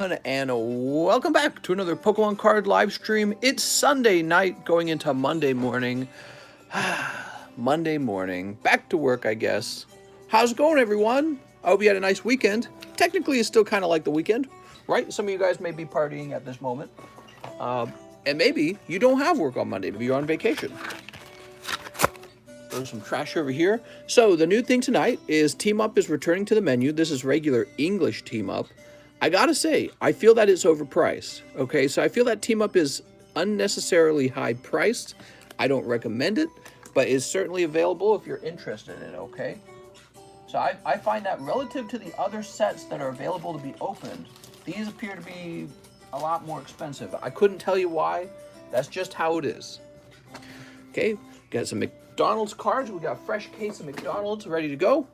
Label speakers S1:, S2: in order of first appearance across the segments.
S1: And welcome back to another Pokemon card live stream. It's Sunday night going into Monday morning. Monday morning. Back to work, I guess. How's it going, everyone? I hope you had a nice weekend. Technically, it's still kind of like the weekend, right? Some of you guys may be partying at this moment. And maybe you don't have work on Monday. Maybe you're on vacation. There's some trash over here. So the new thing tonight is Team Up is returning to the menu. This is regular English Team Up. I gotta say, I feel that it's overpriced. Okay, so I feel that Team Up is unnecessarily high priced. I don't recommend it, but it's certainly available if you're interested in it, okay? So I find that relative to the other sets that are available to be opened, these appear to be a lot more expensive. I couldn't tell you why. That's just how it is. Okay, got some McDonald's cards. We got a fresh case of McDonald's ready to go.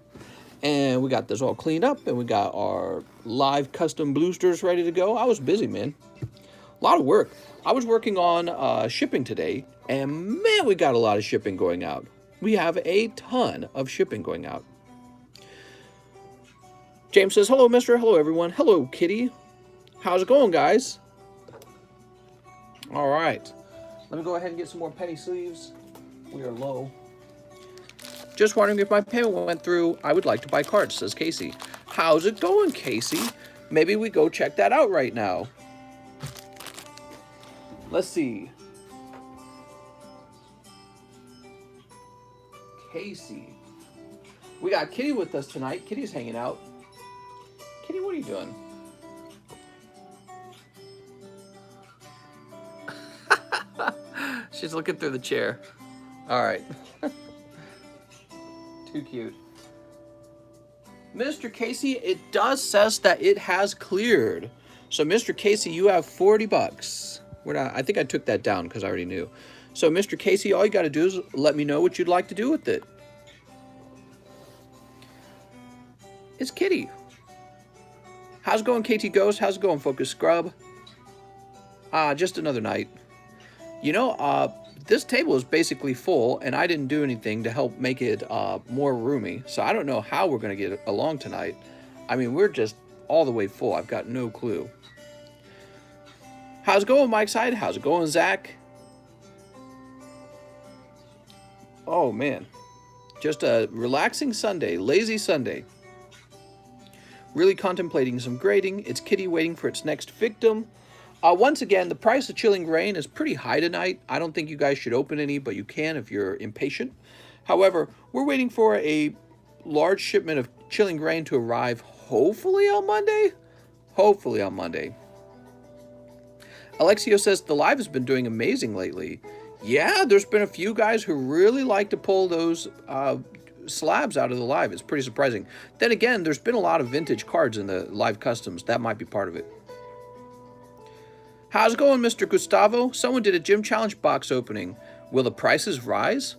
S1: And we got this all cleaned up, and we got our live custom boosters ready to go. I was busy, man. A lot of work. I was working on shipping today, and man, we got a lot of shipping going out. We have a ton of shipping going out. James says, hello, mister. Hello, everyone. Hello, kitty. How's it going, guys? All right. Let me go ahead and get some more penny sleeves. We are low. Just wondering if my payment went through. I would like to buy cards, says Casey. How's it going, Casey? Maybe we go check that out right now. Let's see. Casey. We got Kitty with us tonight. Kitty's hanging out. Kitty, what are you doing? She's looking through the chair. All right. Too cute. Mr. Casey, it does says that it has cleared. So, Mr. Casey, you have 40 bucks. I think I took that down because I already knew. So, Mr. Casey, all you got to do is let me know what you'd like to do with it. It's Kitty. How's it going, KT Ghost? How's it going, Focus Scrub? Just another night. You know, this table is basically full, and I didn't do anything to help make it more roomy. So I don't know how we're going to get along tonight. I mean, we're just all the way full. I've got no clue. How's it going, Mike Side? How's it going, Zach? Oh, man. Just a relaxing Sunday, lazy Sunday. Really contemplating some grading. It's Kitty waiting for its next victim. Once again, the price of Chilling Rain is pretty high tonight. I don't think you guys should open any, but you can if you're impatient. However, we're waiting for a large shipment of Chilling Rain to arrive hopefully on Monday. Hopefully on Monday. Alexio says the live has been doing amazing lately. Yeah, there's been a few guys who really like to pull those slabs out of the live. It's pretty surprising. Then again, there's been a lot of vintage cards in the live customs. That might be part of it. How's it going, Mr. Gustavo? Someone did a gym challenge box opening. Will the prices rise?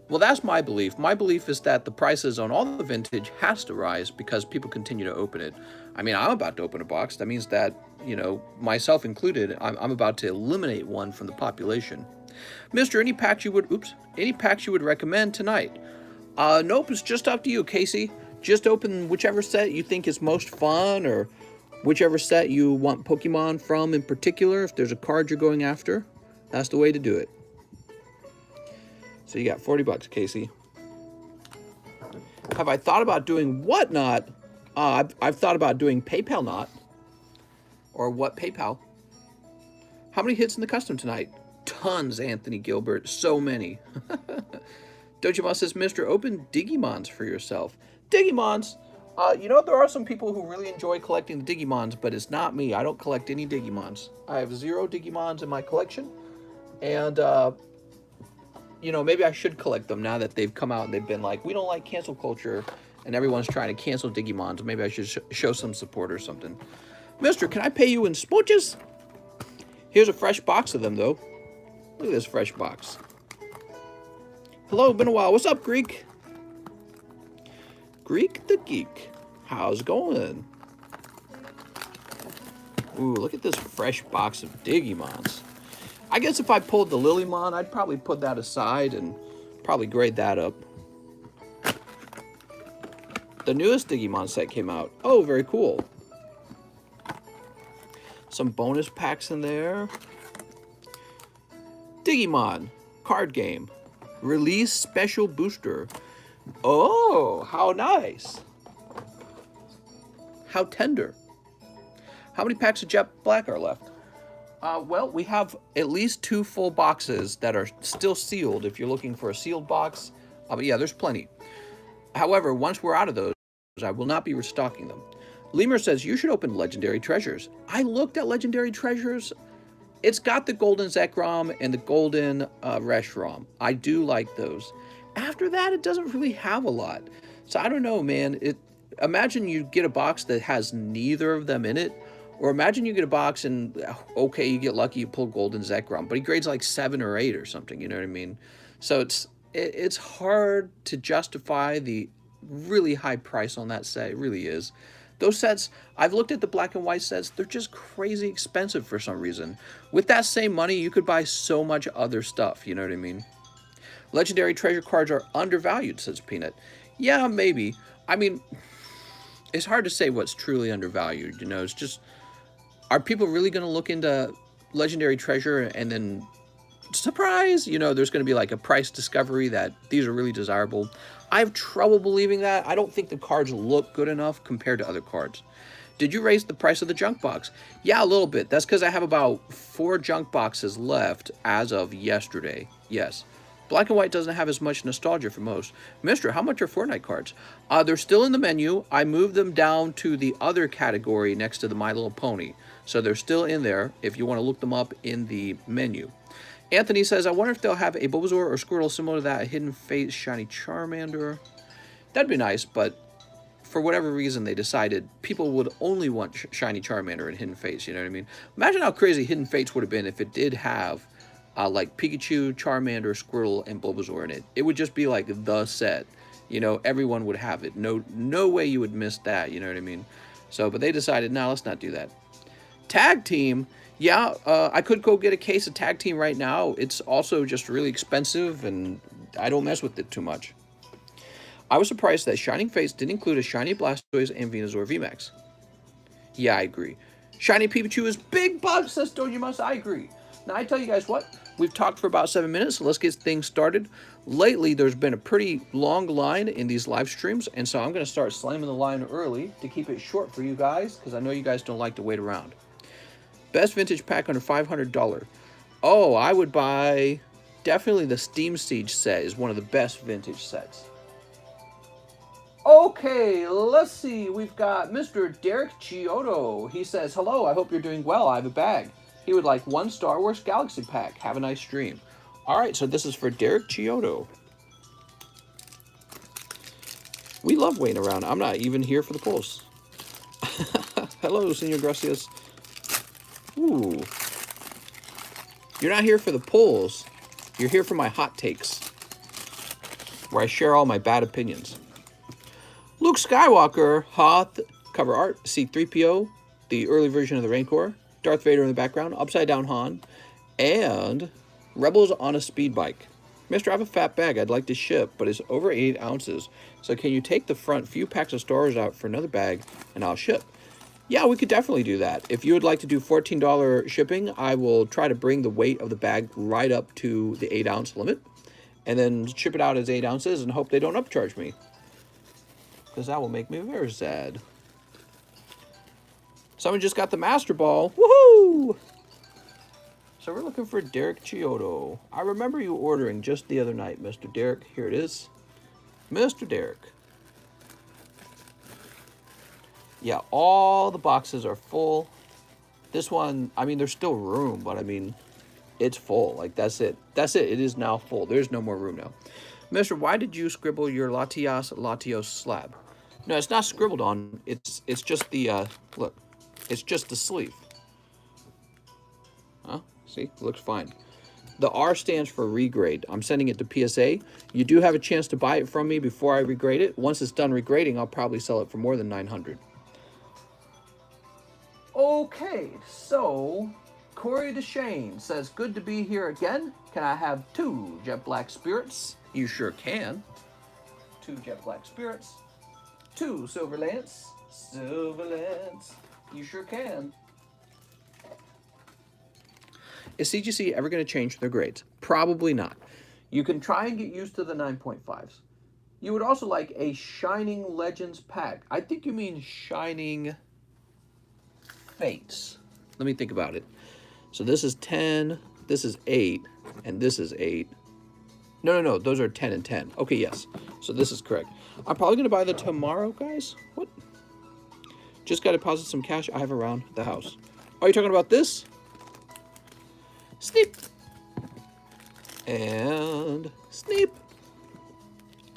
S1: Well, that's my belief. My belief is that the prices on all the vintage has to rise because people continue to open it. I mean, I'm about to open a box. That means that, you know, myself included, I'm about to eliminate one from the population. Mister, any packs you would recommend tonight? Nope, it's just up to you, Casey. Just open whichever set you think is most fun, or whichever set you want Pokemon from in particular. If there's a card you're going after, that's the way to do it. So you got 40 bucks, Casey. Have I thought about doing what not? I've thought about doing PayPal not. Or what PayPal? How many hits in the custom tonight? Tons, Anthony Gilbert. So many. Dojima says, Mr. Open Digimons for yourself. Digimons! You know, there are some people who really enjoy collecting the Digimons, but it's not me. I don't collect any Digimons. I have 0 Digimons in my collection. And, you know, maybe I should collect them now that they've come out and they've been like, we don't like cancel culture, and everyone's trying to cancel Digimons. Maybe I should show some support or something. Mister, can I pay you in smooches? Here's a fresh box of them, though. Look at this fresh box. Hello, been a while. What's up, Greek? Greek the Geek. How's it going? Ooh, look at this fresh box of Digimons. I guess if I pulled the Lilymon, I'd probably put that aside and probably grade that up. The newest Digimon set came out. Oh, very cool. Some bonus packs in there. Digimon card game. Release special booster. Oh, how nice. How tender. How many packs of Jet Black are left? Well, we have at least 2 full boxes that are still sealed if you're looking for a sealed box. But yeah, there's plenty. However, once we're out of those, I will not be restocking them. Lemur says, you should open Legendary Treasures. I looked at Legendary Treasures. It's got the golden Zekrom and the golden Reshiram. I do like those. After that, it doesn't really have a lot. So I don't know, man. Imagine you get a box that has neither of them in it. Or imagine you get a box and, okay, you get lucky, you pull golden Zekrom. But he grades like 7 or 8 or something, you know what I mean? So it's hard to justify the really high price on that set. It really is. Those sets, I've looked at the black and white sets, they're just crazy expensive for some reason. With that same money, you could buy so much other stuff, you know what I mean? Legendary treasure cards are undervalued, says Peanut. Yeah, maybe. I mean, it's hard to say what's truly undervalued, you know? It's just, are people really going to look into legendary treasure and then, surprise, you know, there's going to be like a price discovery that these are really desirable? I have trouble believing that. I don't think the cards look good enough compared to other cards. Did you raise the price of the junk box? Yeah, a little bit. That's because I have about 4 junk boxes left as of yesterday. Yes. Black and white doesn't have as much nostalgia for most. Mister, how much are Fortnite cards? They're still in the menu. I moved them down to the other category next to the My Little Pony. So they're still in there if you want to look them up in the menu. Anthony says, I wonder if they'll have a Bulbasaur or Squirtle similar to that Hidden Fate Shiny Charmander. That'd be nice, but for whatever reason they decided people would only want Shiny Charmander and Hidden Fates, you know what I mean? Imagine how crazy Hidden Fates would have been if it did have like Pikachu, Charmander, Squirtle, and Bulbasaur in it. It would just be like the set. You know, everyone would have it. No way you would miss that, you know what I mean? So, but they decided, no, let's not do that. Tag Team. Yeah, I could go get a case of Tag Team right now. It's also just really expensive, and I don't mess with it too much. I was surprised that Shining Fates didn't include a Shiny Blastoise and Venusaur VMAX. Yeah, I agree. Shiny Pikachu is big bucks, says Dojimas. I agree. Now, I tell you guys what. We've talked for about 7 minutes, so let's get things started. Lately, there's been a pretty long line in these live streams, and so I'm going to start slamming the line early to keep it short for you guys, because I know you guys don't like to wait around. Best vintage pack under $500. Oh, I would buy definitely the Steam Siege set is one of the best vintage sets. Okay, let's see. We've got Mr. Derek Chiodo. He says, hello, I hope you're doing well. I have a bag. He would like 1 Star Wars Galaxy pack. Have a nice stream. All right, so this is for Derek Chiodo. We love waiting around. I'm not even here for the pulse. Hello, Senor Gracias. Ooh. You're not here for the polls. You're here for my hot takes, where I share all my bad opinions. Luke Skywalker, Hoth, cover art, C-3PO, the early version of the Rancor, Darth Vader in the background, Upside Down Han, and Rebels on a speed bike. Mister, I have a fat bag I'd like to ship, but it's over 8 ounces. So can you take the front few packs of Star Wars out for another bag, and I'll ship? Yeah, we could definitely do that. If you would like to do $14 shipping, I will try to bring the weight of the bag right up to the 8-ounce limit, and then ship it out as 8 ounces and hope they don't upcharge me, because that will make me very sad. Someone just got the Master Ball. Woohoo! So we're looking for Derek Chiodo. I remember you ordering just the other night, Mr. Derek. Here it is. Mr. Derek. Yeah, all the boxes are full. This one, I mean, there's still room, but I mean, it's full. Like, that's it. That's it. It is now full. There's no more room now. Mister, why did you scribble your Latios slab? No, it's not scribbled on. It's just the, look. It's just the sleeve. Huh? See? It looks fine. The R stands for regrade. I'm sending it to PSA. You do have a chance to buy it from me before I regrade it. Once it's done regrading, I'll probably sell it for more than $900. Okay, so Corey DeShane says, good to be here again. Can I have 2 Jet Black Spirits? You sure can. 2 Jet Black Spirits. 2 Silver Lance. Silver Lance. You sure can. Is CGC ever going to change their grades? Probably not. You can try and get used to the 9.5s. You would also like a Shining Legends pack. I think you mean Shining Fates. Let me think about it. So this is 10, this is 8, and this is 8. No, those are 10 and 10. Okay, yes. So this is correct. I'm probably going to buy the tomorrow, guys. What? Just got to deposit some cash I have around the house. Are you talking about this? Sneep. And sneep.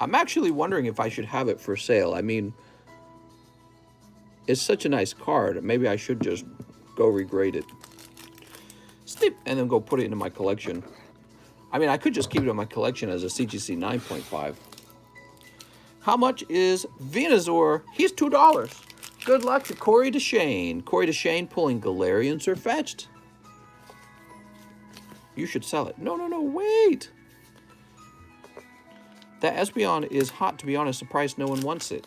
S1: I'm actually wondering if I should have it for sale. I mean, it's such a nice card. Maybe I should just go regrade it. Snip, and then go put it into my collection. I mean, I could just keep it in my collection as a CGC 9.5. How much is Venusaur? He's $2. Good luck to Corey DeShane. Corey DeShane pulling Galarian Surfetched. You should sell it. No, wait. That Espeon is hot, to be honest. Surprised no one wants it.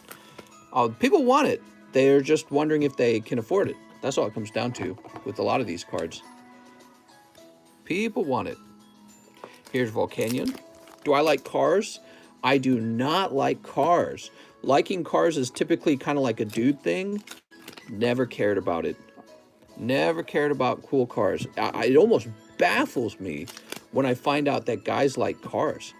S1: People want it. They're just wondering if they can afford it. That's all it comes down to with a lot of these cards. People want it. Here's Volcanion. Do I like cars? I do not like cars. Liking cars is typically kind of like a dude thing. Never cared about it. Never cared about cool cars. It almost baffles me when I find out that guys like cars.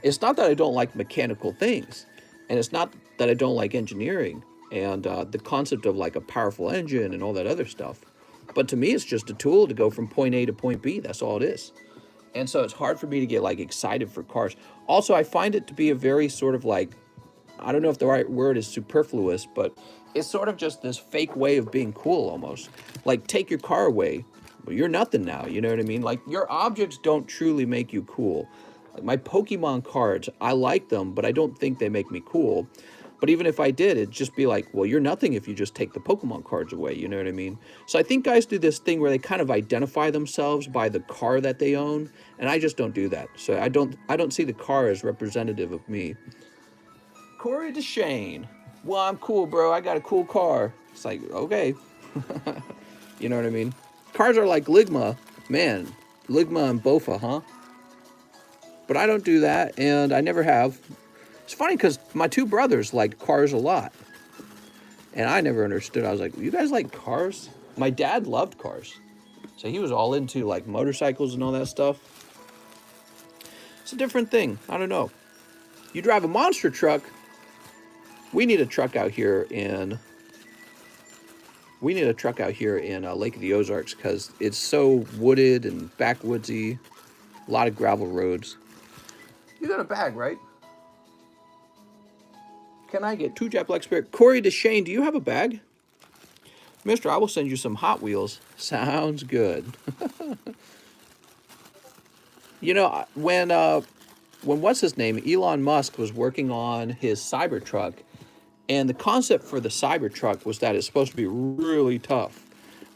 S1: It's not that I don't like mechanical things, and it's not that I don't like engineering and the concept of like a powerful engine and all that other stuff. But to me, it's just a tool to go from point A to point B. That's all it is. And so it's hard for me to get like excited for cars. Also, I find it to be a very sort of like, I don't know if the right word is superfluous, but it's sort of just this fake way of being cool almost. Like, take your car away. Well, you're nothing now, you know what I mean? Like, your objects don't truly make you cool. Like my Pokemon cards, I like them, but I don't think they make me cool. But even if I did, it'd just be like, well, you're nothing if you just take the Pokemon cards away, you know what I mean? So I think guys do this thing where they kind of identify themselves by the car that they own, and I just don't do that. So I don't see the car as representative of me. Corey DeShane. Well, I'm cool, bro. I got a cool car. It's like, okay. You know what I mean? Cars are like Ligma. Man, Ligma and Bofa, huh? But I don't do that, and I never have. It's funny because my two brothers like cars a lot. And I never understood. I was like, you guys like cars? My dad loved cars. So he was all into like motorcycles and all that stuff. It's a different thing. I don't know. You drive a monster truck. We need a truck out here in Lake of the Ozarks because it's so wooded and backwoodsy. A lot of gravel roads. You got a bag, right? Can I get 2 Jet Black Spirit? Corey DeShane, do you have a bag? Mister, I will send you some Hot Wheels. Sounds good. You know, when what's his name? Elon Musk was working on his Cybertruck, and the concept for the Cybertruck was that it's supposed to be really tough.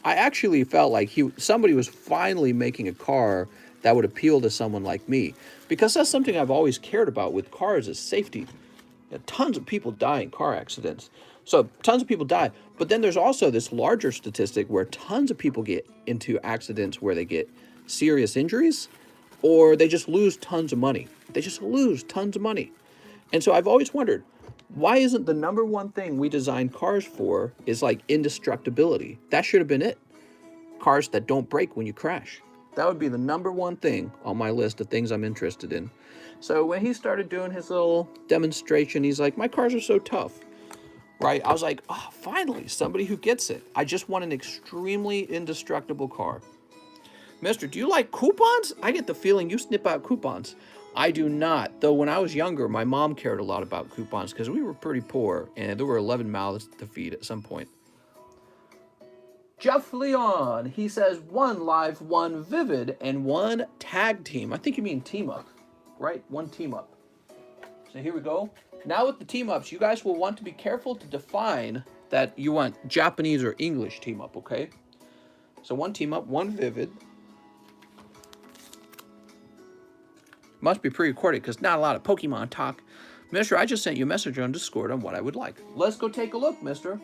S1: I actually felt like somebody was finally making a car that would appeal to someone like me, because that's something I've always cared about with cars is safety. Tons of people die in car accidents. So tons of people die. But then there's also this larger statistic where tons of people get into accidents where they get serious injuries or they just lose tons of money. They just lose tons of money. And so I've always wondered, why isn't the number one thing we design cars for is like indestructibility? That should have been it. Cars that don't break when you crash. That would be the number one thing on my list of things I'm interested in. So when he started doing his little demonstration, he's like, my cars are so tough, right? I was like, oh, finally, somebody who gets it. I just want an extremely indestructible car. Mister, do you like coupons? I get the feeling you snip out coupons. I do not, though when I was younger, my mom cared a lot about coupons because we were pretty poor and there were 11 mouths to feed at some point. Jeff Leon, he says 1 live, 1 vivid, and 1 tag team. I think you mean team up, right? 1 team up. So here we go. Now with the team ups, you guys will want to be careful to define that you want Japanese or English team up, okay? So 1 team up, 1 vivid. Must be pre-recorded because not a lot of Pokemon talk. Mister, I just sent you a message on Discord on what I would like. Let's go take a look, mister.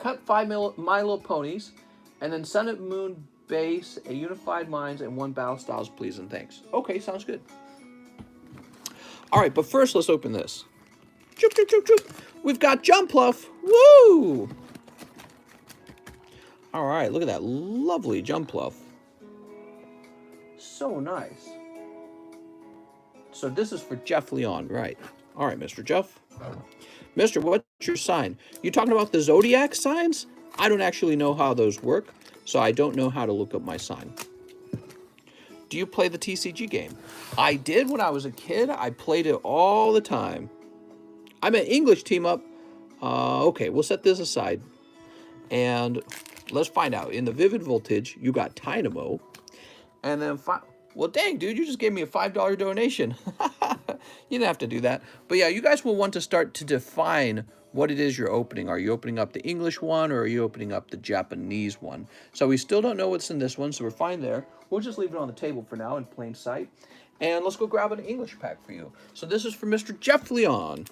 S1: cut 5 My Little Ponies, and then Sun and Moon base, a Unified Minds, and 1 Battle Styles, please and thanks. Okay, sounds good. All right, but first let's open this. Choop, choop, choop, choop. We've got Jumpluff. Woo! All right, look at that lovely Jumpluff. So nice. So this is for Jeff Leon, right? All right, Mr. Jeff. Mr., what's your sign? You talking about the zodiac signs? I don't actually know how those work, so I don't know how to look up my sign. Do you play the TCG game? I did when I was a kid. I played it all the time. I'm an English team up. Okay, we'll set this aside. And let's find out. In the Vivid Voltage, you got Dynamo. And then, well, dang, dude, you just gave me a $5 donation. You didn't have to do that. But yeah, you guys will want to start to define what it is you're opening. Are you opening up the English one, or are you opening up the Japanese one? So we still don't know what's in this one, so we're fine there. We'll just leave it on the table for now in plain sight. And let's go grab an English pack for you. So this is for Mr. Jeff Leon.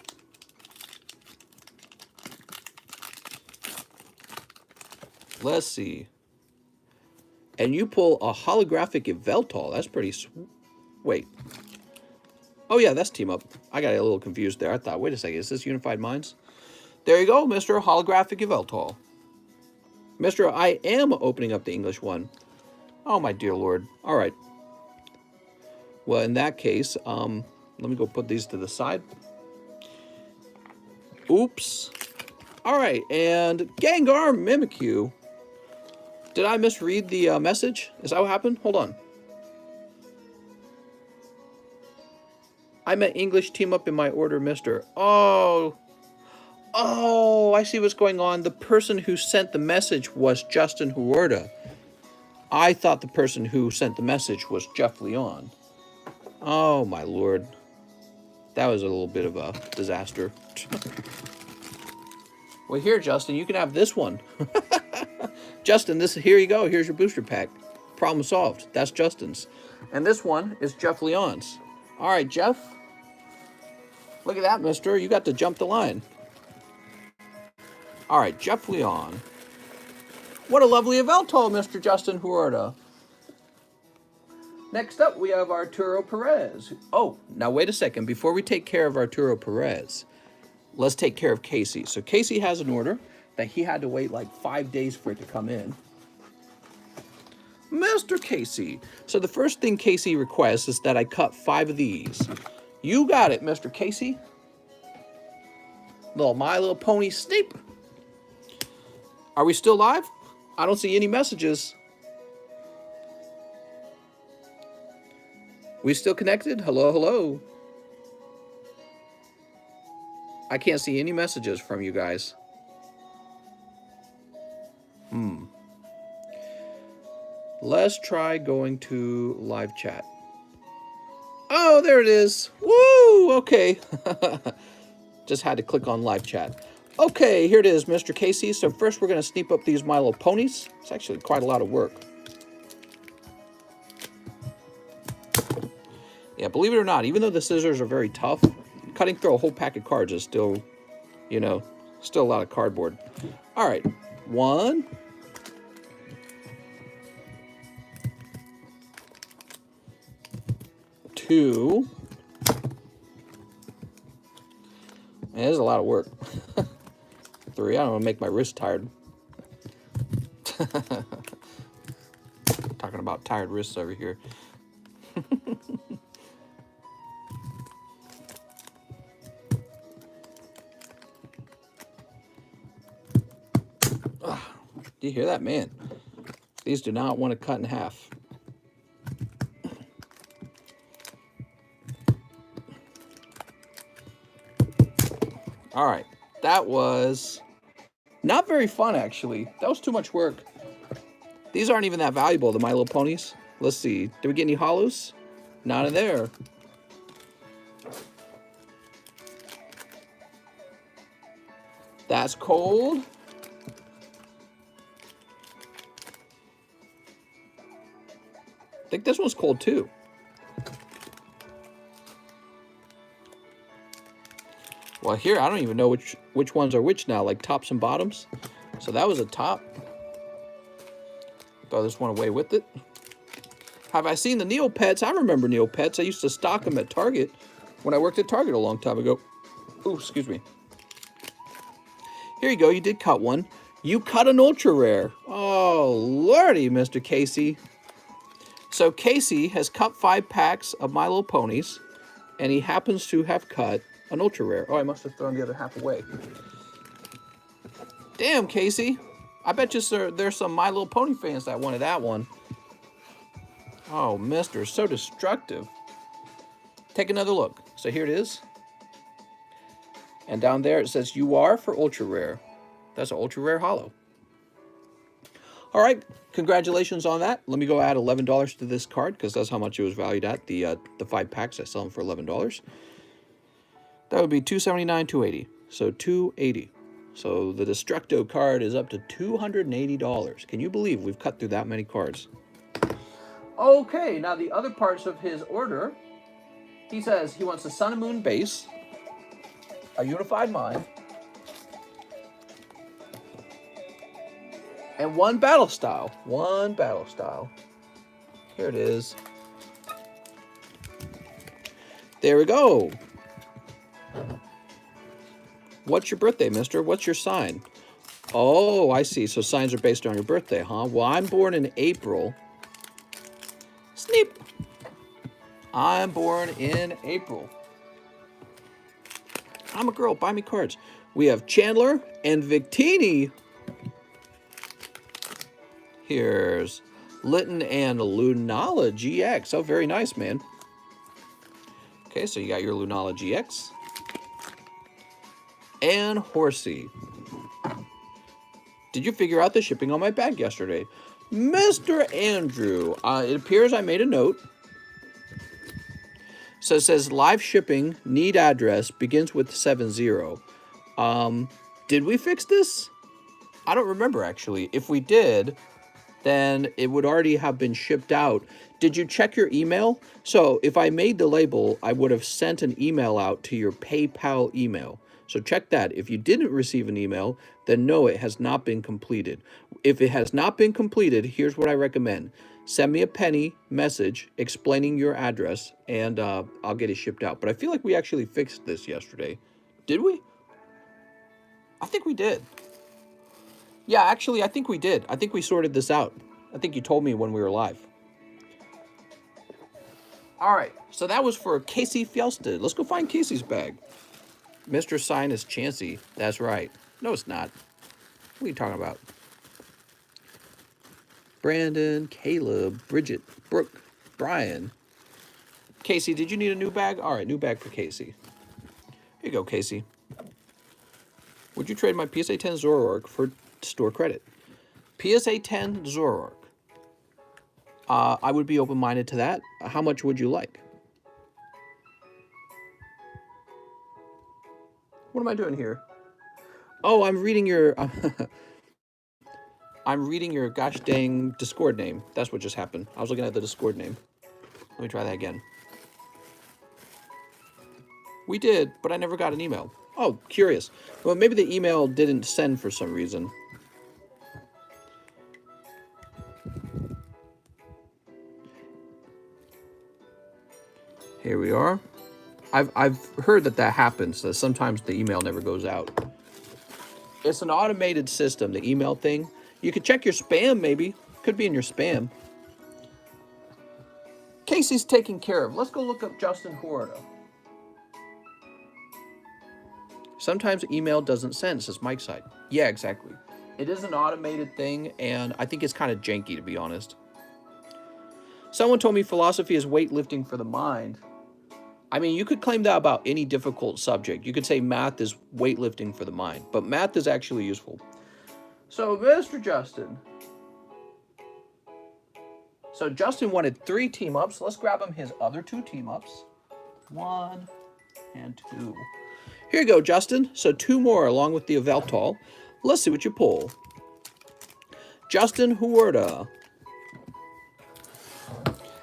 S1: Let's see. And you pull a holographic Yveltal. That's pretty wait. Oh yeah, that's Team Up. I got a little confused there. I thought, wait a second, is this Unified Minds? There you go, Mr. Holographic Yveltal. Mr. I am opening up the English one. Oh, my dear Lord. All right. Well, in that case, let me go put these to the side. Oops. All right, and Gengar Mimikyu. Did I misread the message? Is that what happened? Hold on. I meant English Team Up in my order, Mr. Oh, I see what's going on. The person who sent the message was Justin Huerta. I thought the person who sent the message was Jeff Leon. Oh, my Lord. That was a little bit of a disaster. Well, here, Justin, you can have this one. Justin, here you go. Here's your booster pack. Problem solved. That's Justin's. And this one is Jeff Leon's. All right, Jeff. Look at that, mister. You got to jump the line. All right, Jeff Leon. What a lovely Yveltal, Mr. Justin Huerta. Next up, we have Arturo Perez. Oh, now wait a second. Before we take care of Arturo Perez, let's take care of Casey. So Casey has an order that he had to wait like 5 days for it to come in. Mr. Casey. So the first thing Casey requests is that I cut 5 of these. You got it, Mr. Casey. Little My Little Pony Snape. Are we still live? I don't see any messages. We still connected? Hello, hello. I can't see any messages from you guys. Let's try going to live chat. Oh, there it is. Woo! Okay. Just had to click on live chat. Okay, here it is, Mr. Casey. So first we're going to sneak up these My Little Ponies. It's actually quite a lot of work. Yeah, believe it or not, even though the scissors are very tough, cutting through a whole pack of cards is still, you know, still a lot of cardboard. All right, 1, 2. Man, this is a lot of work. 3, I don't want to make my wrist tired. Talking about tired wrists over here. Do you hear that, man? These do not want to cut in half. All right, that was not very fun, actually. That was too much work. These aren't even that valuable, the My Little Ponies. Let's see, did we get any hollows? Not in there. That's cold. I think this one's cold too. Well, here, I don't even know which ones are which now, like tops and bottoms. So that was a top. Throw this one away with it. Have I seen the Neopets? I remember Neopets. I used to stock them at Target when I worked at Target a long time ago. Ooh, excuse me. Here you go. You did cut one. You cut an ultra rare. Oh, lordy, Mr. Casey. So Casey has cut 5 packs of My Little Ponies, and he happens to have cut an ultra rare. Oh, I must have thrown the other half away. Damn, Casey. I bet you there's some My Little Pony fans that wanted that one. Oh, mister, so destructive. Take another look. So here it is. And down there it says you are for ultra rare. That's an ultra rare holo. All right, congratulations on that. Let me go add $11 to this card because that's how much it was valued at. The 5 packs, I sell them for $11. That would be $279, $280. So $280. So the Destructo card is up to $280. Can you believe we've cut through that many cards? Okay, now the other parts of his order. He says he wants a Sun and Moon base, a Unified Mind, and 1 battle style. 1 battle style. Here it is. There we go. What's your birthday, mister? What's your sign? Oh, I see. So signs are based on your birthday, huh? Well, I'm born in April. Sneep. I'm born in April. I'm a girl. Buy me cards. We have Chandler and Victini. Here's Litton and Lunala GX. Oh, very nice, man. Okay, so you got your Lunala GX. And Horsey. Did you figure out the shipping on my bag yesterday? Mr. Andrew, it appears I made a note. So it says live shipping, need address, begins with 70. Did we fix this? I don't remember, actually. If we did, then it would already have been shipped out. Did you check your email? So if I made the label, I would have sent an email out to your PayPal email. So check that. If you didn't receive an email, then no, it has not been completed. If it has not been completed, here's what I recommend. Send me a penny message explaining your address, and I'll get it shipped out. But I feel like we actually fixed this yesterday. Did we? I think we did. Yeah, actually, I think we did. I think we sorted this out. I think you told me when we were live. All right, so that was for Casey Fjelsted. Let's go find Casey's bag. Mr. Sign is Chansey. That's right. No, it's not. What are you talking about? Brandon, Caleb, Bridget, Brooke, Brian. Casey, did you need a new bag? All right, new bag for Casey. Here you go, Casey. Would you trade my PSA 10 Zoroark for store credit? PSA 10 Zoroark. I would be open-minded to that. How much would you like? What am I doing here? Oh, I'm reading your... I'm reading your gosh dang Discord name. That's what just happened. I was looking at the Discord name. Let me try that again. We did, but I never got an email. Oh, curious. Well, maybe the email didn't send for some reason. Here we are. I've heard that happens, that sometimes the email never goes out. It's an automated system, the email thing. You could check your spam, maybe. Could be in your spam. Casey's taken care of. Let's go look up Justin Horda. Sometimes email doesn't send, says Mike's side. Yeah, exactly. It is an automated thing, and I think it's kind of janky, to be honest. Someone told me philosophy is weightlifting for the mind. I mean, you could claim that about any difficult subject. You could say math is weightlifting for the mind, but math is actually useful. So, Mr. Justin. So, Justin wanted 3 team-ups. Let's grab him his other 2 team-ups. 1 and 2. Here you go, Justin. So, 2 more along with the Yveltal. Let's see what you pull. Justin Huerta.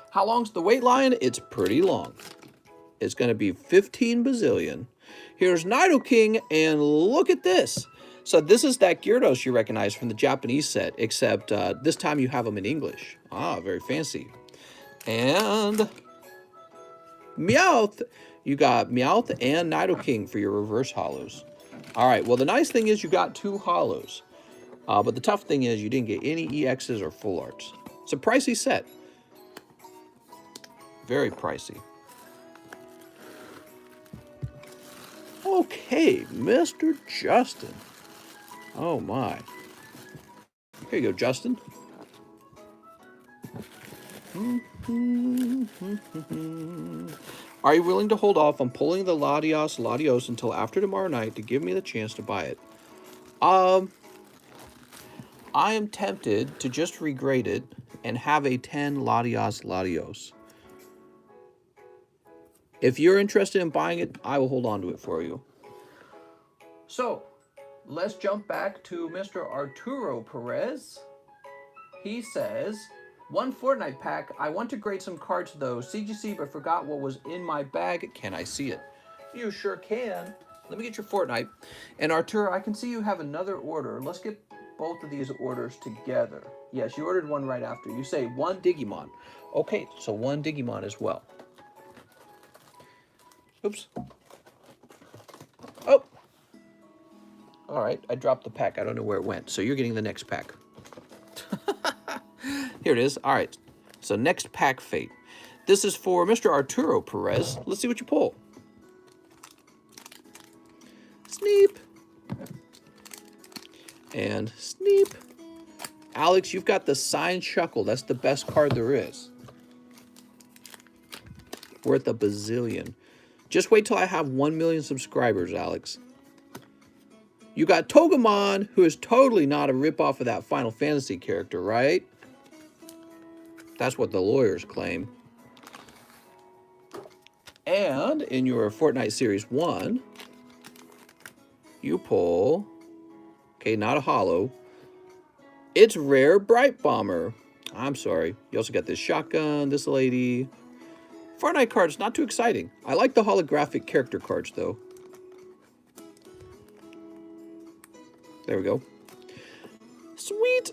S1: How long's the wait line? It's pretty long. It's going to be 15 bazillion. Here's Nido King, and look at this. So this is that Gyarados you recognize from the Japanese set, except this time you have them in English. Ah, very fancy. And Meowth. You got Meowth and Nidoking for your reverse hollows. All right, well, the nice thing is you got 2 hollows. But the tough thing is you didn't get any EXs or full arts. It's a pricey set. Very pricey. Okay, Mr. Justin. Oh, my. Here you go, Justin. Are you willing to hold off on pulling the Latios until after tomorrow night to give me the chance to buy it? I am tempted to just regrade it and have a 10 Latios. If you're interested in buying it, I will hold on to it for you. So, let's jump back to Mr. Arturo Perez. He says, 1 Fortnite pack. I want to grade some cards though. CGC, but forgot what was in my bag. Can I see it? You sure can. Let me get your Fortnite. And Arturo, I can see you have another order. Let's get both of these orders together. Yes, you ordered one right after. You say 1 Digimon. Okay, so 1 Digimon as well. Oops. Oh. All right, I dropped the pack. I don't know where it went. So you're getting the next pack. Here it is. All right. So next pack fate. This is for Mr. Arturo Perez. Let's see what you pull. Sneep. And Sneep. Alex, you've got the Sign Shuckle. That's the best card there is. Worth a bazillion. Just wait till I have 1 million subscribers, Alex. You got Togemon, who is totally not a ripoff of that Final Fantasy character, right? That's what the lawyers claim. And in your Fortnite Series 1, you pull, okay, not a holo, it's Rare Bright Bomber. I'm sorry. You also got this shotgun, this lady. Fortnite cards, not too exciting. I like the holographic character cards, though. There we go. Sweet.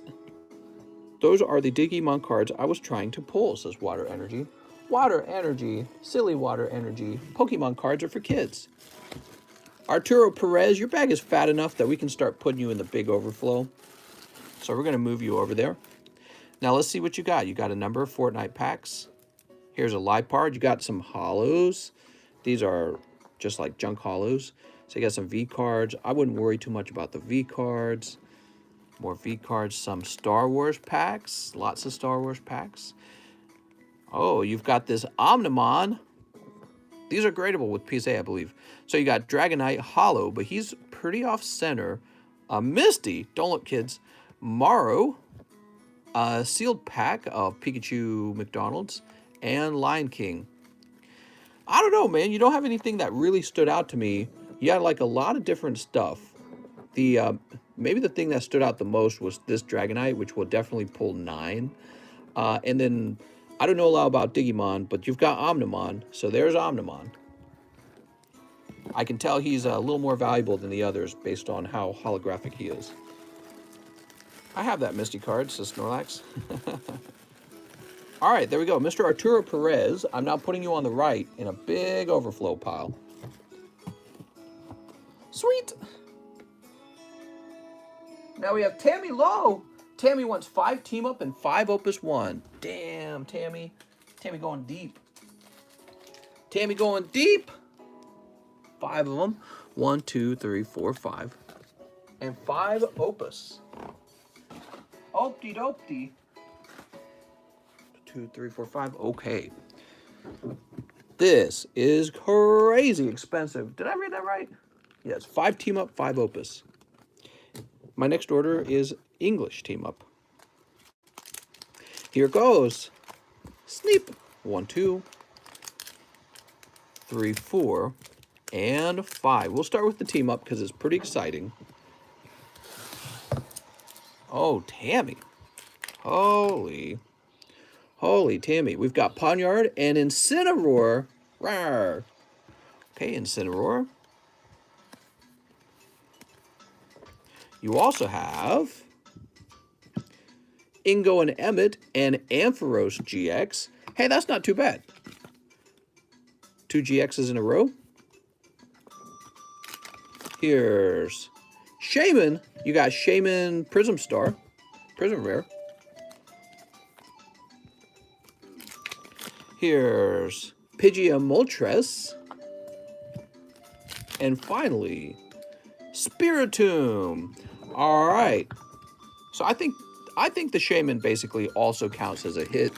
S1: Those are the Digimon cards I was trying to pull, says Water Energy. Water Energy. Silly Water Energy. Pokemon cards are for kids. Arturo Perez, your bag is fat enough that we can start putting you in the big overflow. So we're going to move you over there. Now let's see what you got. You got a number of Fortnite packs. Here's a Lipard. You got some holos. These are just like junk holos. So you got some V cards. I wouldn't worry too much about the V cards. More V cards. Some Star Wars packs. Lots of Star Wars packs. Oh, you've got this Omnimon. These are gradable with PSA, I believe. So you got Dragonite Holo, but he's pretty off-center. Misty. Don't look, kids. Maru. A sealed pack of Pikachu McDonald's. And Lion King. I don't know, man. You don't have anything that really stood out to me. You had like a lot of different stuff. The maybe the thing that stood out the most was this Dragonite, which will definitely pull 9. And then I don't know a lot about Digimon, but you've got Omnimon, so there's Omnimon. I can tell he's a little more valuable than the others based on how holographic he is. I have that Misty card, says Snorlax. All right, there we go. Mr. Arturo Perez, I'm now putting you on the right in a big overflow pile. Sweet. Now we have Tammy Lowe. Tammy wants 5 Team Up and 5 Opus 1. Damn, Tammy. Tammy going deep. Tammy going deep. 5 of them. 1, 2, 3, 4, 5. And 5 Opus. Opty-dopty. 2, 3, 4, 5. Okay. This is crazy expensive. Did I read that right? Yes, 5 Team Up, 5 Opus. My next order is English Team Up. Here goes. Sneep. 1, 2, 3, 4, and 5. We'll start with the Team Up because it's pretty exciting. Oh, Tammy. Holy Tammy. We've got Ponyard and Incineroar. Rawr. Okay, Incineroar. You also have Ingo and Emmett and Ampharos GX. Hey, that's not too bad. 2 GXs in a row. Here's Shaman. You got Shaman Prism Star. Prism Rare. Here's Pidgeot Moltres. And finally, Spiritomb. All right. So I think the Shaman basically also counts as a hit.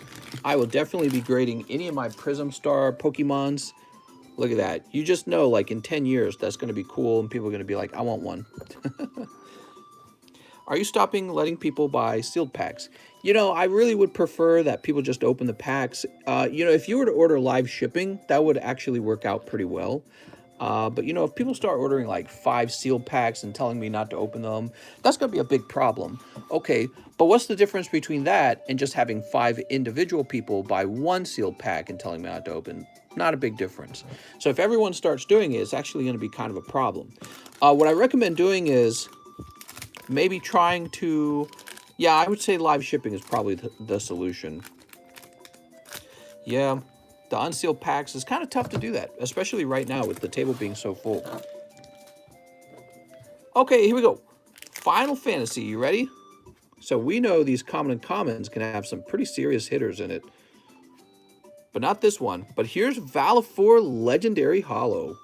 S1: I will definitely be grading any of my Prism Star Pokemons. Look at that. You just know, like, in 10 years, that's going to be cool, and people are going to be like, I want one. Are you stopping letting people buy sealed packs? You know, I really would prefer that people just open the packs. You know, if you were to order live shipping, that would actually work out pretty well. But, you know, if people start ordering like 5 sealed packs and telling me not to open them, that's going to be a big problem. Okay, but what's the difference between that and just having 5 individual people buy 1 sealed pack and telling me not to open? Not a big difference. So if everyone starts doing it, it's actually going to be kind of a problem. What I recommend doing is maybe trying to, yeah, I would say live shipping is probably the solution. Yeah. The unsealed packs is kind of tough to do that, especially right now with the table being so full. Okay, here we go. Final Fantasy, you ready? So we know these common and commons can have some pretty serious hitters in it. But not this one. But here's Valifor Legendary Hollow.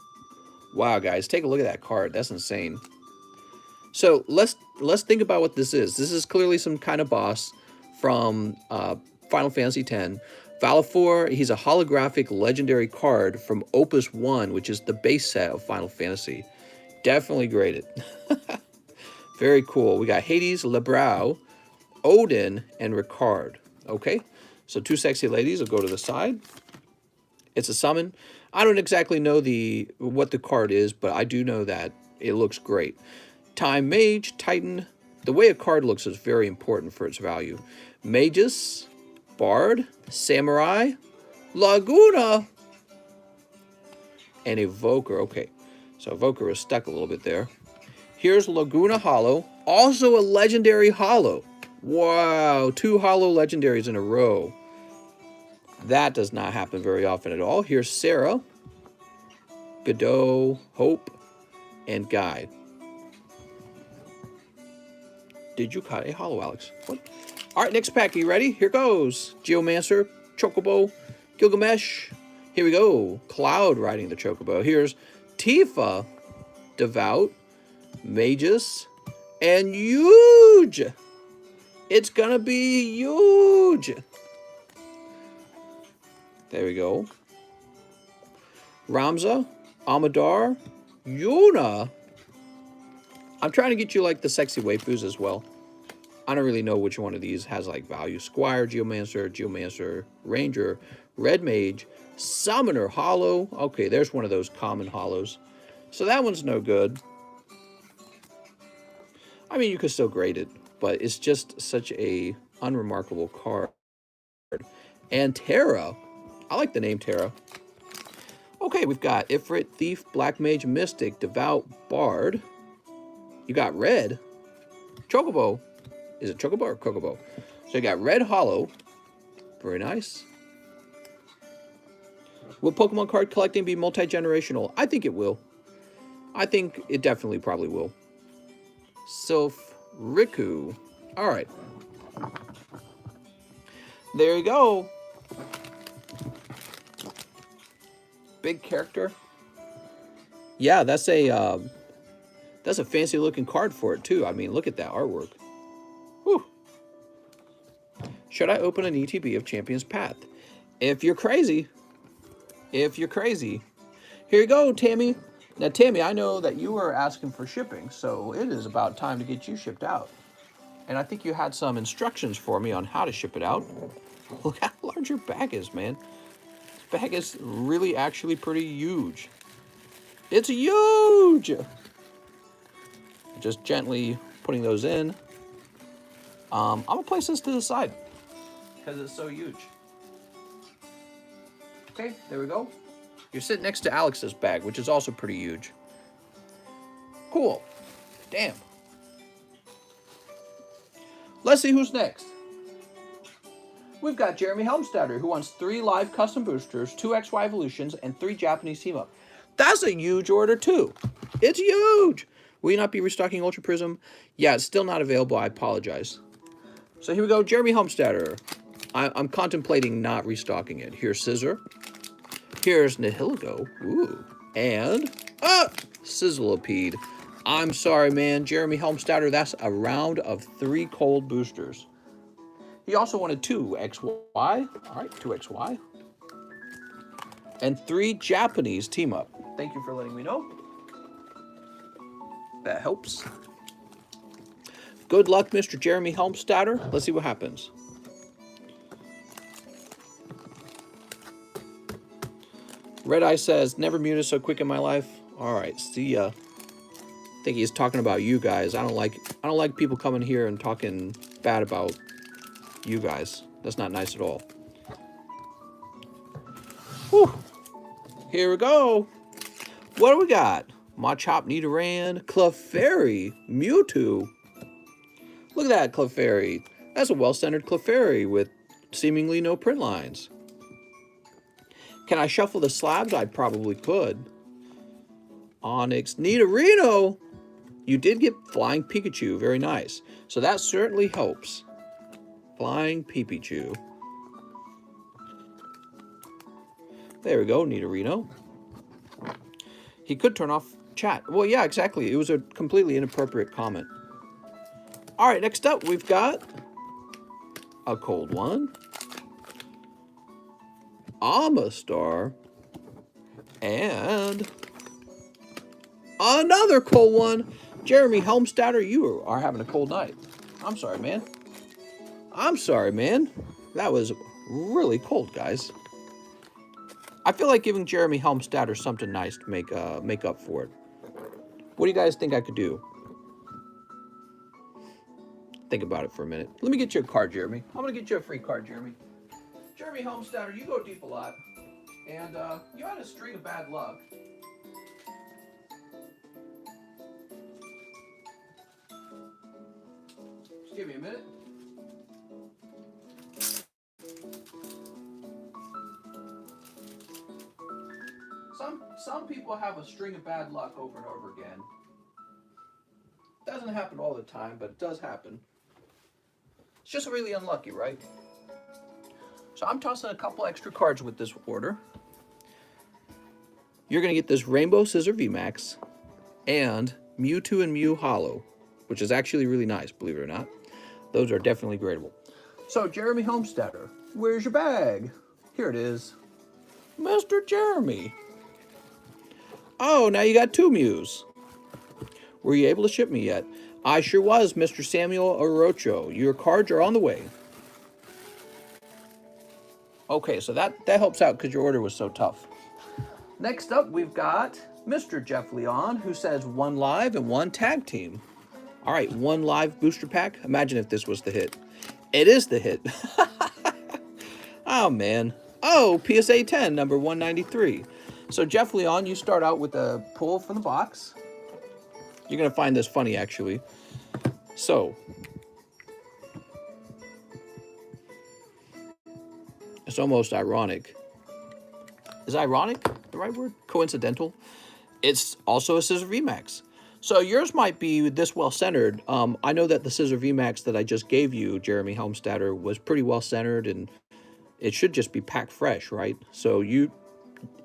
S1: Wow, guys, take a look at that card. That's insane. So let's think about what this is. This is clearly some kind of boss from Final Fantasy X. Valifor, he's a holographic legendary card from Opus 1, which is the base set of Final Fantasy. Definitely graded. Very cool. We got Hades, Lebrau, Odin, and Ricard. Okay, so 2 sexy ladies will go to the side. It's a summon. I don't exactly know what the card is, but I do know that it looks great. Time Mage, Titan. The way a card looks is very important for its value. Magus, Bard, Samurai, Laguna, and Evoker. Okay, so Evoker is stuck a little bit there. Here's Laguna Hollow, also a legendary Hollow. Wow, 2 Hollow legendaries in a row. That does not happen very often at all. Here's Sarah, Godot, Hope, and Guy. Did you cut a Hollow, Alex? What? All right, next pack. Are you ready? Here goes. Geomancer, Chocobo, Gilgamesh. Here we go. Cloud riding the Chocobo. Here's Tifa, Devout, Magus, and huge. It's going to be huge. There we go. Ramza, Amadar, Yuna. I'm trying to get you like the sexy waifus as well. I don't really know which one of these has like value. Squire, Geomancer, Ranger, Red Mage, Summoner, Hollow. Okay, there's one of those common hollows. So that one's no good. I mean, you could still grade it, but it's just such a unremarkable card. And Terra. I like the name Terra. Okay, we've got Ifrit, Thief, Black Mage, Mystic, Devout, Bard. You got Red, Chocobo. Is it Chocobo or Kokobo? So you got Red Hollow. Very nice. Will Pokemon card collecting be multi-generational? I think it will. I think it definitely probably will. Sylph, Riku. All right. There you go. Big character. Yeah, that's a fancy looking card for it too. I mean, look at that artwork. Whew. Should I open an ETB of Champion's Path? If you're crazy. If you're crazy. Here you go, Tammy. Now, Tammy, I know that you were asking for shipping, so it is about time to get you shipped out. And I think you had some instructions for me on how to ship it out. Look how large your bag is, man. This bag is really actually pretty huge. It's huge! Just gently putting those in. I'm going to place this to the side because it's so huge. Okay, there we go. You're sitting next to Alex's bag, which is also pretty huge. Cool. Damn. Let's see who's next. We've got Jeremy Helmstadter, who wants 3 live custom boosters, 2 XY evolutions, and 3 Japanese team up. That's a huge order too. It's huge. Will you not be restocking Ultra Prism? Yeah, it's still not available. I apologize. So here we go, Jeremy Helmstadter. I'm contemplating not restocking it. Here's Scissor. Here's Nihilego. Ooh. And Sizzlipede. I'm sorry, man. Jeremy Helmstadter, that's a round of 3 cold boosters. He also wanted 2 XY. All right, 2 XY. And 3 Japanese team up. Thank you for letting me know. That helps. Good luck, Mr. Jeremy Helmstadter. Let's see what happens. Red Eye says, never muted so quick in my life. All right, see ya. I think he's talking about you guys. I don't like people coming here and talking bad about you guys. That's not nice at all. Whew. Here we go. What do we got? Machop, Nidoran, Clefairy, Mewtwo. Look at that Clefairy. That's a well-centered Clefairy with seemingly no print lines. Can I shuffle the slabs? I probably could. Onyx, Nidorino. You did get Flying Pikachu. Very nice. So that certainly helps. Flying Pikachu. There we go, Nidorino. He could turn off chat. Well, yeah, exactly. It was a completely inappropriate comment. All right, next up, we've got a cold one. Amistar. And another cold one. Jeremy Helmstadter, you are having a cold night. I'm sorry, man. I'm sorry, man. That was really cold, guys. I feel like giving Jeremy Helmstadter something nice to make up for it. What do you guys think I could do? Think about it for a minute. Let me get you a card, Jeremy. I'm going to get you a free card, Jeremy. Jeremy Helmstadter, you go deep a lot. And you had a string of bad luck. Just give me a minute. Some people have a string of bad luck over and over again. Doesn't happen all the time, but it does happen. It's just really unlucky, right? So I'm tossing a couple extra cards with this order. You're going to get this Rainbow Scissor VMAX and Mewtwo and Mew Hollow, which is actually really nice, believe it or not. Those are definitely gradable. So, Jeremy Helmstadter, where's your bag? Here it is. Mr. Jeremy. Oh, now you got 2 Mews. Were you able to ship me yet? I sure was, Mr. Samuel Orocho. Your cards are on the way. Okay, so that helps out because your order was so tough. Next up, we've got Mr. Jeff Leon, who says 1 live and 1 tag team. All right, 1 live booster pack. Imagine if this was the hit. It is the hit. Oh, man. Oh, PSA 10, number 193. So, Jeff Leon, you start out with a pull from the box. You're going to find this funny, actually. So, it's almost ironic. Is ironic the right word? Coincidental? It's also a Scissor VMAX. So yours might be this well centered. I know that the Scissor VMAX that I just gave you, Jeremy Helmstadter, was pretty well centered, and it should just be packed fresh, right? So you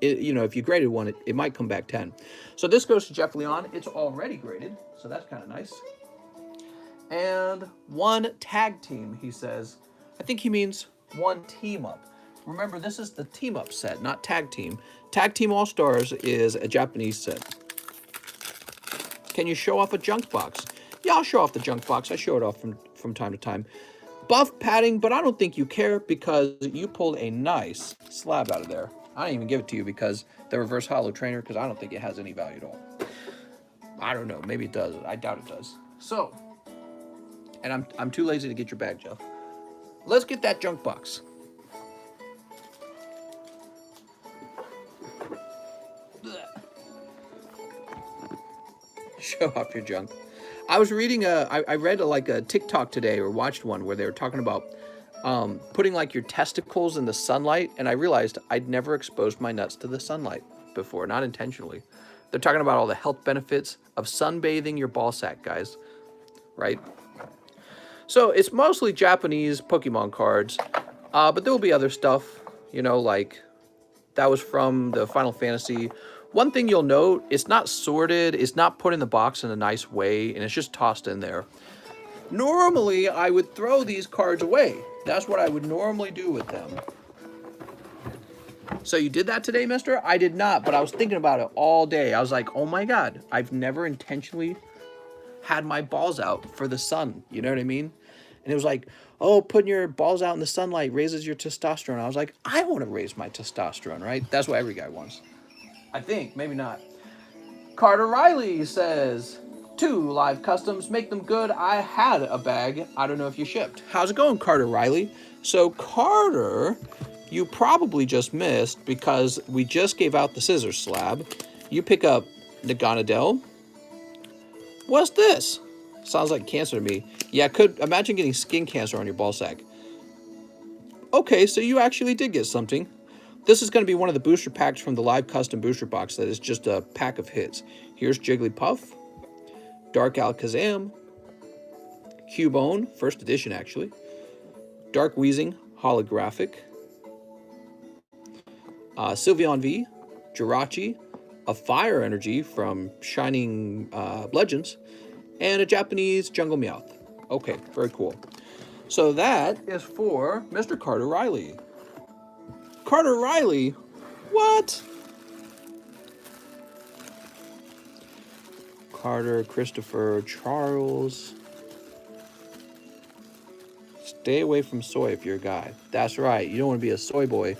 S1: know, if you graded one, it might come back 10. So this goes to Jeff Leon. It's already graded, so that's kind of nice. And 1 tag team, he says. I think he means 1 team up. Remember, this is the team up set, not tag team. Tag Team All-Stars is a Japanese set. Can you show off a junk box? Yeah, I'll show off the junk box. I show it off from time to time. Buff padding, but I don't think you care because you pulled a nice slab out of there. I didn't even give it to you because the reverse holo trainer, because I don't think it has any value at all. I don't know. Maybe it does. I doubt it does. So, and I'm too lazy to get your bag, Jeff. Let's get that junk box. Show off your junk. I was reading I read like a TikTok today, or watched one where they were talking about putting like your testicles in the sunlight, and I realized I'd never exposed my nuts to the sunlight before, not intentionally. They're talking about all the health benefits of sunbathing your ball sack, guys, right? So it's mostly Japanese Pokemon cards, but there will be other stuff, you know, like that was from the Final Fantasy. One thing you'll note, it's not sorted, it's not put in the box in a nice way, and it's just tossed in there. Normally, I would throw these cards away. That's what I would normally do with them. So you did that today, mister? I did not, but I was thinking about it all day. I was like, oh my God, I've never intentionally had my balls out for the sun. You know what I mean? And it was like, oh, putting your balls out in the sunlight raises your testosterone. I was like, I want to raise my testosterone, right? That's what every guy wants. I think, maybe not. Carter Riley says, 2 live customs, make them good. I had a bag. I don't know if you shipped. How's it going, Carter Riley? So Carter, you probably just missed because we just gave out the scissor slab. You pick up Naganadel. What's this? Sounds like cancer to me. Yeah, could imagine getting skin cancer on your ball sack. Okay, so you actually did get something. This is going to be one of the booster packs from the live custom booster box that is just a pack of hits. Here's Jigglypuff, Dark Alakazam, Cubone, first edition actually, Dark Weezing, holographic, Sylveon V, Jirachi, a Fire Energy from Shining Legends, and a Japanese Jungle Meowth. Okay, very cool. So that is for Mr. Carter Riley. Carter Riley? What? Carter, Christopher, Charles. Stay away from soy if you're a guy. That's right. You don't want to be a soy boy.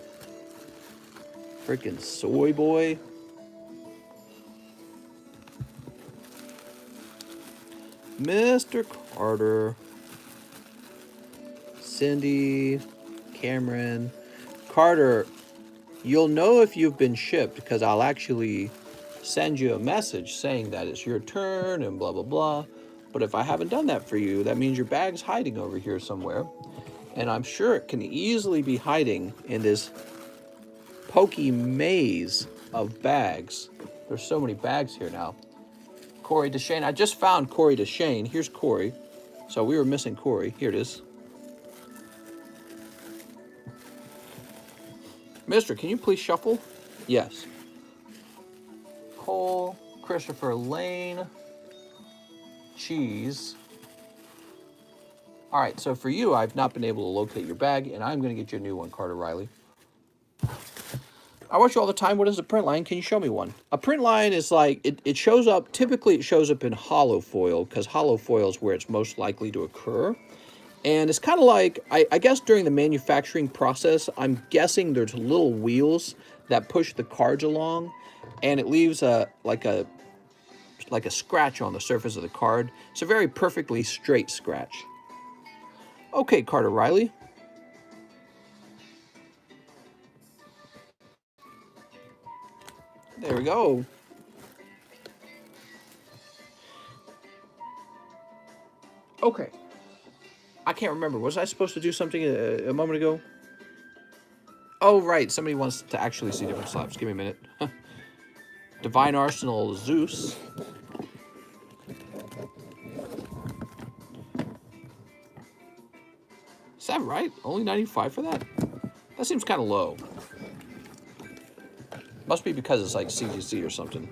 S1: Freaking soy boy. Mr. Carter. Cindy. Cameron. Carter, you'll know if you've been shipped because I'll actually send you a message saying that it's your turn and blah, blah, blah. But if I haven't done that for you, that means your bag's hiding over here somewhere. And I'm sure it can easily be hiding in this pokey maze of bags. There's so many bags here now. Corey Deshane. I just found Corey Deshane. Here's Corey. So we were missing Corey. Here it is. Mister, can you please shuffle? Yes. Cole, Christopher Lane, Cheese. All right, so for you, I've not been able to locate your bag, and I'm going to get you a new one, Carter Riley. I watch you all the time. What is a print line? Can you show me one? A print line is like, it shows up, typically it shows up in hollow foil, because hollow foil is where it's most likely to occur. And it's kind of like, I guess during the manufacturing process, I'm guessing there's little wheels that push the cards along, and it leaves like a scratch on the surface of the card. It's a very perfectly straight scratch. Okay, Carter Riley. There we go. Okay. I can't remember. Was I supposed to do something a moment ago? Oh, right. Somebody wants to actually see different slabs. Give me a minute. Divine Arsenal Zeus. Is that right? Only 95 for that? That seems kind of low. Must be because it's like CGC or something.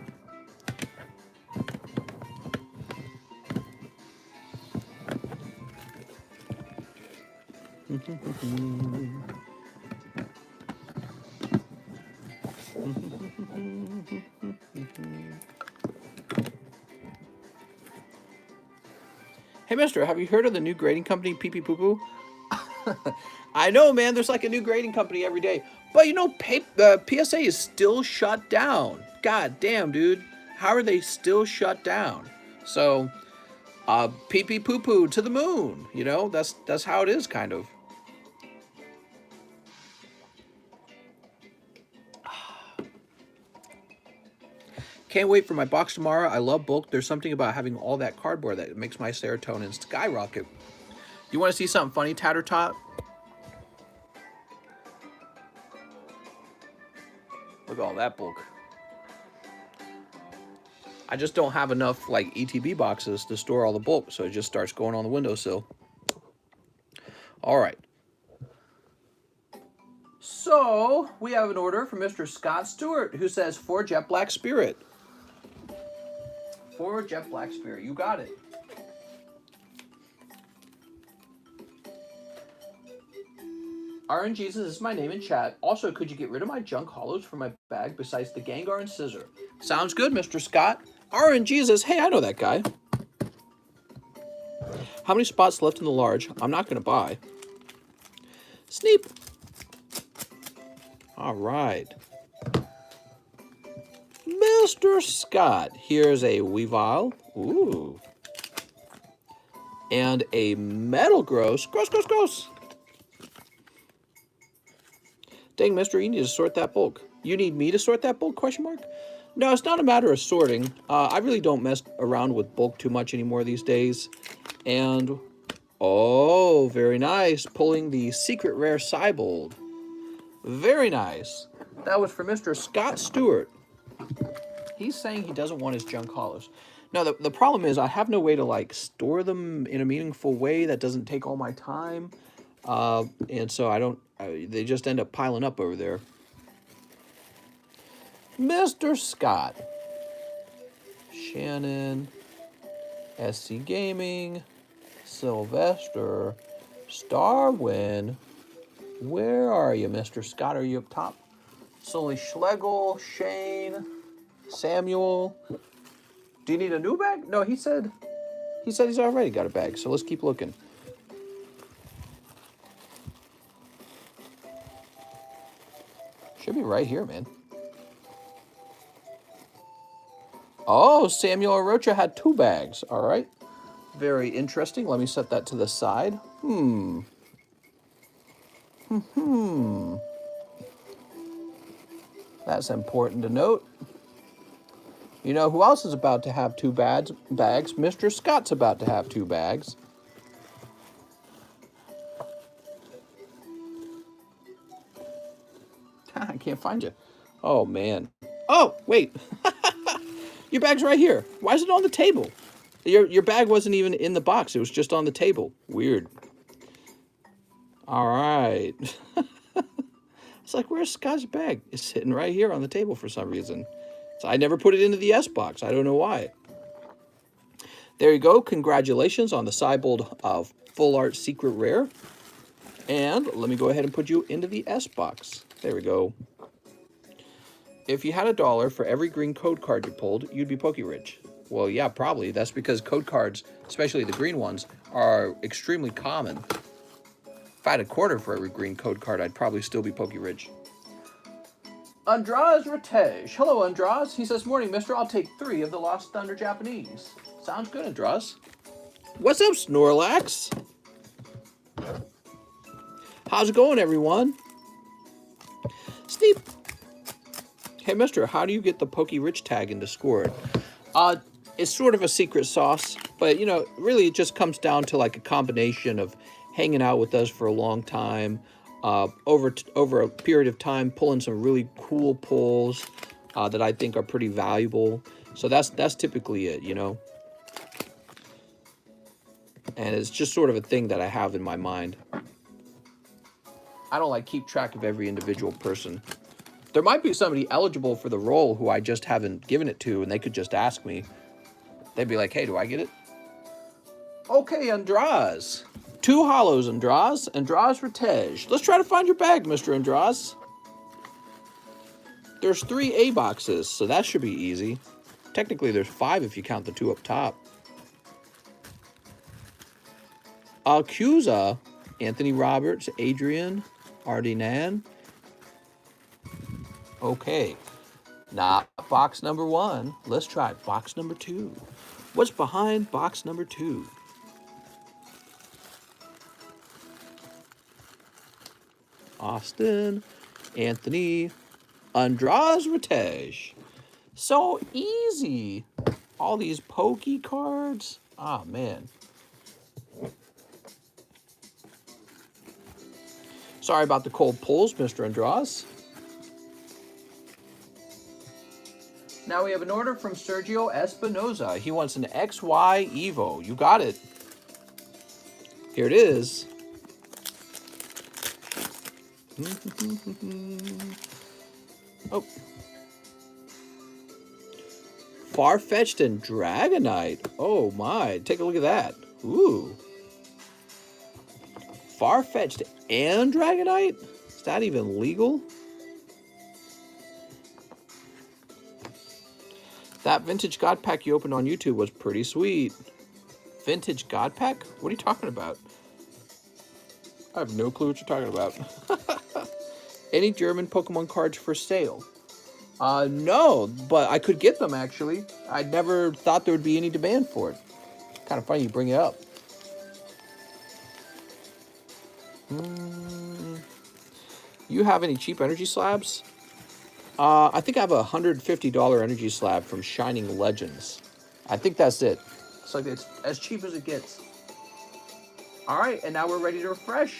S1: Hey, mister, have you heard of the new grading company, Pee Pee Poo Poo? I know, man. There's like a new grading company every day. But, you know, PSA is still shut down. God damn, dude. How are they still shut down? So, Pee Pee Poo Poo to the moon. You know, that's how it is, kind of. Can't wait for my box tomorrow. I love bulk. There's something about having all that cardboard that makes my serotonin skyrocket. You want to see something funny, Tatter Tot? Look at all that bulk. I just don't have enough like ETB boxes to store all the bulk, so it just starts going on the windowsill. All right. So we have an order from Mr. Scott Stewart, who says 4 Jet Black Spirit. 4 Jet Black Spirit. You got it. RNGesus is my name in chat. Also, could you get rid of my junk hollows from my bag besides the Gengar and Scissor? Sounds good, Mr. Scott. RNGesus, hey, I know that guy. How many spots left in the large? I'm not going to buy. Sneep. All right. Mr. Scott, here's a Weavile. Ooh. And a Metal Gross. Gross. Dang, mister, you need to sort that bulk. You need me to sort that bulk, question mark? No, it's not a matter of sorting. I really don't mess around with bulk too much anymore these days. And, oh, very nice. Pulling the secret rare Cybold. Very nice. That was for Mr. Scott Stewart. He's saying he doesn't want his junk hollows. No, the problem is I have no way to, like, store them in a meaningful way that doesn't take all my time. And so I don't, they just end up piling up over there. Mr. Scott. Shannon. SC Gaming. Sylvester. Starwin. Where are you, Mr. Scott? Are you up top? Sully Schlegel. Shane. Samuel. Do you need a new bag? No, he said he's already got a bag, so let's keep looking. Should be right here, man. Oh, Samuel Arocha had 2 bags. All right. Very interesting. Let me set that to the side. That's important to note. You know who else is about to have 2 bags? Mr. Scott's about to have 2 bags. I can't find you. Oh, man. Oh, wait. Your bag's right here. Why is it on the table? Your bag wasn't even in the box. It was just on the table. Weird. All right. It's like, where's Scott's bag? It's sitting right here on the table for some reason. So I never put it into the S box. I don't know why. There you go. Congratulations on the Cybold of Full Art Secret Rare. And let me go ahead and put you into the S box. There we go. If you had $1 for every green code card you pulled, you'd be Poke Rich. Well, yeah, probably. That's because code cards, especially the green ones, are extremely common. If I had $0.25 for every green code card, I'd probably still be Poke Rich. Andraz Ratej. Hello, Andraz. He says, morning, mister. I'll take 3 of the Lost Thunder Japanese. Sounds good, Andraz. What's up, Snorlax? How's it going, everyone? Steep. Hey, mister, how do you get the Poke Rich tag in Discord? It's sort of a secret sauce, but, you know, really it just comes down to like a combination of hanging out with us for a long time, over a period of time, pulling some really cool pulls that I think are pretty valuable. So that's typically it, you know. And it's just sort of a thing that I have in my mind. I don't like keep track of every individual person. There might be somebody eligible for the role who I just haven't given it to, and they could just ask me. They'd be like, hey, do I get it? Okay, Andraz. 2 hollows, Andraz. Andraz Ratej. Let's try to find your bag, Mr. Andraz. There's 3 A boxes, so that should be easy. Technically, there's 5 if you count the 2 up top. Alcusa, Anthony Roberts, Adrian, Ardinan. Okay, not box number 1. Let's try box number 2. What's behind box number 2? Austin, Anthony, Andraz Ratej, So easy. All these pokey cards. Ah, man. Sorry about the cold pulls, Mr. Andras. Now we have an order from Sergio Espinoza. He wants an XY Evo. You got it. Here it is. Oh. Far-fetched and Dragonite. Oh my, take a look at that. Ooh. Far-fetched and Dragonite? Is that even legal? That vintage God pack you opened on YouTube was pretty sweet. Vintage God pack? What are you talking about? I have no clue what you're talking about. Any German Pokemon cards for sale? No, but I could get them actually. I never thought there would be any demand for it. Kind of funny you bring it up. You have any cheap energy slabs? I think I have a $150 energy slab from Shining Legends. I think that's it. It's like it's as cheap as it gets. All right, and now we're ready to refresh.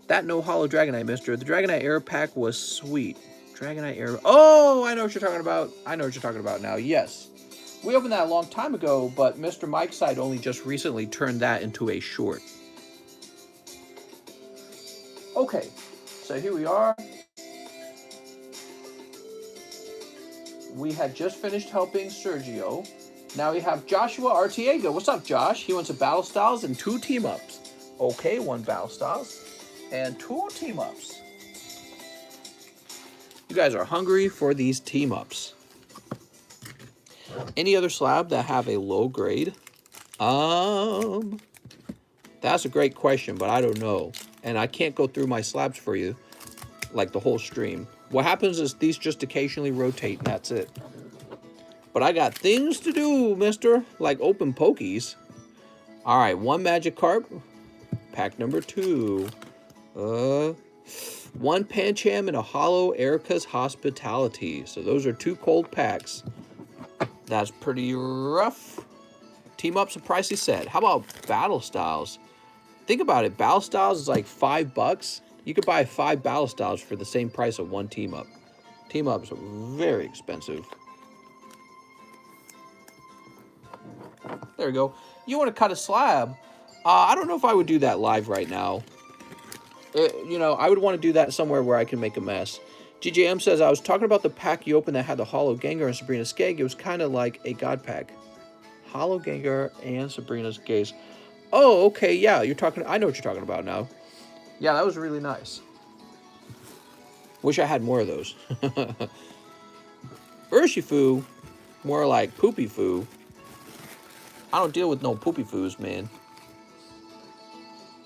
S1: That no holo Dragonite, mister. The Dragonite Air Pack was sweet. Dragonite Air... Oh, I know what you're talking about. I know what you're talking about now. Yes. We opened that a long time ago, but Mr. Mike's side only just recently turned that into a short. Okay, so here we are. We had just finished helping Sergio. Now we have Joshua Artiega. What's up, Josh? He wants a Battle Styles and 2 team-ups. Okay, 1 Battle Styles and 2 team-ups. You guys are hungry for these team-ups. Any other slab that have a low grade? That's a great question, but I don't know. And I can't go through my slabs for you, like the whole stream. What happens is these just occasionally rotate, and that's it. But I got things to do, mister, like open pokies. All right, 1 Magikarp, pack number 2. 1 Pancham and a holo Erica's Hospitality. So those are 2 cold packs. That's pretty rough. Team up's a pricey set. How about Battle Styles? Think about it. Battle Styles is like $5. You could buy 5 Battle Styles for the same price of 1 team up. Team ups are very expensive. There we go. You want to cut a slab? I don't know if I would do that live right now. You know, I would want to do that somewhere where I can make a mess. GJM says, I was talking about the pack you opened that had the holo Gengar and Sabrina's Skeg. It was kind of like a God pack. Holo Gengar and Sabrina's Gaze. Oh, okay, yeah, you're talking. I know what you're talking about now. Yeah, that was really nice. Wish I had more of those. Urshifu, more like Poopy Foo. I don't deal with no Poopy Foos, man.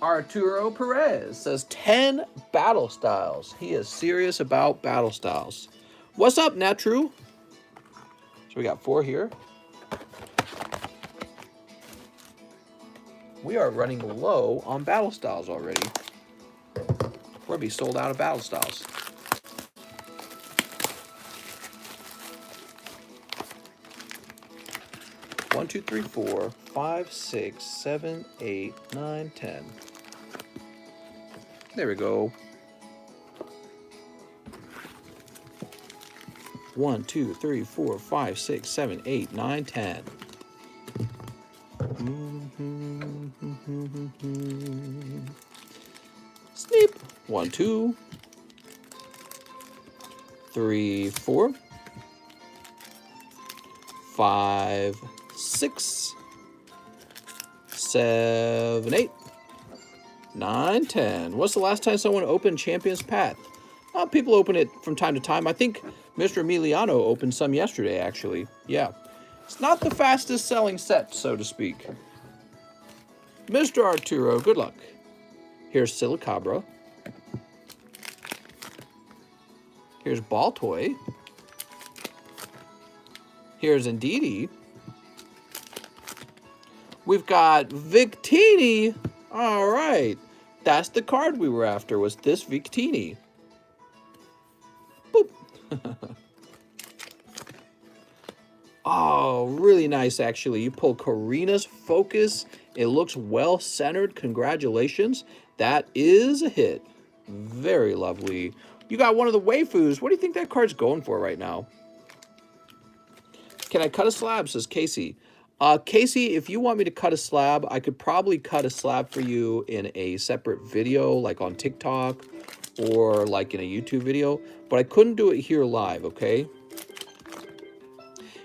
S1: Arturo Perez says 10 Battle Styles. He is serious about Battle Styles. What's up, Natru? So we got 4 here. We are running low on Battle Styles already. We're going to be sold out of Battle Styles. One, 2, 3, 4, 5, 6, 7, 8, 9, 10. There we go. 1, 2, 3, 4, 5, 6, 7, 8, 9, 10. Sneep. 1, 2, 3, 4, 5, 6, 7, 8, 9, 10. What's the last time someone opened Champion's Path? People open it from time to time. I think Mr. Emiliano opened some yesterday, actually. Yeah. It's not the fastest selling set, so to speak. Mr. Arturo, good luck. Here's Silicabra. Here's Baltoy. Here's Indeedee. We've got Victini. All right. That's the card we were after, was this Victini. Oh, really nice, actually. You pulled Karina's Focus. It looks well-centered. Congratulations. That is a hit. Very lovely. You got one of the waifus. What do you think that card's going for right now? Can I cut a slab, says Casey. Casey, if you want me to cut a slab, I could probably cut a slab for you in a separate video, like on TikTok or like in a YouTube video, but I couldn't do it here live, okay?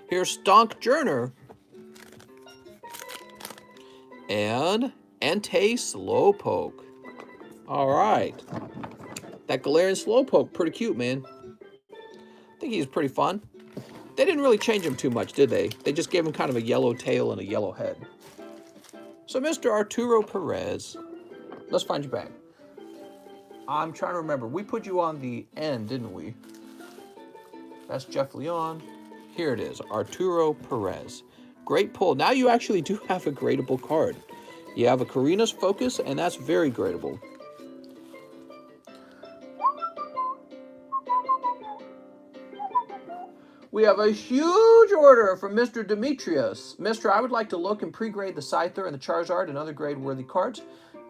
S1: Here's Stonk Journer and Entei Slowpoke. All right. That Galarian Slowpoke, pretty cute, man. I think he's pretty fun. They didn't really change him too much, did they? They just gave him kind of a yellow tail and a yellow head. So, Mr. Arturo Perez, let's find you back. I'm trying to remember. We put you on the end, didn't we? That's Jeff Leon. Here it is, Arturo Perez. Great pull. Now you actually do have a gradable card. You have a Karina's Focus, and that's very gradable. We have a huge order from Mr. Demetrius. Mister, I would like to look and pre-grade the Scyther and the Charizard and other grade-worthy cards.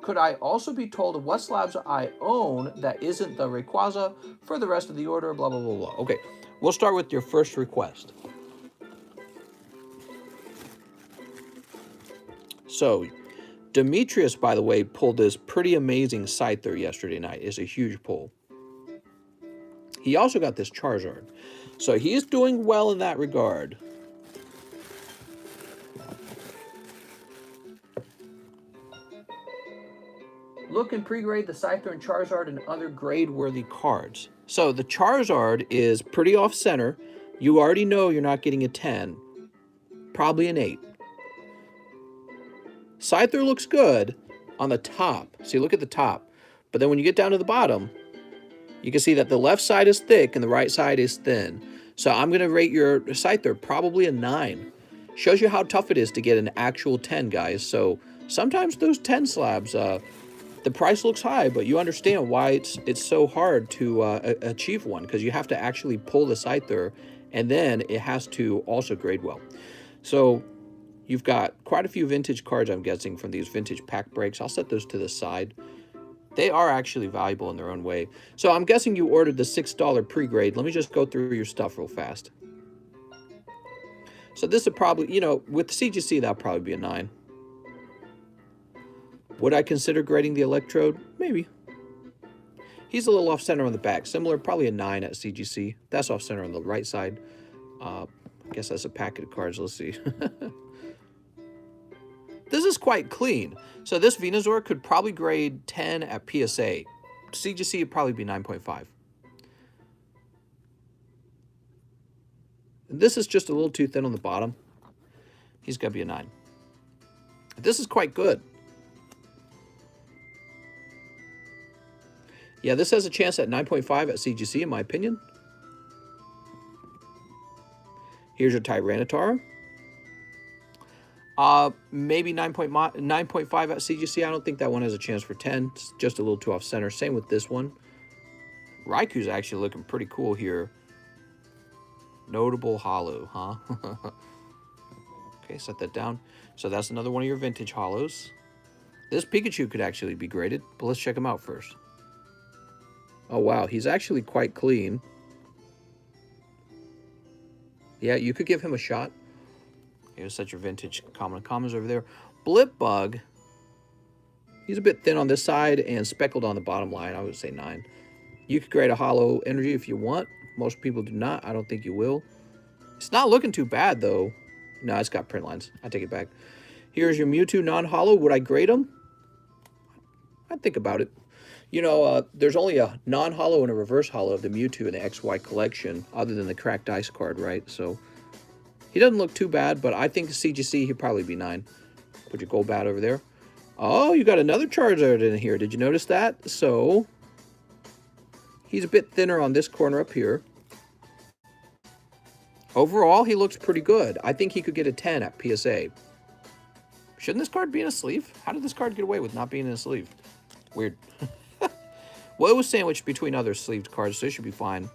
S1: Could I also be told of what slabs I own that isn't the Rayquaza for the rest of the order, blah, blah, blah, blah. Okay, we'll start with your first request. So, Demetrius, by the way, pulled this pretty amazing Scyther yesterday night. It's a huge pull. He also got this Charizard. So he's doing well in that regard. Look and pre-grade the Scyther and Charizard and other grade-worthy cards. So the Charizard is pretty off-center. You already know you're not getting a 10. Probably an 8. Scyther looks good on the top. See, look at the top. But then when you get down to the bottom, you can see that the left side is thick and the right side is thin. So I'm going to rate your Scyther probably a 9. Shows you how tough it is to get an actual 10, guys. So sometimes those 10 slabs, the price looks high, but you understand why it's so hard to achieve one, because you have to actually pull the Scyther, and then it has to also grade well. So you've got quite a few vintage cards, I'm guessing, from these vintage pack breaks. I'll set those to the side. They are actually valuable in their own way. So I'm guessing you ordered the $6 pre-grade. Let me just go through your stuff real fast. So this would probably, you know, with the CGC, that'll probably be a 9. Would I consider grading the Electrode? Maybe. He's a little off-center on the back. Similar, probably a 9 at CGC. That's off-center on the right side. I guess that's a packet of cards. Let's see. This is quite clean. So this Venusaur could probably grade 10 at PSA. CGC would probably be 9.5. This is just a little too thin on the bottom. He's got to be a 9. This is quite good. Yeah, this has a chance at 9.5 at CGC, in my opinion. Here's your Tyranitar. Maybe 9.5 at CGC. I don't think that one has a chance for 10. It's just a little too off center. Same with this one. Raikou's actually looking pretty cool here. Notable hollow, huh? Okay, set that down. So that's another one of your vintage hollows. This Pikachu could actually be graded, but let's check him out first. Oh, wow. He's actually quite clean. Yeah, you could give him a shot. Here's such your vintage commons over there. Blipbug. He's a bit thin on this side and speckled on the bottom line. I would say 9. You could grade a hollow energy if you want. Most people do not. I don't think you will. It's not looking too bad, though. No, it's got print lines. I take it back. Here's your Mewtwo non-hollow. Would I grade him? I'd think about it. You know, there's only a non-hollow and a reverse hollow of the Mewtwo in the XY collection, other than the cracked ice card, right? So he doesn't look too bad, but I think CGC, he'd probably be 9. Put your gold bat over there. Oh, you got another Charizard in here. Did you notice that? So he's a bit thinner on this corner up here. Overall, he looks pretty good. I think he could get a 10 at PSA. Shouldn't this card be in a sleeve? How did this card get away with not being in a sleeve? Weird. Well, it was sandwiched between other sleeved cards, so it should be fine.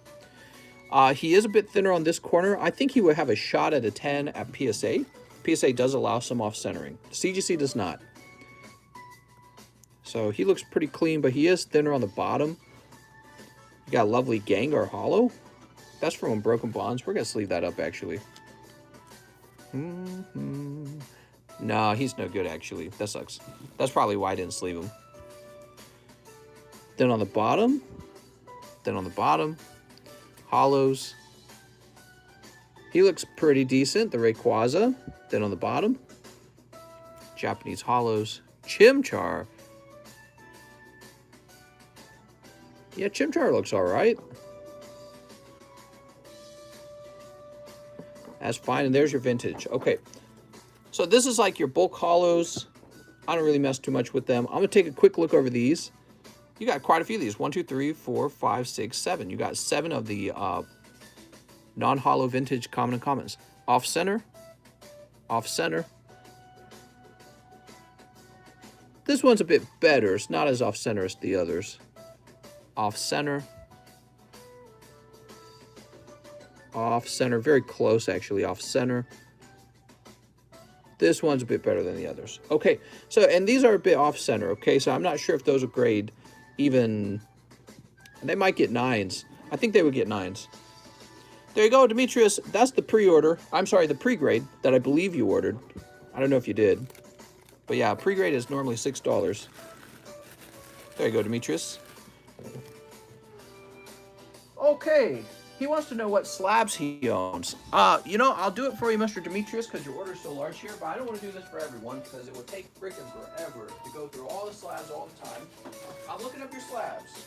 S1: He is a bit thinner on this corner. I think he would have a shot at a 10 at PSA. PSA does allow some off-centering. CGC does not. So he looks pretty clean, but he is thinner on the bottom. You got a lovely Gengar Hollow. That's from Unbroken Bonds. We're going to sleeve that up, actually. No, he's no good, actually. That sucks. That's probably why I didn't sleeve him. Then on the bottom. Hollows. He looks pretty decent. The Rayquaza. Then on the bottom. Japanese Hollows. Chimchar. Yeah, Chimchar looks all right. That's fine, and there's your vintage. Okay, so this is like your bulk hollows. I don't really mess too much with them. I'm gonna take a quick look over these. You got quite a few of these. 1, 2, 3, 4, 5, 6, 7. You got 7 of the non-hollow vintage common and commons. Off center. This one's a bit better. It's not as off center as the others. Off center, very close actually, off center. This one's a bit better than the others. Okay, so, and these are a bit off center, okay? So I'm not sure if those are grade even, they might get 9s. I think they would get 9s. There you go, Demetrius. That's the pre-order. I'm sorry, the pre-grade that I believe you ordered. I don't know if you did. But yeah, pre-grade is normally $6. There you go, Demetrius. Okay, he wants to know what slabs he owns. You know, I'll do it for you, Mr. Demetrius, because your order's so large here, but I don't want to do this for everyone, because it would take frickin' forever to go through all the slabs all the time. I'm looking up your slabs.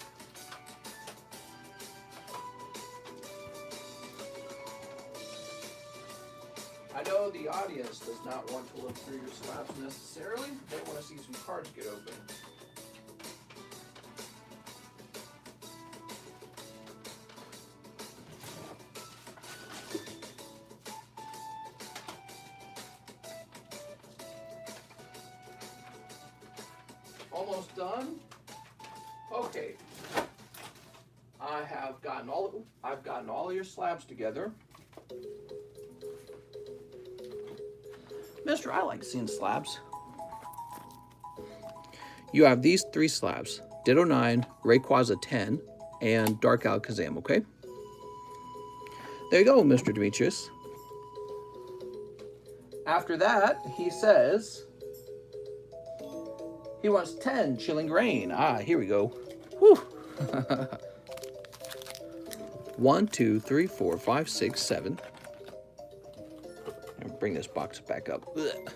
S1: I know the audience does not want to look through your slabs necessarily. They want to see some cards get open. Almost done. Okay. I've gotten all of your slabs together. Mister, I like seeing slabs. You have these 3 slabs. Ditto 9, Rayquaza 10, and Dark Alakazam, okay? There you go, Mr. Demetrius. After that, he says he wants 10 Chilling Rain. Here we go. Whew. 1, 2, 3, 4, 5, 6, 7. I'll bring this box back up. Ugh.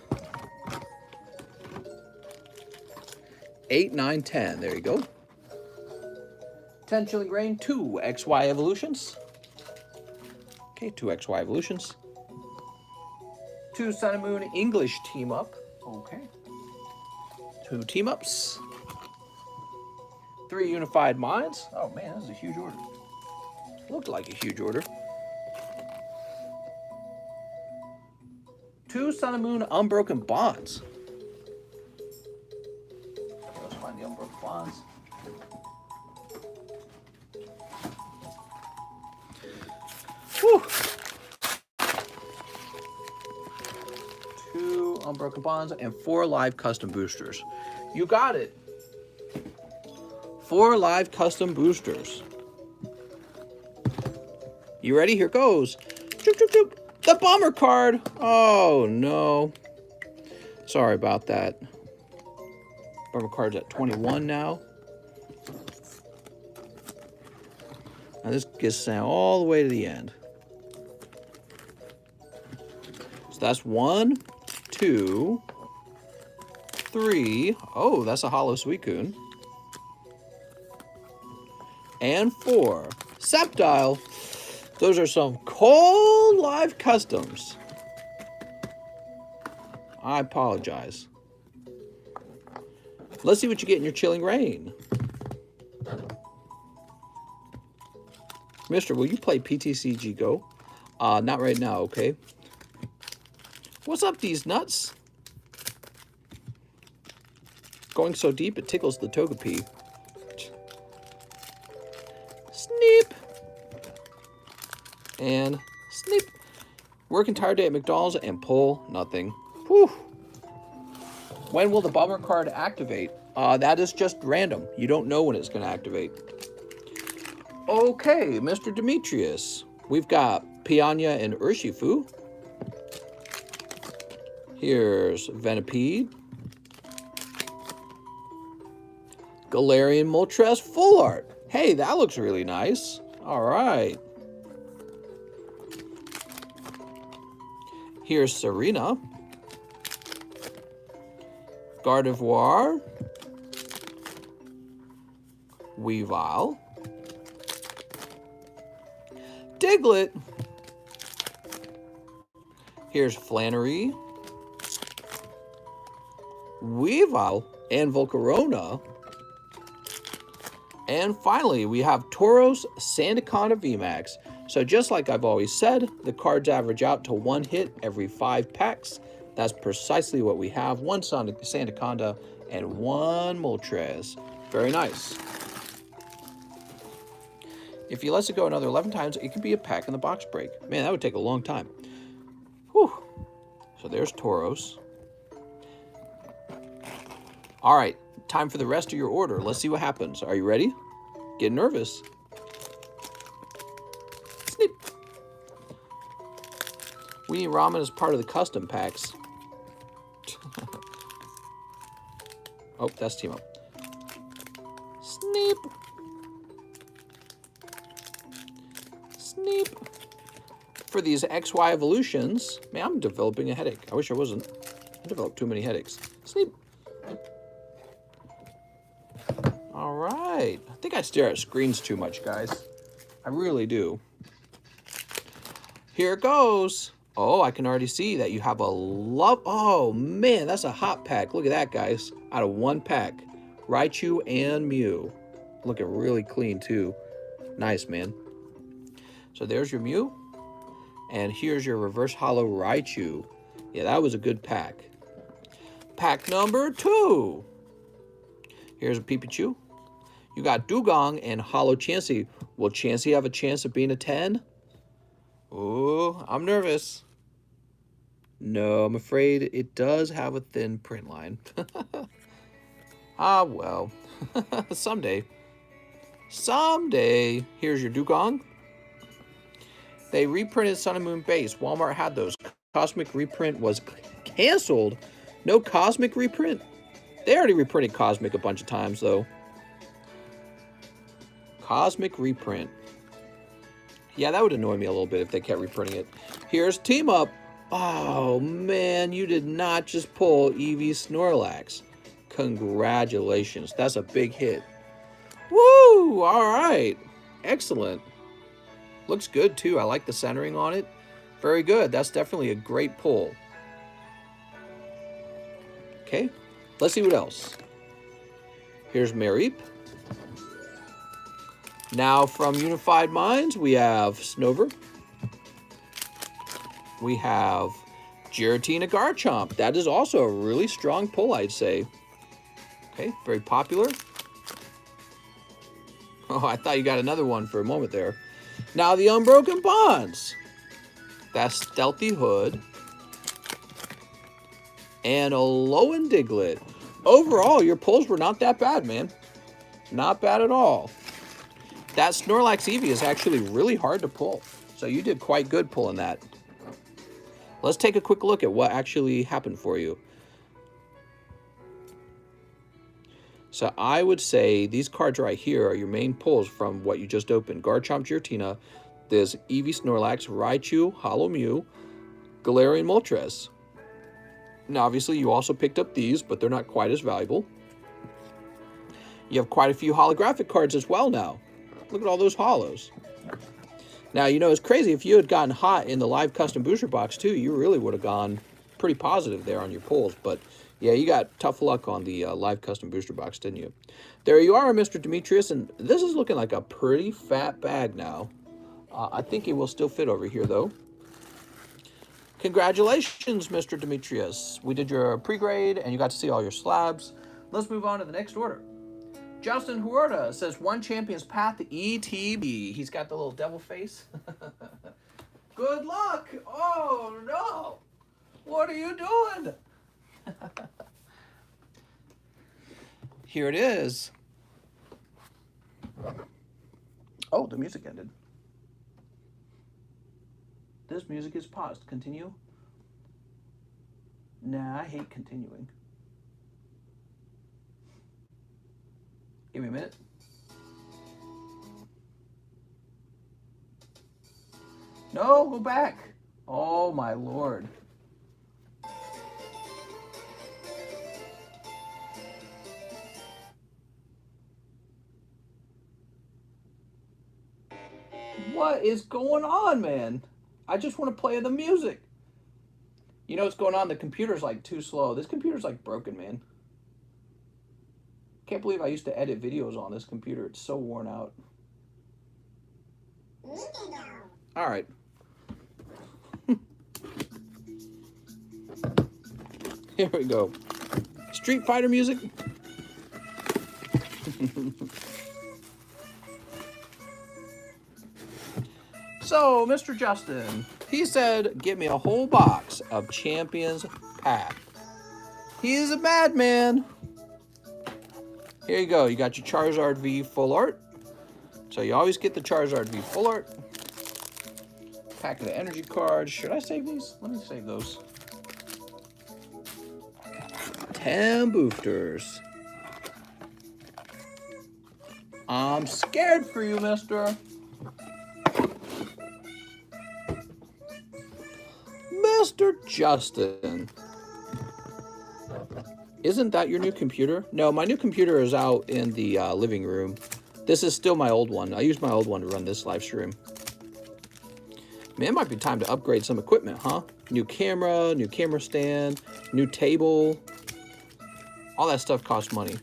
S1: 8, 9, 10. There you go. 10 Chilling Rain, 2 XY Evolutions. Okay, 2 XY Evolutions. 2 Sun and Moon English Team Up. Okay. 2 Team Ups. 3 Unified Minds. Oh man, this is a huge order. Looked like a huge order. 2 Sun and Moon Unbroken Bonds. Okay, let's find the Unbroken Bonds. Whew. 2 Unbroken Bonds and 4 live custom boosters. You got it. 4 live custom boosters. You ready? Here goes. Choop, choop, choop. The bomber card. Oh no. Sorry about that. Bomber card's at 21 now. Now this gets sent all the way to the end. So that's 1, 2, 3. Oh, that's a hollow Suicune. And 4. Sceptile. Those are some cold live customs. I apologize. Let's see what you get in your Chilling Rain. Mister, will you play PTCG Go? Not right now, okay? What's up, these nuts? Going so deep, it tickles the Togepi. Sneep. And snip. Work entire day at McDonald's and pull nothing. Whew. When will the bummer card activate? That is just random. You don't know when it's going to activate. Okay, Mr. Demetrius. We've got Piranha and Urshifu. Here's Venipede. Galarian Moltres Full Art. Hey, that looks really nice. All right. Here's Serena. Gardevoir. Weavile. Diglett. Here's Flannery. Weavile and Volcarona. And finally, we have Tauros Sandaconda VMAX. So just like I've always said, the cards average out to 1 hit every 5 packs. That's precisely what we have. 1 Sandaconda and 1 Moltres. Very nice. If you let it go another 11 times, it could be a pack in the box break. Man, that would take a long time. Whew. So there's Tauros. All right, time for the rest of your order. Let's see what happens. Are you ready? Get nervous. Snip. We need ramen as part of the custom packs. Oh, that's team up. Snip. Snip. For these XY evolutions, man, I'm developing a headache. I wish I wasn't. I developed too many headaches. Snip. All right. I think I stare at screens too much, guys. I really do. Here it goes. Oh, I can already see that you have a love. Oh, man, that's a hot pack. Look at that, guys. Out of 1 pack. Raichu and Mew. Looking really clean, too. Nice, man. So there's your Mew. And here's your reverse holo Raichu. Yeah, that was a good pack. Pack number 2. Here's a Pikachu. You got Dugong and Holo Chansey. Will Chansey have a chance of being a 10? Oh, I'm nervous. No, I'm afraid it does have a thin print line. Ah, well. Someday. Someday. Here's your Dugong. They reprinted Sun and Moon Base. Walmart had those. Cosmic reprint was canceled. No Cosmic reprint? They already reprinted Cosmic a bunch of times, though. Cosmic reprint. Yeah, that would annoy me a little bit if they kept reprinting it. Here's Team Up. Oh, man, you did not just pull Eevee Snorlax. Congratulations. That's a big hit. Woo! All right. Excellent. Looks good, too. I like the centering on it. Very good. That's definitely a great pull. Okay. Let's see what else. Here's Mareep. Now from Unified Minds, we have Snover. We have Giratina Garchomp. That is also a really strong pull, I'd say. Okay, very popular. Oh, I thought you got another one for a moment there. Now the Unbroken Bonds. That's Stealthy Hood. And Alolan Diglett. Overall, your pulls were not that bad, man. Not bad at all. That Snorlax Eevee is actually really hard to pull. So you did quite good pulling that. Let's take a quick look at what actually happened for you. So I would say these cards right here are your main pulls from what you just opened. Garchomp, Giratina, there's Eevee Snorlax, Raichu, Holo Mew, Galarian Moltres. Now obviously you also picked up these, but they're not quite as valuable. You have quite a few holographic cards as well now. Look at all those holos. Now, you know, it's crazy. If you had gotten hot in the live custom booster box, too, you really would have gone pretty positive there on your pulls. But, yeah, you got tough luck on the live custom booster box, didn't you? There you are, Mr. Demetrius. And this is looking like a pretty fat bag now. I think it will still fit over here, though. Congratulations, Mr. Demetrius. We did your pre-grade, and you got to see all your slabs. Let's move on to the next order. Justin Huerta says, One Champion's Path, ETB. He's got the little devil face. Good luck. Oh, no. What are you doing? Here it is. Oh, the music ended. This music is paused. Continue. Nah, I hate continuing. Give me a minute. No, go back. Oh, my Lord. What is going on, man? I just want to play the music. You know what's going on? The computer's like too slow. This computer's like broken, man. Can't believe I used to edit videos on this computer. It's so worn out. All right. Here we go. Street Fighter music. So, Mr. Justin, he said, get me a whole box of Champions Pack. He is a madman. Here you go. You got your Charizard V full art. So you always get the Charizard V full art. Pack of the energy cards. Should I save these? Let me save those. 10 boosters. I'm scared for you, mister. Mr. Justin. Isn't that your new computer? No, my new computer is out in the living room. This is still my old one. I use my old one to run this live stream. Man, it might be time to upgrade some equipment, huh? New camera stand, new table. All that stuff costs money.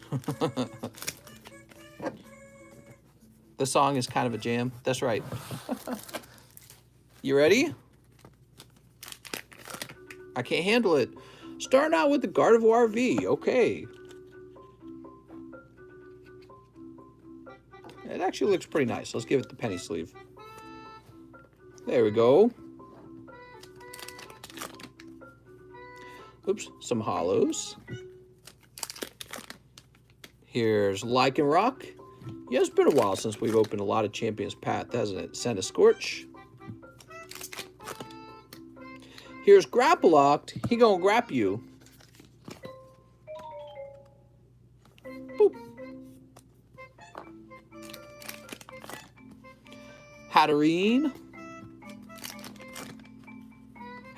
S1: The song is kind of a jam. That's right. You ready? I can't handle it. Starting out with the Gardevoir V. Okay. It actually looks pretty nice. Let's give it the penny sleeve. There we go. Oops, some hollows. Here's Lycanroc. Yeah, it's been a while since we've opened a lot of Champions Path, hasn't it? SnS. Here's Grapploct. He gonna grap you. Boop. Hatterene.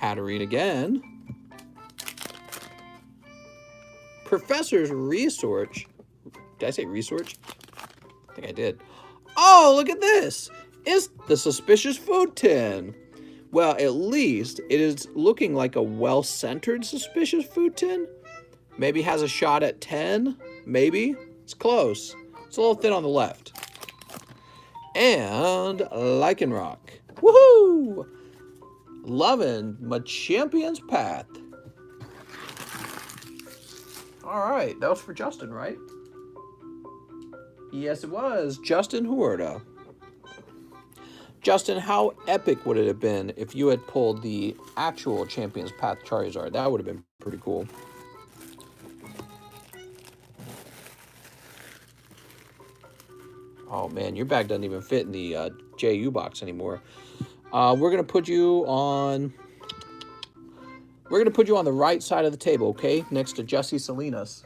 S1: Hatterene again. Professor's Research. Did I say research? I think I did. Oh, look at this. It's the Suspicious Food Tin. Well, at least it is looking like a well-centered Suspicious Food Tin. Maybe has a shot at 10. Maybe. It's close. It's a little thin on the left. And Lycanroc. Woohoo! Loving my Champion's Path. All right, that was for Justin, right? Yes, it was. Justin Huerta. Justin, how epic would it have been if you had pulled the actual Champion's Path Charizard? That would have been pretty cool. Oh man, your bag doesn't even fit in the JU box anymore. We're gonna put you on. We're gonna put you on the right side of the table, okay? Next to Jesse Salinas.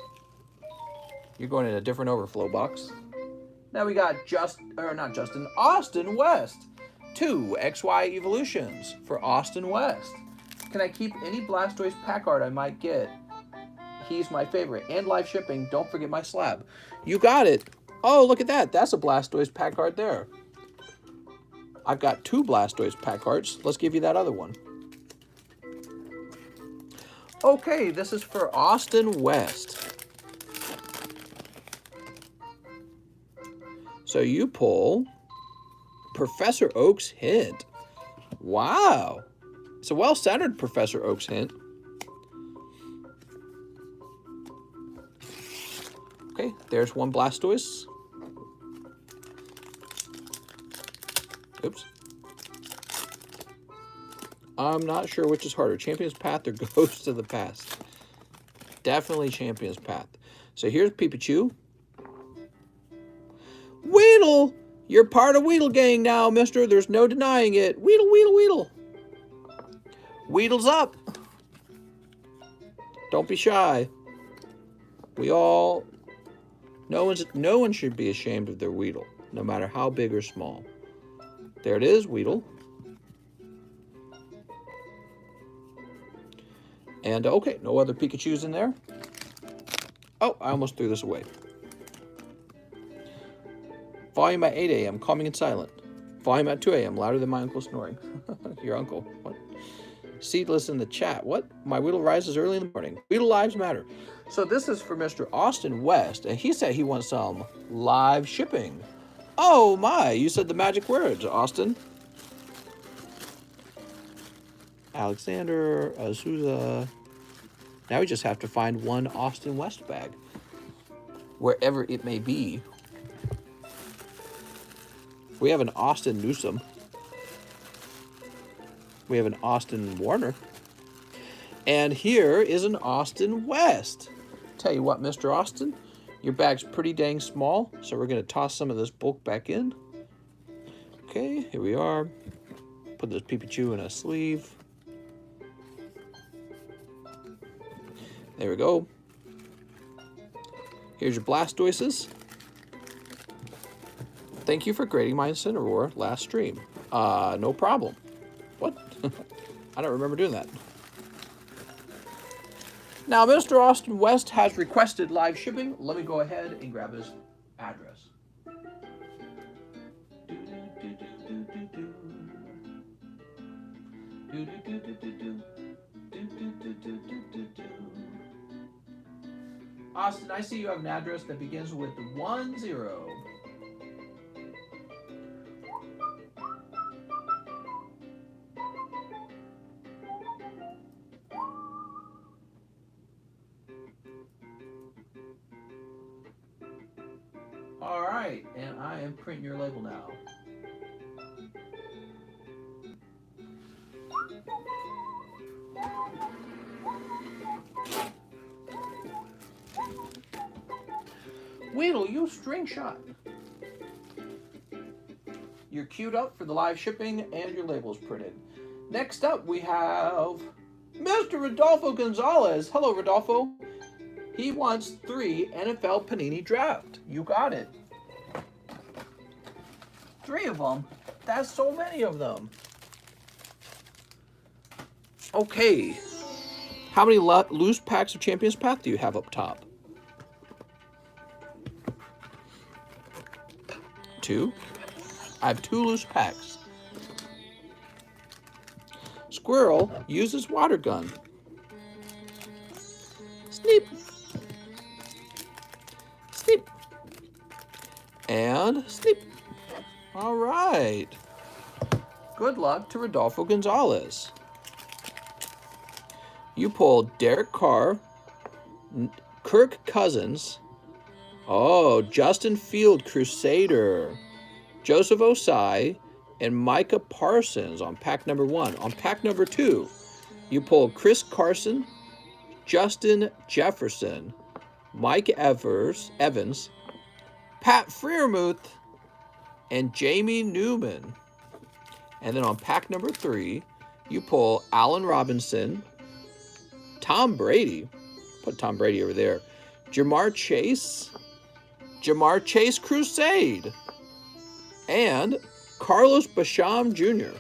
S1: You're going in a different overflow box. Now we got Austin West. 2 XY evolutions for Austin West. Can I keep any Blastoise pack art I might get? He's my favorite. And live shipping. Don't forget my slab. You got it. Oh, look at that. That's a Blastoise pack art there. I've got 2 Blastoise pack arts. Let's give you that other one. Okay, this is for Austin West. So you pull Professor Oak's Hint. Wow. It's a well-centered Professor Oak's Hint. Okay, there's one Blastoise. Oops. I'm not sure which is harder, Champion's Path or Ghost of the Past. Definitely Champion's Path. So here's Pikachu. Weedle! You're part of Weedle Gang now, mister. There's no denying it. Weedle, Weedle, Weedle. Weedle's up. Don't be shy. We all... No one should be ashamed of their Weedle, no matter how big or small. There it is, Weedle. And, okay, no other Pikachus in there. Oh, I almost threw this away. Volume at 8 a.m., calming and silent. Volume at 2 a.m., louder than my uncle snoring. Your uncle. What? Seedless in the chat. What? My Weedle rises early in the morning. Weedle lives matter. So this is for Mr. Austin West, and he said he wants some live shipping. Oh my, you said the magic words, Austin. Alexander, Azusa. Now we just have to find one Austin West bag, wherever it may be. We have an Austin Newsom. We have an Austin Warner. And here is an Austin West. Tell you what, Mr. Austin, your bag's pretty dang small, so we're going to toss some of this bulk back in. Okay, here we are. Put this Pikachu in a sleeve. There we go. Here's your Blastoises. Thank you for grading my Incineroar last stream. No problem. What? I don't remember doing that. Now, Mr. Austin West has requested live shipping. Let me go ahead and grab his address. Austin, I see you have an address that begins with 10. All right, and I am printing your label now. Weedle, you string shot. You're queued up for the live shipping and your label's printed. Next up, we have Mr. Rodolfo Gonzalez. Hello, Rodolfo. He wants 3 NFL Panini Draft. You got it. 3 of them. That's so many of them. Okay. How many loose packs of Champion's Path do you have up top? 2. I have 2 loose packs. Squirrel uses water gun. Sneep. Sneep. And sneep. All right. Good luck to Rodolfo Gonzalez. You pulled Derek Carr, Kirk Cousins, Justin Field, Crusader, Joseph Osai, and Micah Parsons on pack number 1. On pack number 2, you pulled Chris Carson, Justin Jefferson, Mike Evans, Pat Freiermuth, and Jamie Newman. And then on pack number 3, you pull Allen Robinson, Tom Brady, put Tom Brady over there, Jamar Chase Crusade, and Carlos Basham Jr.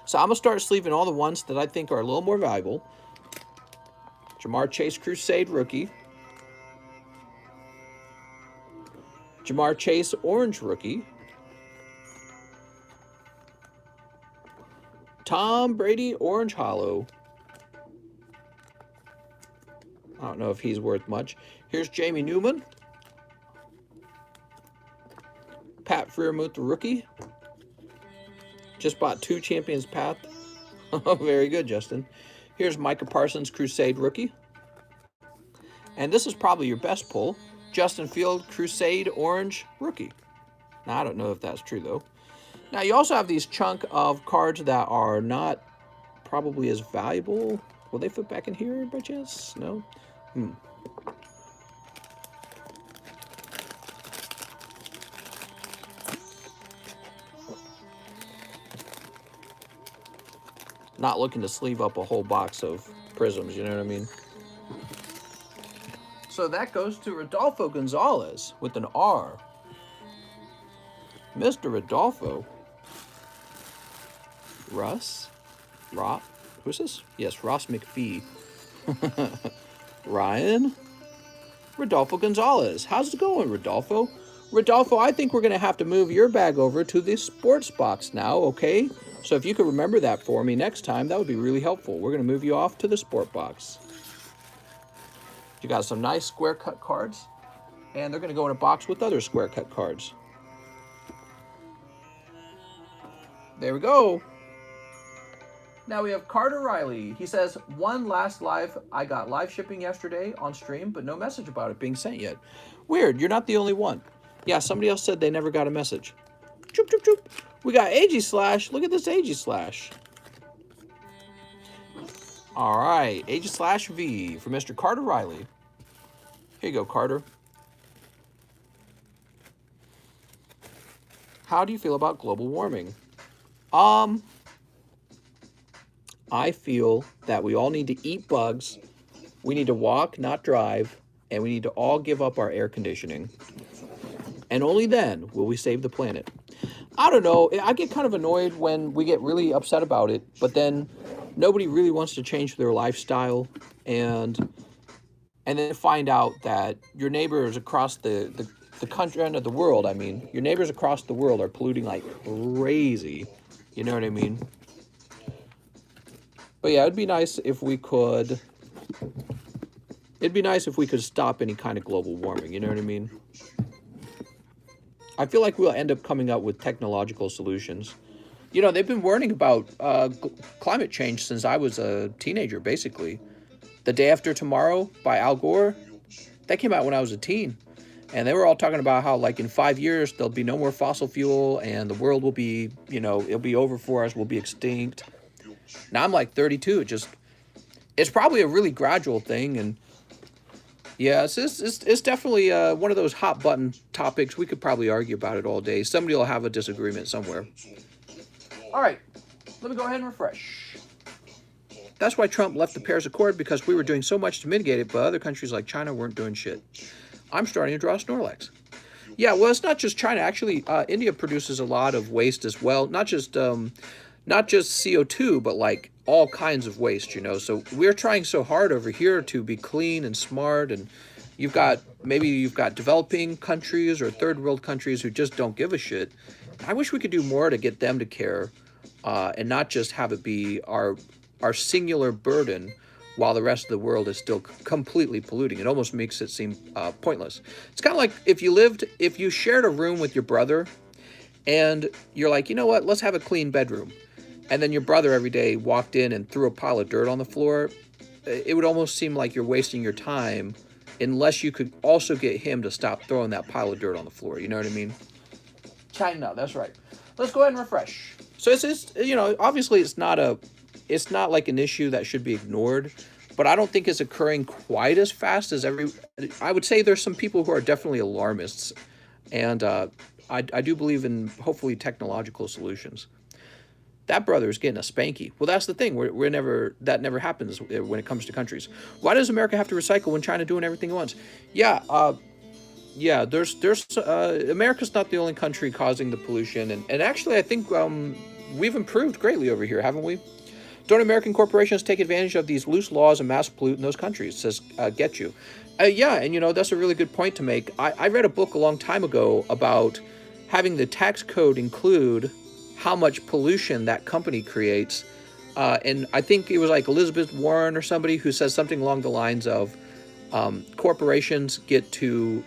S1: So I'm going to start sleeving all the ones that I think are a little more valuable. Jamar Chase Crusade rookie. Jamar Chase Orange rookie. Tom Brady Orange Hollow. I don't know if he's worth much. Here's Jamie Newman. Pat Freiermuth, the rookie. Just bought 2 Champions Path. Oh, very good, Justin. Here's Micah Parsons, Crusade rookie. And this is probably your best pull. Justin Field, Crusade Orange rookie. Now, I don't know if that's true, though. Now, you also have these chunk of cards that are not probably as valuable. Will they fit back in here by chance? No? Not looking to sleeve up a whole box of prisms, you know what I mean? So that goes to Rodolfo Gonzalez with an R. Mr. Rodolfo. Russ? Who's this? Yes, Ross McPhee. Ryan? Rodolfo Gonzalez. How's it going, Rodolfo? Rodolfo, I think we're going to have to move your bag over to the sports box now, okay? So if you could remember that for me next time, that would be really helpful. We're going to move you off to the sport box. You got some nice square cut cards, and they're going to go in a box with other square cut cards. There we go. Now we have Carter Riley. He says, one last live. I got live shipping yesterday on stream, but no message about it being sent yet. Weird. You're not the only one. Yeah, somebody else said they never got a message. Choop, choop, choop. We got AG Slash. Look at this AG Slash. All right. AG Slash V for Mr. Carter Riley. Here you go, Carter. How do you feel about global warming? I feel that we all need to eat bugs, we need to walk, not drive, and we need to all give up our air conditioning. And only then will we save the planet. I don't know, I get kind of annoyed when we get really upset about it, but then nobody really wants to change their lifestyle, and then find out that your neighbors across the country and the world, I mean, your neighbors across the world are polluting like crazy. You know what I mean? But yeah, it'd be nice if we could stop any kind of global warming, you know what I mean? I feel like we'll end up coming up with technological solutions. You know, they've been warning about climate change since I was a teenager, basically. The Day After Tomorrow by Al Gore, that came out when I was a teen. And they were all talking about how, like, in 5 years, there'll be no more fossil fuel, and the world will be, you know, it'll be over for us, we'll be extinct. Now I'm like 32. It's probably a really gradual thing, and yeah, it's definitely one of those hot button topics. We could probably argue about it all day. Somebody will have a disagreement somewhere. All right, let me go ahead and refresh. That's why Trump left the Paris Accord, because we were doing so much to mitigate it, but other countries like China weren't doing shit. I'm starting to draw Snorlax. Yeah, well, it's not just China. Actually, India produces a lot of waste as well. Not just CO2, but like all kinds of waste, you know. So we're trying so hard over here to be clean and smart, and you've got developing countries or third world countries who just don't give a shit. I wish we could do more to get them to care, and not just have it be our singular burden while the rest of the world is still completely polluting. It almost makes it seem pointless. It's kind of like if you shared a room with your brother, and you're like, you know what, let's have a clean bedroom. And then your brother every day walked in and threw a pile of dirt on the floor. It would almost seem like you're wasting your time unless you could also get him to stop throwing that pile of dirt on the floor. You know what I mean? China, that's right. Let's go ahead and refresh. So it's you know, obviously it's not like an issue that should be ignored, but I don't think it's occurring quite as fast as I would say there's some people who are definitely alarmists, and I do believe in hopefully technological solutions. That brother is getting a spanky. Well, that's the thing. That never happens when it comes to countries. Why does America have to recycle when China doing everything at once? Yeah, America's not the only country causing the pollution, and actually I think we've improved greatly over here, haven't we? Don't American corporations take advantage of these loose laws and mass pollute in those countries? Says Get You. Yeah, and you know, that's a really good point to make. I read a book a long time ago about having the tax code include how much pollution that company creates. And I think it was like Elizabeth Warren or somebody who says something along the lines of corporations get to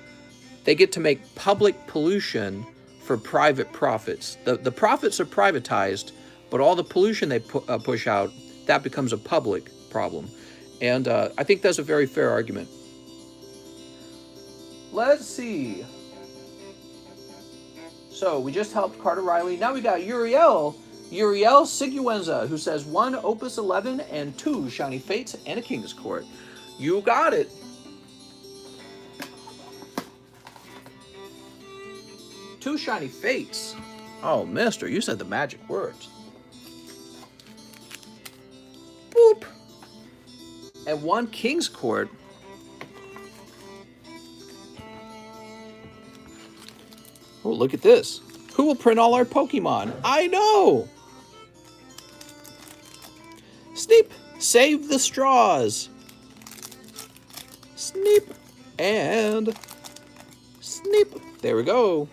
S1: make public pollution for private profits. The profits are privatized, but all the pollution they push out, that becomes a public problem. And I think that's a very fair argument. Let's see. So we just helped Carter Riley. Now we got Uriel Siguenza, who says 1 Opus 11 and 2 Shiny Fates and a King's Court. You got it. 2 Shiny Fates. Oh, mister, you said the magic words. Boop. And 1 King's Court. Oh, look at this. Who will print all our Pokemon? I know! Sneep! Save the straws! Sneep! And... Sneep! There we go.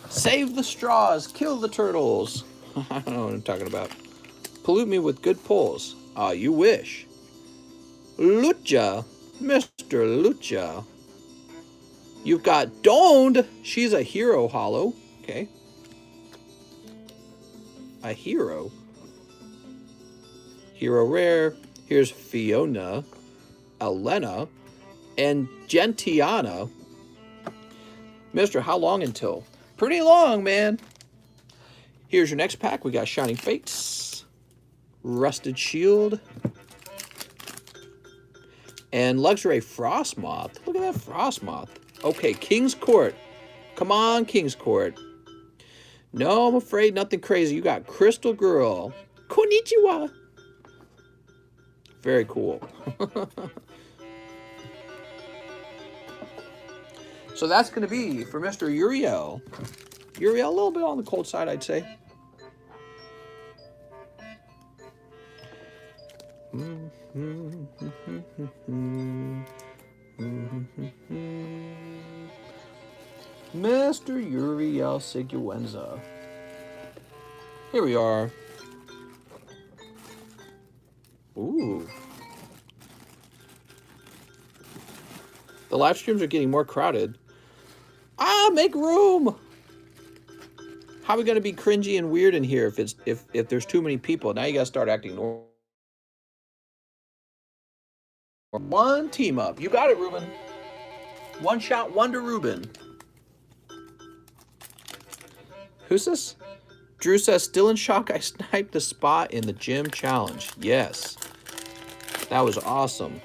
S1: Save the straws! Kill the turtles! I don't know what I'm talking about. Pollute me with good pulls. Ah, you wish. Lucha! Mr. Lucha. You've got Doned. She's a hero holo. Okay. A hero. Hero rare. Here's Fiona, Elena, and Gentiana. Mister, how long until? Pretty long, man. Here's your next pack. We got Shining Fates, Rusted Shield, and Luxray Frostmoth. Look at that Frostmoth. Okay, King's Court. Come on, King's Court. No, I'm afraid nothing crazy. You got Crystal Girl. Konnichiwa. Very cool. So that's going to be for Mr. Uriel. Uriel, a little bit on the cold side, I'd say. Mr. Uriel Siguenza. Here we are. Ooh. The live streams are getting more crowded. Ah, make room! How are we gonna be cringy and weird in here if there's too many people? Now you gotta start acting normal. 1 team up. You got it, Ruben. 1 shot wonder Ruben. Who's this? Drew says, still in shock I sniped the spot in the gym challenge. Yes. That was awesome.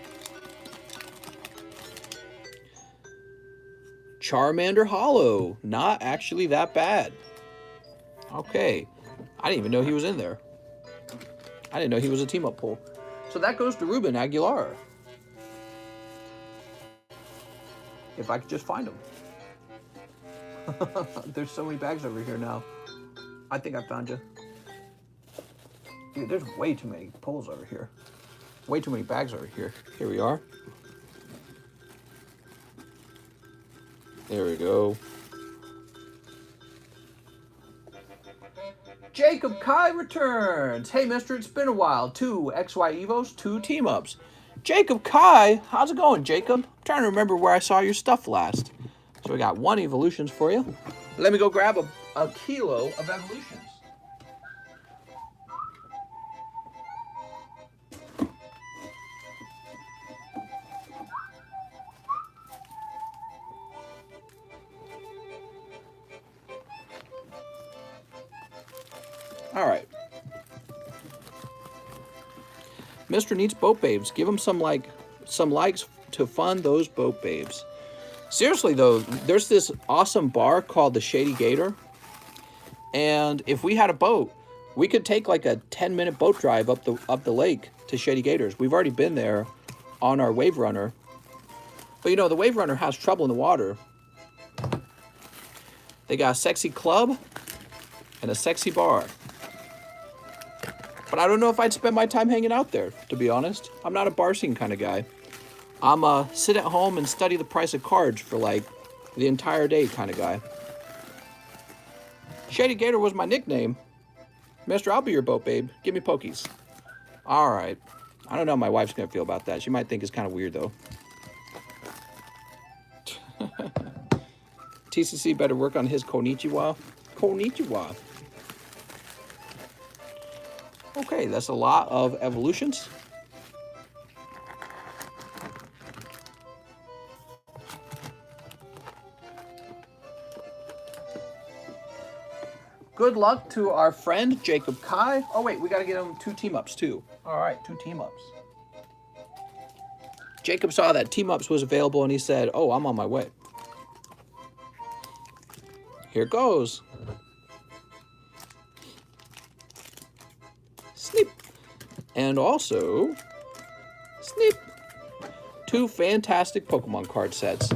S1: Charmander Hollow. Not actually that bad. Okay. I didn't even know he was in there. I didn't know he was a team-up pull. So that goes to Ruben Aguilar. If I could just find him. There's so many bags over here now. I think I found you. Dude, there's way too many pulls over here. Way too many bags over here. Here we are. There we go. Jacob Kai returns. Hey, mister, it's been a while. 2 XY Evos, 2 team-ups. Jacob Kai, how's it going, Jacob? I'm trying to remember where I saw your stuff last. So we got 1 evolutions for you. Let me go grab a kilo of evolutions. All right. Mister needs boat babes. Give him some likes to fund those boat babes. Seriously though, there's this awesome bar called the Shady Gator, and if we had a boat, we could take like a 10-minute boat drive up the lake to Shady Gators. We've already been there on our Wave Runner, but you know the Wave Runner has trouble in the water. They got a sexy club and a sexy bar. But I don't know if I'd spend my time hanging out there, to be honest. I'm not a bar scene kind of guy. I'm a sit at home and study the price of cards for like the entire day kind of guy. Shady Gator was my nickname. Mister, I'll be your boat babe. Give me pokies. All right. I don't know how my wife's going to feel about that. She might think it's kind of weird though. TCC better work on his konnichiwa. Konnichiwa. Okay, that's a lot of evolutions. Good luck to our friend Jacob Kai. Oh wait, we got to get him 2 team-ups too. All right, 2 team-ups. Jacob saw that team-ups was available and he said, oh, I'm on my way. Here goes. Snip. And also, snip. 2 fantastic Pokemon card sets.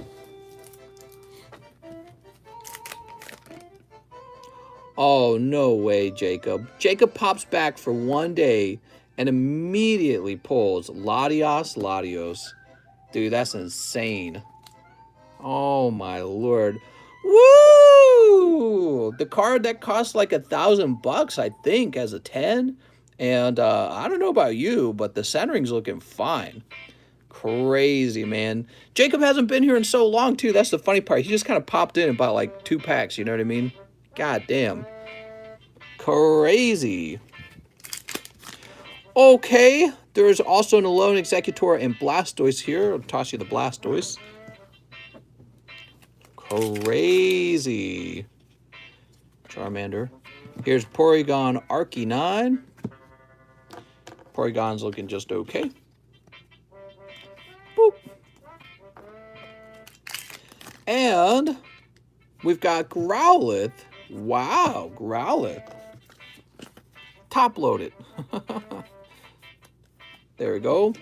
S1: Oh, no way, Jacob. Jacob pops back for 1 day and immediately pulls Latios. Dude, that's insane. Oh, my Lord. Woo! The card that costs like $1,000, I think, as a 10. And I don't know about you, but the centering's looking fine. Crazy, man. Jacob hasn't been here in so long, too. That's the funny part. He just kind of popped in and bought like 2 packs, you know what I mean? God damn. Crazy. Okay. There's also an Alone Executor and Blastoise here. I'll toss you the Blastoise. Crazy. Charmander. Here's Porygon Arcanine. Porygon's looking just okay. Boop. And we've got Growlithe. Wow, Growlithe. Top loaded. There we go.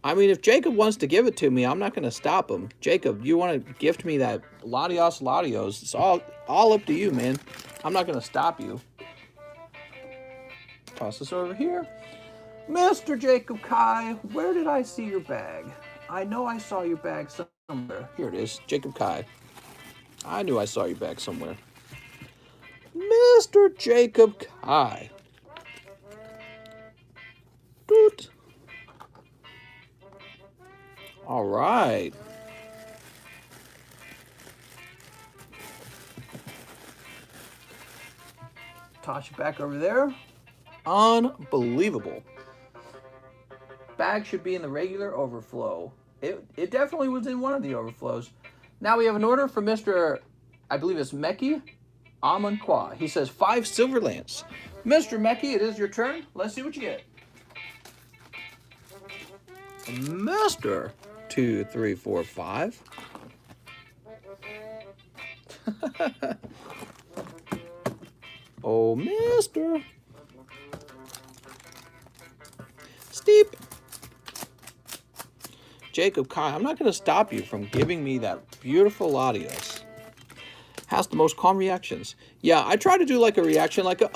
S1: I mean, if Jacob wants to give it to me, I'm not going to stop him. Jacob, you want to gift me that Latios? It's all up to you, man. I'm not going to stop you. Toss this over here. Mr. Jacob Kai, where did I see your bag? I know I saw your bag somewhere. Here it is, Jacob Kai. I knew I saw your bag somewhere. Mr. Jacob Kai. Doot. All right. Toss it back over there. Unbelievable. Bag should be in the regular overflow. It definitely was in one of the overflows. Now we have an order from Mr. I believe it's Meki Amonkwa. He says 5 Silverlance. Mr. Meki, it is your turn. Let's see what you get. Mr. 2, 3, 4, 5. Oh, Mister. Steep. Jacob Kai, I'm not going to stop you from giving me that beautiful Latios. Has the most calm reactions. Yeah, I try to do like a reaction like a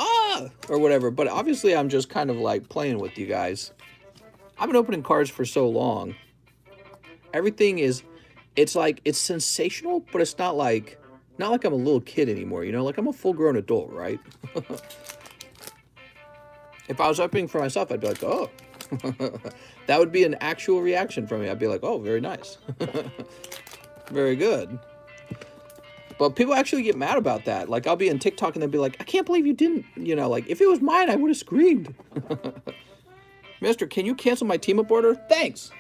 S1: or whatever, but obviously I'm just kind of like playing with you guys. I've been opening cards for so long. Everything is, it's like, it's sensational, but it's not like I'm a little kid anymore, you know? Like I'm a full-grown adult, right? If I was opening for myself, I'd be like, oh. That would be an actual reaction from me. I'd be like, oh, very nice. Very good. But people actually get mad about that. Like, I'll be in TikTok and they'll be like, I can't believe you didn't, you know, like, if it was mine, I would have screamed. Mister, can you cancel my team-up order? Thanks.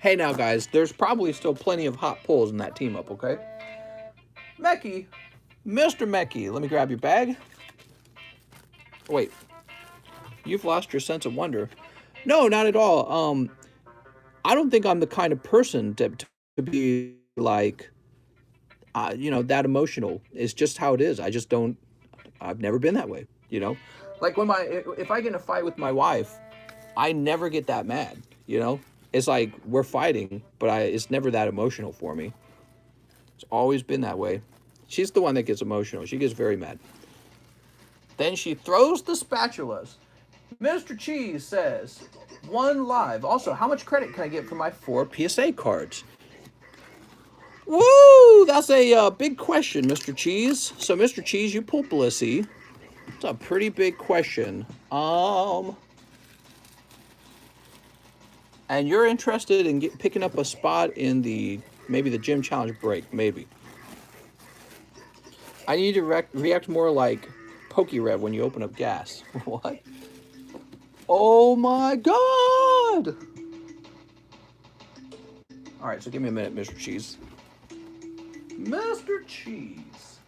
S1: Hey, now, guys, there's probably still plenty of hot pulls in that team-up, okay? Meki. Mr. Meki, let me grab your bag. Wait. You've lost your sense of wonder. No, not at all. I don't think I'm the kind of person to be like, you know, that emotional. It's just how it is. I just don't, I've never been that way, you know? Like when if I get in a fight with my wife, I never get that mad, you know? It's like we're fighting, but it's never that emotional for me. It's always been that way. She's the one that gets emotional. She gets very mad. Then she throws the spatulas. Mr. Cheese says, 1 live. Also, how much credit can I get for my 4 PSA cards? Woo! That's a big question, Mr. Cheese. So, Mr. Cheese, you pulled Blissey. It's a pretty big question. And you're interested in picking up a spot in maybe the gym challenge break, maybe. I need to react more like PokeRev when you open up gas. What? Oh my God! All right, so give me a minute, Mr. Cheese. Mr. Cheese.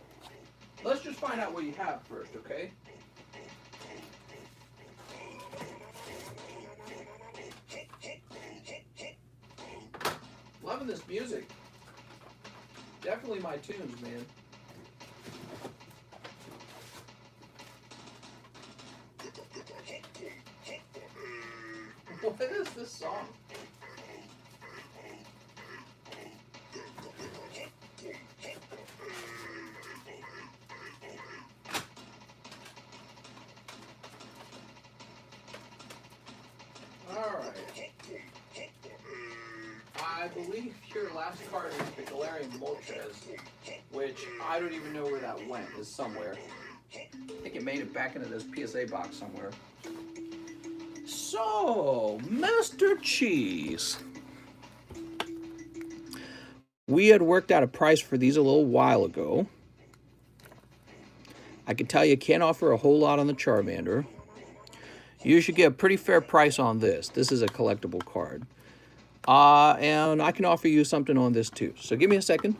S1: Let's just find out what you have first, okay? Loving this music. Definitely my tunes, man. What is this song? Alright. I believe your last card is the Galarian Moltres, which I don't even know where that went, is somewhere. I think it made it back into this PSA box somewhere. So, Master Cheese. We had worked out a price for these a little while ago. I can tell you can't offer a whole lot on the Charmander. You should get a pretty fair price on this. This is a collectible card. And I can offer you something on this too. So give me a second.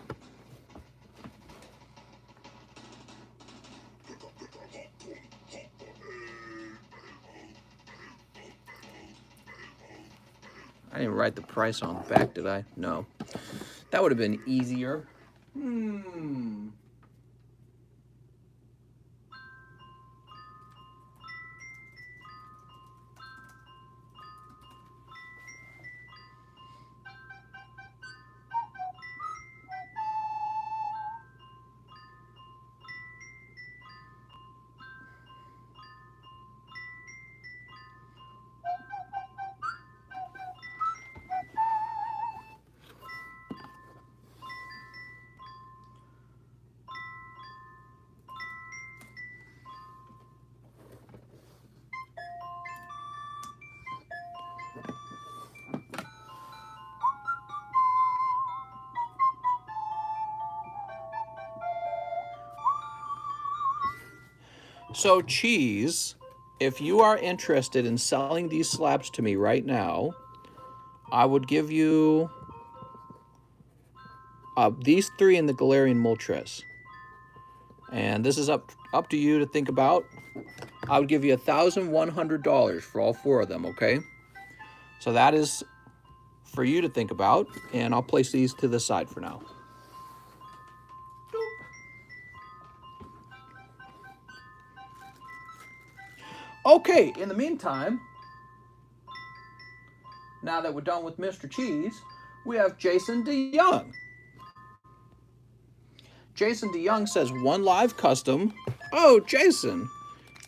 S1: I didn't write the price on the back, did I? No. That would have been easier. So, Cheese, if you are interested in selling these slabs to me right now, I would give you these three in the Galarian Moltres. And this is up to you to think about. I would give you $1,100 for all four of them, okay? So that is for you to think about, and I'll place these to the side for now. Okay, in the meantime, now that we're done with Mr. Cheese, we have Jason DeYoung. Jason DeYoung says, one live custom. Oh, Jason.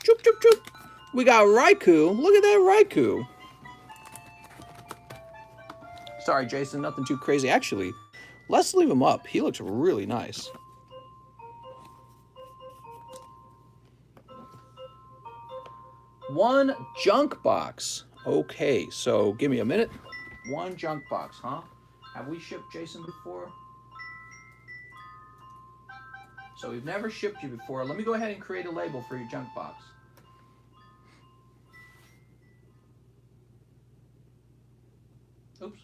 S1: Choop, choop, choop. We got Raikou. Look at that Raikou. Sorry, Jason, nothing too crazy. Actually, let's leave him up. He looks really nice. One junk box. Okay, so give me a minute. One junk box, huh? Have we shipped Jason before? So we've never shipped you before. Let me go ahead and create a label for your junk box. Oops.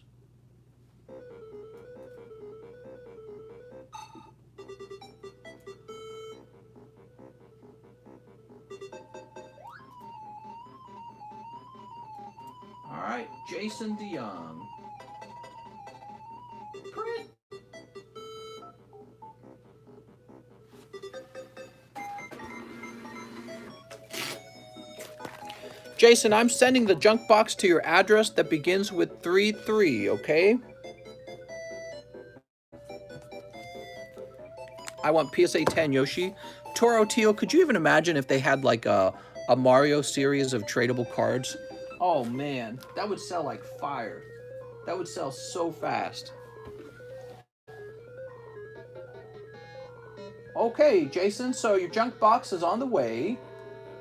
S1: All right, Jason DeYoung. Print. Jason, I'm sending the junk box to your address that begins with 33, okay? I want PSA 10, Yoshi. Toro Teal, could you even imagine if they had like a Mario series of tradable cards? Oh man, that would sell like fire. That would sell so fast. Okay, Jason, so your junk box is on the way.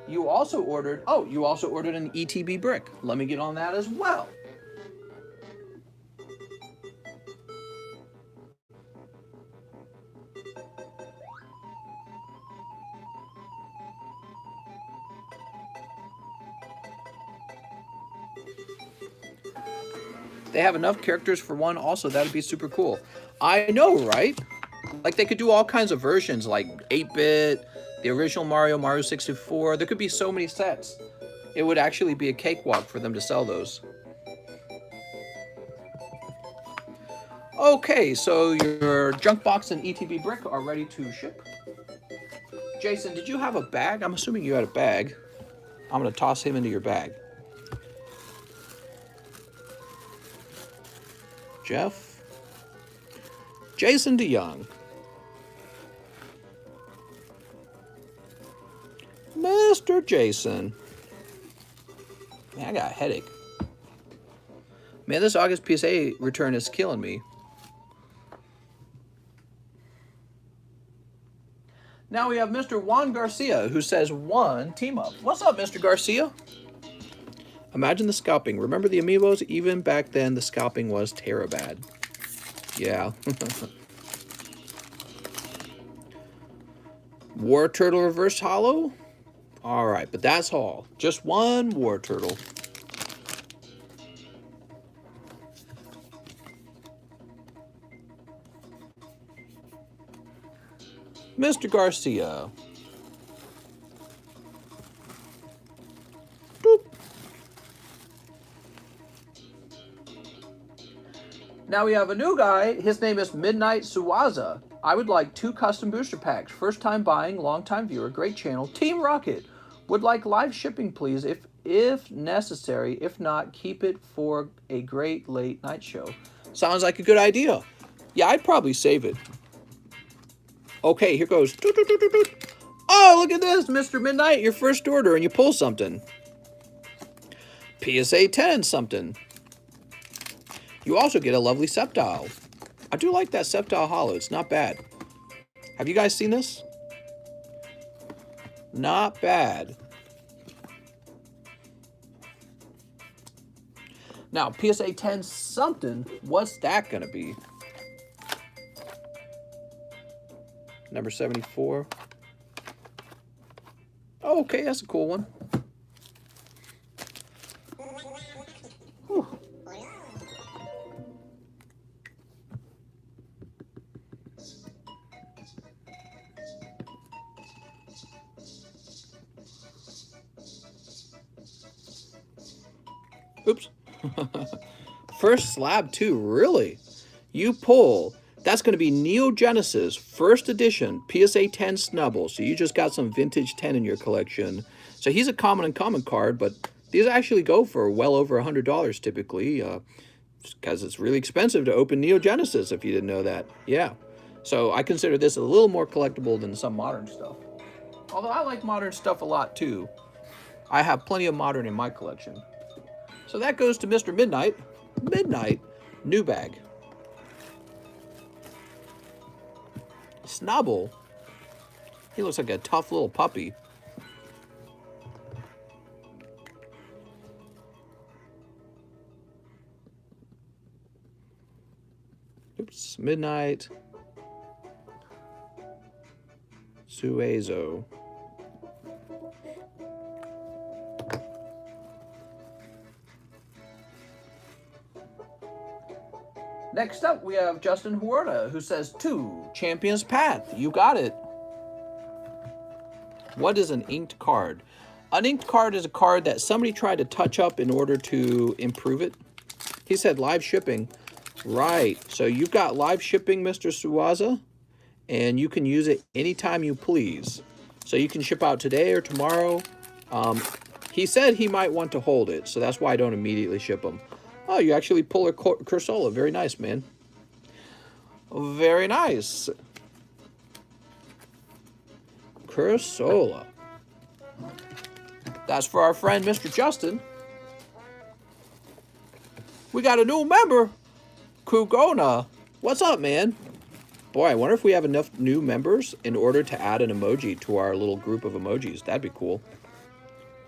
S1: You also ordered, you also ordered an ETB brick. Let me get on that as well. They have enough characters for one also. That would be super cool. I know, right? Like they could do all kinds of versions like 8-bit, The original Mario, Mario 64. There could be so many sets. It would actually be a cakewalk for them to sell those. Okay, so your junk box and ETB brick are ready to ship. Jason, did you have a bag? I'm assuming you had a bag. I'm going to toss him into your bag. Jeff. Jason DeYoung. Mr. Jason. Man, I got a headache. Man, this August PSA return is killing me. Now we have Mr. Juan Garcia, who says 1 team up. What's up, Mr. Garcia? Imagine the scalping. Remember the amiibos? Even back then, the scalping was terabad. Yeah. War Turtle Reverse Hollow? All right, but that's all. Just 1 War Turtle. Mr. Garcia. Boop. Now we have a new guy. His name is Midnight Suwaza. I would like 2 custom booster packs. First time buying, long time viewer, great channel. Team Rocket. Would like live shipping, please, if necessary. If not, keep it for a great late night show. Sounds like a good idea. Yeah, I'd probably save it. Okay, here goes. Oh, look at this, Mr. Midnight, your first order, and you pull something. PSA 10 something. You also get a lovely Sceptile. I do like that Sceptile Hollow. It's not bad. Have you guys seen this? Not bad. Now, PSA 10 something, what's that going to be? Number 74. Oh, okay, that's a cool one. Whew. Oops. First slab too, really? You pull. That's going to be Neo Genesis, first edition, PSA 10 Snubble. So you just got some vintage 10 in your collection. So he's a common and common card, but these actually go for well over $100 typically, because it's really expensive to open Neo Genesis, if you didn't know that. Yeah. So I consider this a little more collectible than some modern stuff. Although I like modern stuff a lot too. I have plenty of modern in my collection. So that goes to Mr. Midnight. Midnight, new bag. Snubble. He looks like a tough little puppy. Oops. Midnight. Suezo. Next up, we have Justin Huerta, who says 2 Champion's Path. You got it. What is an inked card? An inked card is a card that somebody tried to touch up in order to improve it. He said live shipping. Right. So you've got live shipping, Mr. Suwaza, and you can use it anytime you please. So you can ship out today or tomorrow. He said he might want to hold it, so that's why I don't immediately ship them. Oh, you actually pull a Cursola. Very nice, man. Very nice. Cursola. That's for our friend, Mr. Justin. We got a new member, Kugona. What's up, man? Boy, I wonder if we have enough new members in order to add an emoji to our little group of emojis. That'd be cool.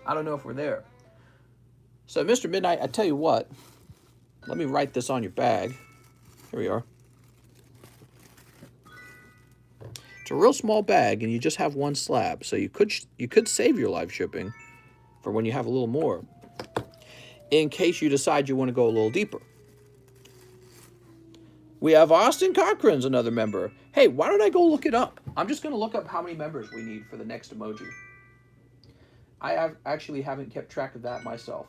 S1: I don't know if we're there. So, Mr. Midnight, I tell you what. Let me write this on your bag. Here we are. It's a real small bag, and you just have 1 slab. So you could save your live shipping for when you have a little more, in case you decide you want to go a little deeper. We have Austin Cochran's another member. Hey, why don't I go look it up? I'm just going to look up how many members we need for the next emoji. I actually haven't kept track of that myself.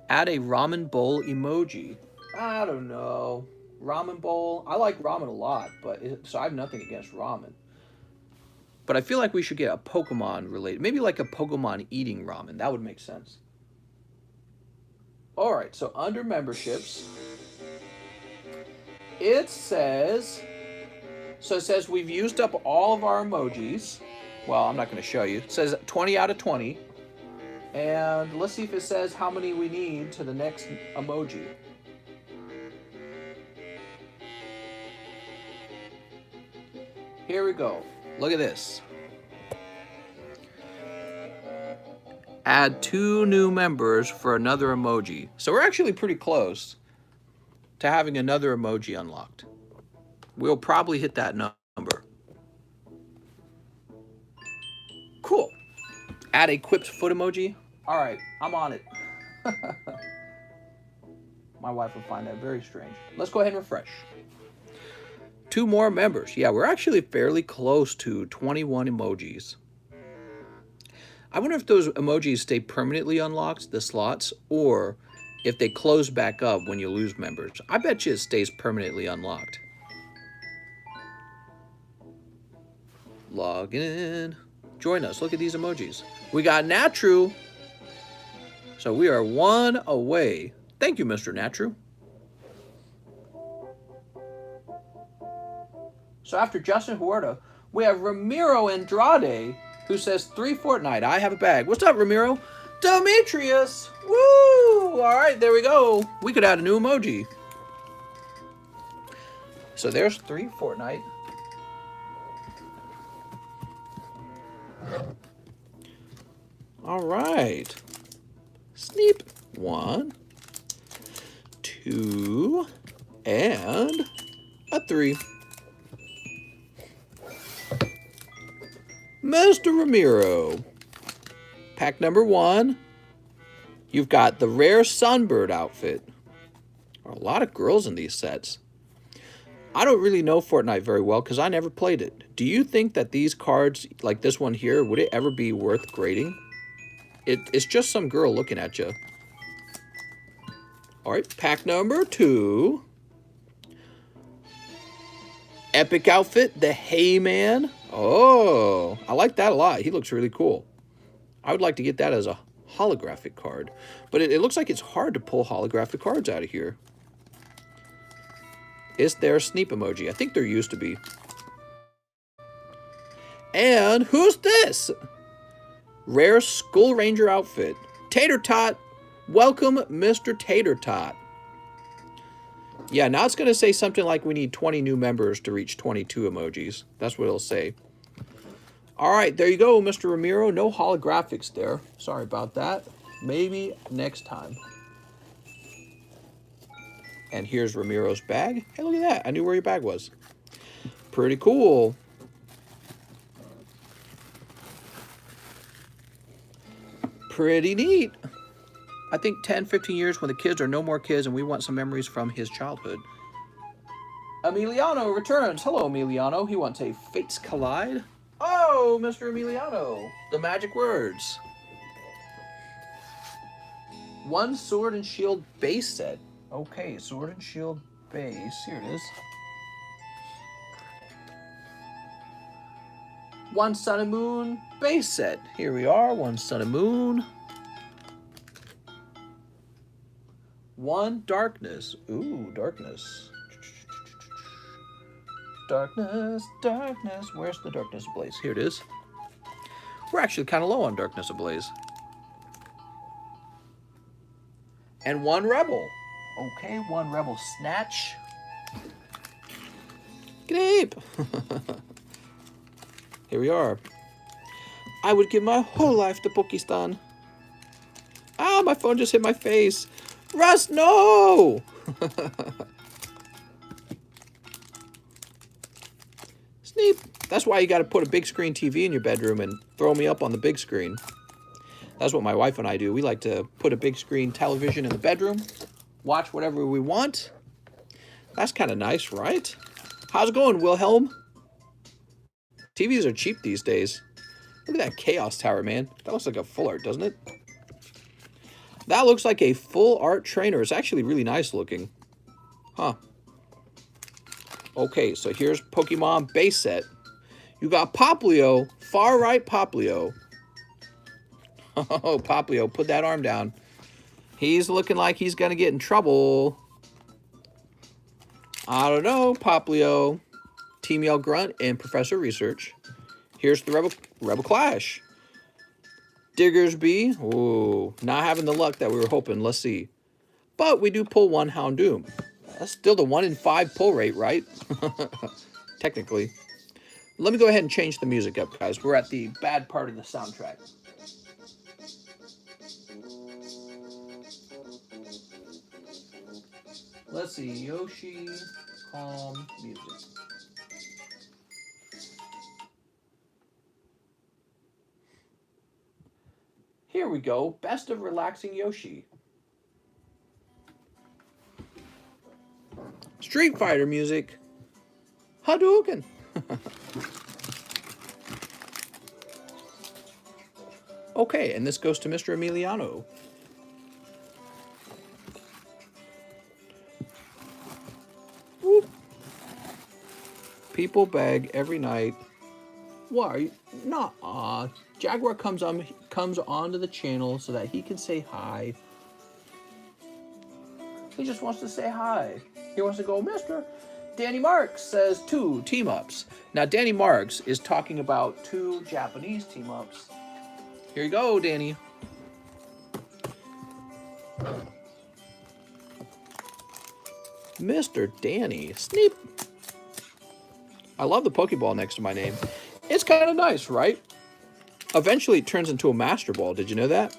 S1: Add a ramen bowl emoji. I don't know. Ramen bowl. I like ramen a lot, so I have nothing against ramen. But I feel like we should get a Pokemon related. Maybe like a Pokemon eating ramen. That would make sense. All right, so under memberships, it says we've used up all of our emojis. Well, I'm not going to show you. It says 20 out of 20. And let's see if it says how many we need to the next emoji. Here we go. Look at this. Add 2 new members for another emoji. So we're actually pretty close to having another emoji unlocked. We'll probably hit that number. Cool. Add a quipped foot emoji. All right, I'm on it. My wife would find that very strange. Let's go ahead and refresh. 2 more members. Yeah, we're actually fairly close to 21 emojis. I wonder if those emojis stay permanently unlocked, the slots, or if they close back up when you lose members. I bet you it stays permanently unlocked. Log in. Join us. Look at these emojis. We got Natru. So we are 1 away. Thank you, Mr. Natru. So after Justin Huerta, we have Ramiro Andrade, who says 3 Fortnite. I have a bag. What's up, Ramiro? Demetrius. Woo! All right, there we go. We could add a new emoji. So there's 3 Fortnite. All right. Sneep. 1, 2, and a 3. Mr. Ramiro. Pack number 1. You've got the rare Sunbird outfit. There are a lot of girls in these sets. I don't really know Fortnite very well because I never played it. Do you think that these cards, like this one here, would it ever be worth grading? It's just some girl looking at you. All right, pack number 2. Epic outfit, the Heyman. Oh, I like that a lot. He looks really cool. I would like to get that as a holographic card. But it looks like it's hard to pull holographic cards out of here. Is there a Sneep emoji? I think there used to be. And who's this? Rare Skull Ranger outfit. Tater Tot. Welcome, Mr. Tater Tot. Yeah, now it's going to say something like we need 20 new members to reach 22 emojis. That's what it'll say. All right, there you go, Mr. Ramiro. No holographics there. Sorry about that. Maybe next time. And here's Ramiro's bag. Hey, look at that. I knew where your bag was. Pretty cool. Pretty neat. I think 10, 15 years when the kids are no more kids and we want some memories from his childhood. Emiliano returns. Hello, Emiliano. He wants a Fates Collide. Oh, Mr. Emiliano. The magic words. 1 Sword and Shield base set. Okay, Sword and Shield base. Here it is. 1 Sun and Moon base set. Here we are. 1 Sun and Moon. 1 Darkness. Ooh, Darkness. Darkness, Darkness. Where's the Darkness Ablaze? Here it is. We're actually kind of low on Darkness Ablaze. And 1 Rebel. Okay, 1 Rebel Snatch. Grape. Here we are. I would give my whole life to Pakistan. Ah, my phone just hit my face. Russ, no! Sneep. That's why you got to put a big screen TV in your bedroom and throw me up on the big screen. That's what my wife and I do. We like to put a big screen television in the bedroom, watch whatever we want. That's kind of nice, right? How's it going, Wilhelm? TVs are cheap these days. Look at that Chaos Tower, man. That looks like a full art, doesn't it? That looks like a full art trainer. It's actually really nice looking. Huh. Okay, so here's Pokemon base set. You got Poplio, far right Poplio. Oh, Poplio, put that arm down. He's looking like he's going to get in trouble. I don't know, Poplio. Team Yell Grunt and Professor Research. Here's the Rebel Clash. Diggersby. Ooh, not having the luck that we were hoping. Let's see. But we do pull one Houndoom. That's still the 1 in 5 pull rate, right? Technically. Let me go ahead and change the music up, guys. We're at the bad part of the soundtrack. Let's see. Yoshi, calm music. Here we go. Best of relaxing Yoshi. Street Fighter music. Hadouken. Okay, and this goes to Mr. Emiliano. Whoop. People beg every night. Why? Not Jaguar comes onto the channel so that he can say hi. He just wants to say hi. He wants to go, Mr. Danny Marks says 2 team-ups. Now, Danny Marks is talking about 2 Japanese team-ups. Here you go, Danny. Mr. Danny. Sneep. I love the Pokeball next to my name. It's kind of nice, right? Eventually, it turns into a Master Ball. Did you know that?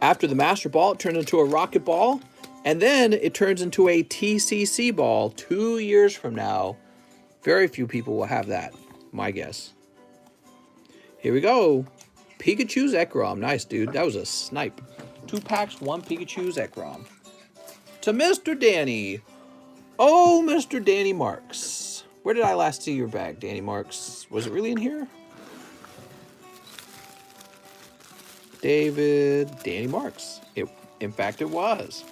S1: After the Master Ball, it turns into a Rocket Ball. And then it turns into a TCC Ball 2 years from now. Very few people will have that, my guess. Here we go. Pikachu's Zekrom. Nice, dude. That was a snipe. 2 packs, 1 Pikachu's Zekrom. To Mr. Danny. Oh, Mr. Danny Marks. Where did I last see your bag, Danny Marks? Was it really in here? David, Danny Marks. In fact, it was.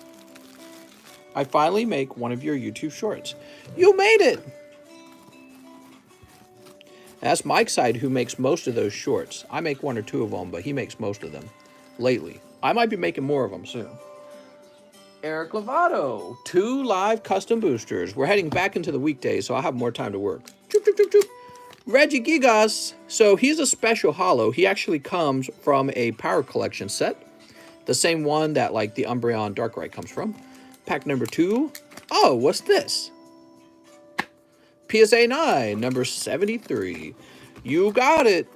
S1: I finally make one of your YouTube shorts. You made it! That's Mike's side who makes most of those shorts. I make 1 or 2 of them, but he makes most of them lately. I might be making more of them soon. Eric Lovato, 2 live custom boosters. We're heading back into the weekday, so I'll have more time to work. Choop, choop, choop, choop. Reggie Gigas. So he's a special holo. He actually comes from a Power Collection set. The same one that like the Umbreon Darkrai comes from. Pack number 2. Oh, what's this? PSA 9, number 73. You got it.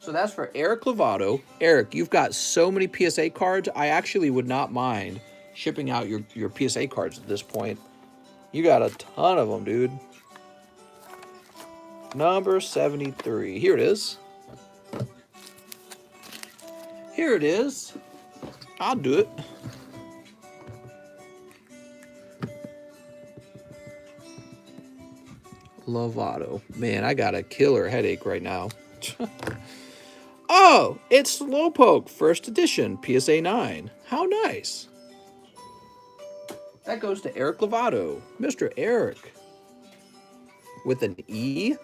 S1: So that's for Eric Lovato. Eric, you've got so many PSA cards. I actually would not mind shipping out your PSA cards at this point. You got a ton of them, dude. Number 73. Here it is. Here it is. I'll do it. Lovato. Man, I got a killer headache right now. Oh, it's Slowpoke, first edition, PSA 9. How nice. That goes to Eric Lovato. Mr. Eric. With an E.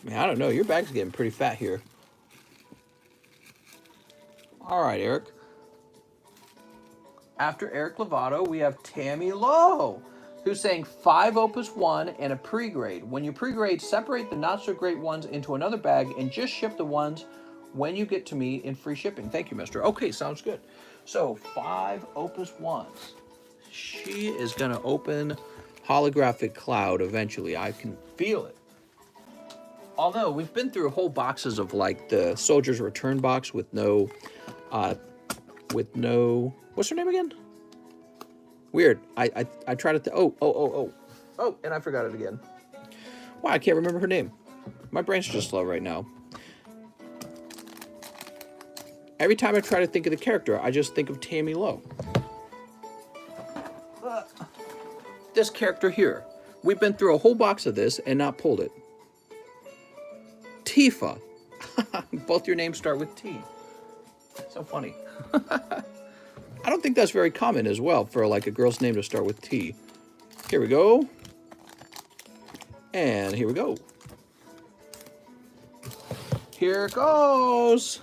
S1: Man, I don't know. Your bag's getting pretty fat here. All right, Eric. After Eric Lovato, we have Tammy Lowe, who's saying 5 Opus 1 and a pre-grade. When you pre-grade, separate the not-so-great ones into another bag and just ship the ones when you get to me in free shipping. Thank you, mister. Okay, sounds good. So, 5 Opus 1s. She is going to open Holographic Cloud eventually. I can feel it. Although, we've been through whole boxes of, like, the Soldier's Return box with no... What's her name again? Weird. I tried to... Oh, and I forgot it again. Wow, I can't remember her name. My brain's just slow right now. Every time I try to think of the character, I just think of Tammy Lowe. This character here. We've been through a whole box of this and not pulled it. Tifa. Both your names start with T. So funny. I don't think that's very common as well for like a girl's name to start with T. Here we go. And here we go. Here it goes.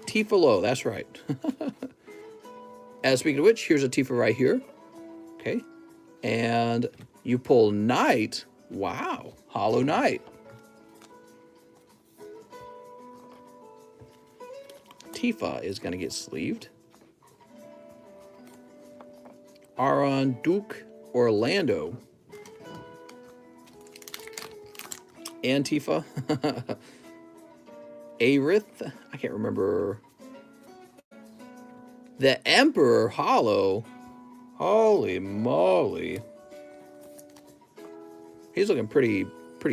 S1: Tifa Lowe, that's right. And speaking of which, here's a Tifa right here. Okay. And you pull Knight. Wow. Hollow Knight. Tifa is going to get sleeved. Aron Duke Orlando. And Tifa. Aerith. I can't remember. The Emperor Hollow. Holy moly. He's looking pretty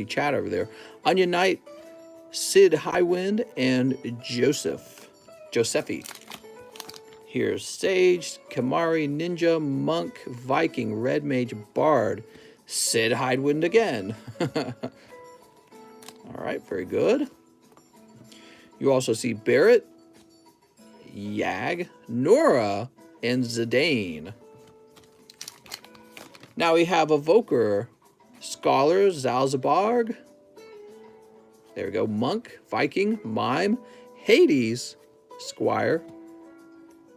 S1: chat over there. Onion Knight, Sid Highwind, and Josephi. Here's Sage, Kamari, Ninja, Monk, Viking, Red Mage, Bard, Sid Highwind again. All right, very good. You also see Barrett, Yag, Nora, and Zidane. Now we have Evoker, Scholar, Zalzabarg. There we go. Monk, Viking, Mime, Hades, Squire.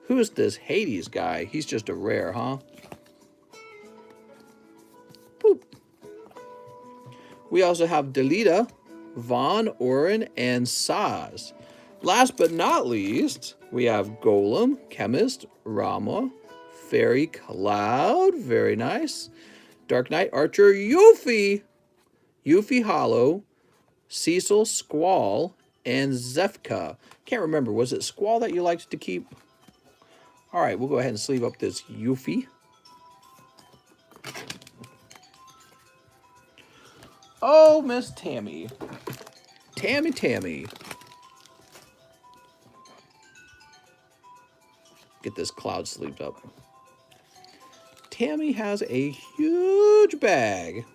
S1: Who is this Hades guy? He's just a rare, huh? Boop. We also have Delita, Vaughn, Orin, and Saz. Last but not least, we have Golem, Chemist, Rama, Fairy, Cloud, very nice. Dark Knight, Archer, Yuffie, Hollow, Cecil, Squall, and Zefka. Can't remember, was it Squall that you liked to keep? All right, we'll go ahead and sleeve up this Yuffie. Oh, Miss Tammy. Tammy. Get this Cloud sleeved up. Tammy has a huge bag.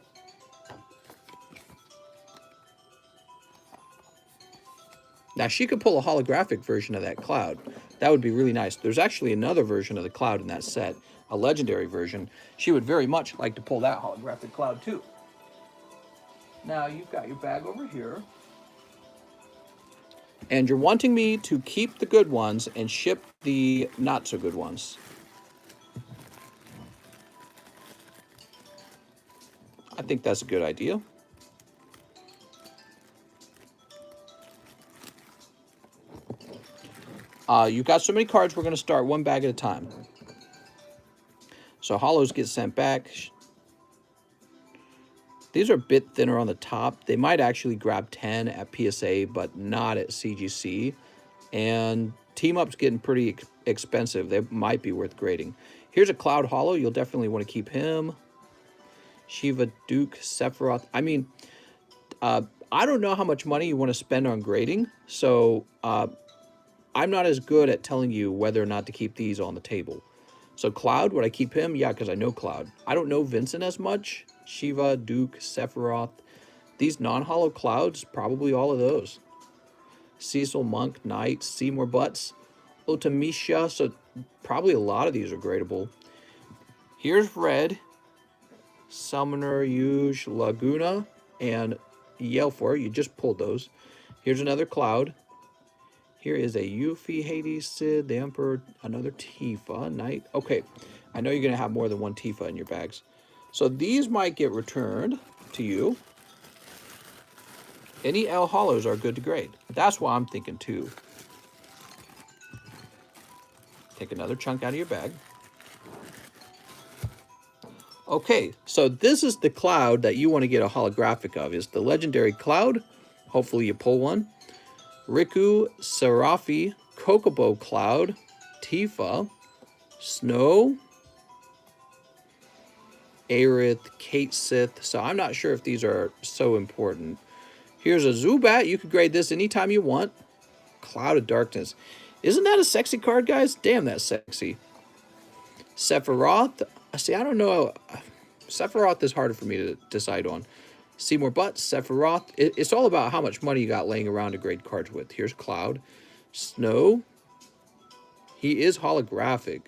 S1: Now, she could pull a holographic version of that Cloud. That would be really nice. There's actually another version of the Cloud in that set, a legendary version. She would very much like to pull that holographic Cloud, too. Now, you've got your bag over here. And you're wanting me to keep the good ones and ship the not-so-good ones. I think that's a good idea. You've got so many cards, we're going to start one bag at a time. So hollows get sent back. These are a bit thinner on the top. They might actually grab 10 at PSA, but not at CGC. And Team Up's getting pretty expensive. They might be worth grading. Here's a Cloud Hollow. You'll definitely want to keep him. Shiva, Duke, Sephiroth. I mean, I don't know how much money you want to spend on grading. So I'm not as good at telling you whether or not to keep these on the table. So Cloud, would I keep him? Yeah, because I know Cloud. I don't know Vincent as much. Shiva, Duke, Sephiroth. These non-hollow Clouds, probably all of those. Cecil, Monk, Knight, Seymour Butts, Otamisha. So probably a lot of these are gradable. Here's Red, Summoner, Yuge, Laguna, and Yelfor. You just pulled those. Here's another Cloud. Here is a Yuffie, Hades, Sid, the Emperor, another Tifa, Knight. Okay, I know you're going to have more than one Tifa in your bags. So these might get returned to you. Any L hollows are good to grade. That's what I'm thinking too. Take another chunk out of your bag. Okay, so this is the Cloud that you want to get a holographic of. It's the legendary Cloud. Hopefully you pull one. Riku, Serafi, Kokobo Cloud, Tifa, Snow, Aerith, Kate Sith. So I'm not sure if these are so important. Here's a Zubat. You could grade this anytime you want. Cloud of Darkness. Isn't that a sexy card, guys? Damn, that's sexy. Sephiroth. See, I don't know. Sephiroth is harder for me to decide on. Seymour Butts, Sephiroth. It's all about how much money you got laying around to grade cards with. Here's Cloud. Snow. He is holographic.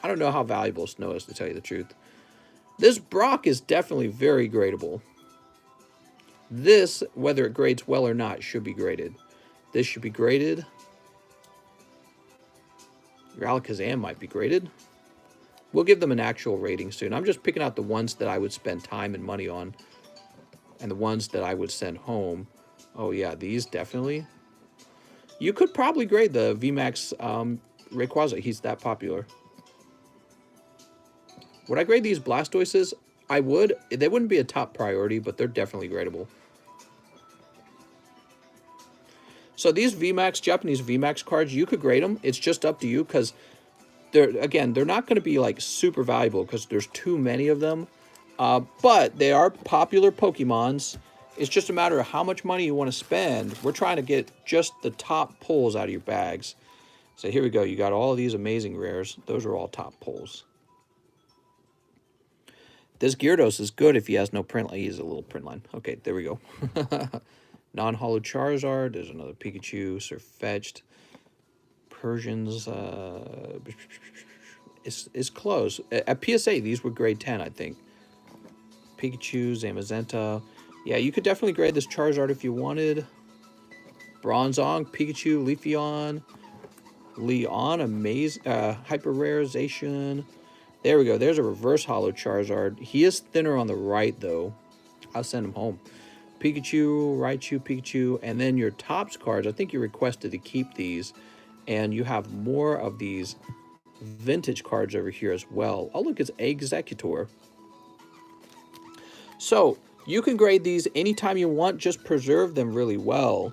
S1: I don't know how valuable Snow is, to tell you the truth. This Brock is definitely very gradable. This, whether it grades well or not, should be graded. This should be graded. Your Alakazam might be graded. We'll give them an actual rating soon. I'm just picking out the ones that I would spend time and money on. And the ones that I would send home. Oh yeah, these definitely. You could probably grade the VMAX Rayquaza. He's that popular. Would I grade these Blastoises? I would. They wouldn't be a top priority, but they're definitely gradable. So these VMAX, Japanese VMAX cards, you could grade them. It's just up to you because, they're not going to be like super valuable because there's too many of them. But they are popular Pokemons. It's just a matter of how much money you want to spend. We're trying to get just the top pulls out of your bags. So here we go. You got all of these amazing rares. Those are all top pulls. This Gyarados is good if he has no print line. He has a little print line. Okay, there we go. Non-holo Charizard. There's another Pikachu. Surfetched. Persians. It's close. At PSA, these were grade 10, I think. Pikachu, Zamazenta. Yeah, you could definitely grade this Charizard if you wanted. Bronzong, Pikachu, Leafeon. Leon, amazing. Hyper Rarization. There we go. There's a reverse holo Charizard. He is thinner on the right, though. I'll send him home. Pikachu, Raichu, Pikachu. And then your Topps cards. I think you requested to keep these. And you have more of these vintage cards over here as well. Oh, look, it's Executor. So, you can grade these anytime you want. Just preserve them really well.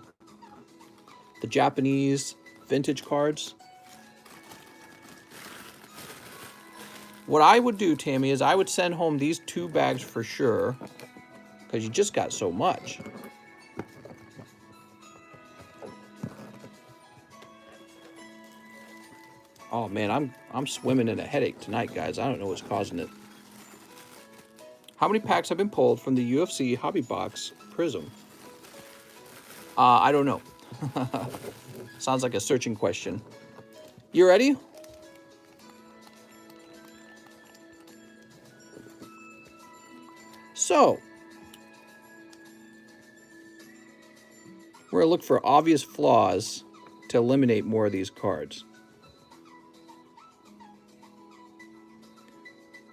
S1: The Japanese vintage cards. What I would do, Tammy, is I would send home these 2 bags for sure. Because you just got so much. Oh, man, I'm swimming in a headache tonight, guys. I don't know what's causing it. How many packs have been pulled from the UFC Hobby Box Prism? I don't know. Sounds like a searching question. You ready? So, we're going to look for obvious flaws to eliminate more of these cards.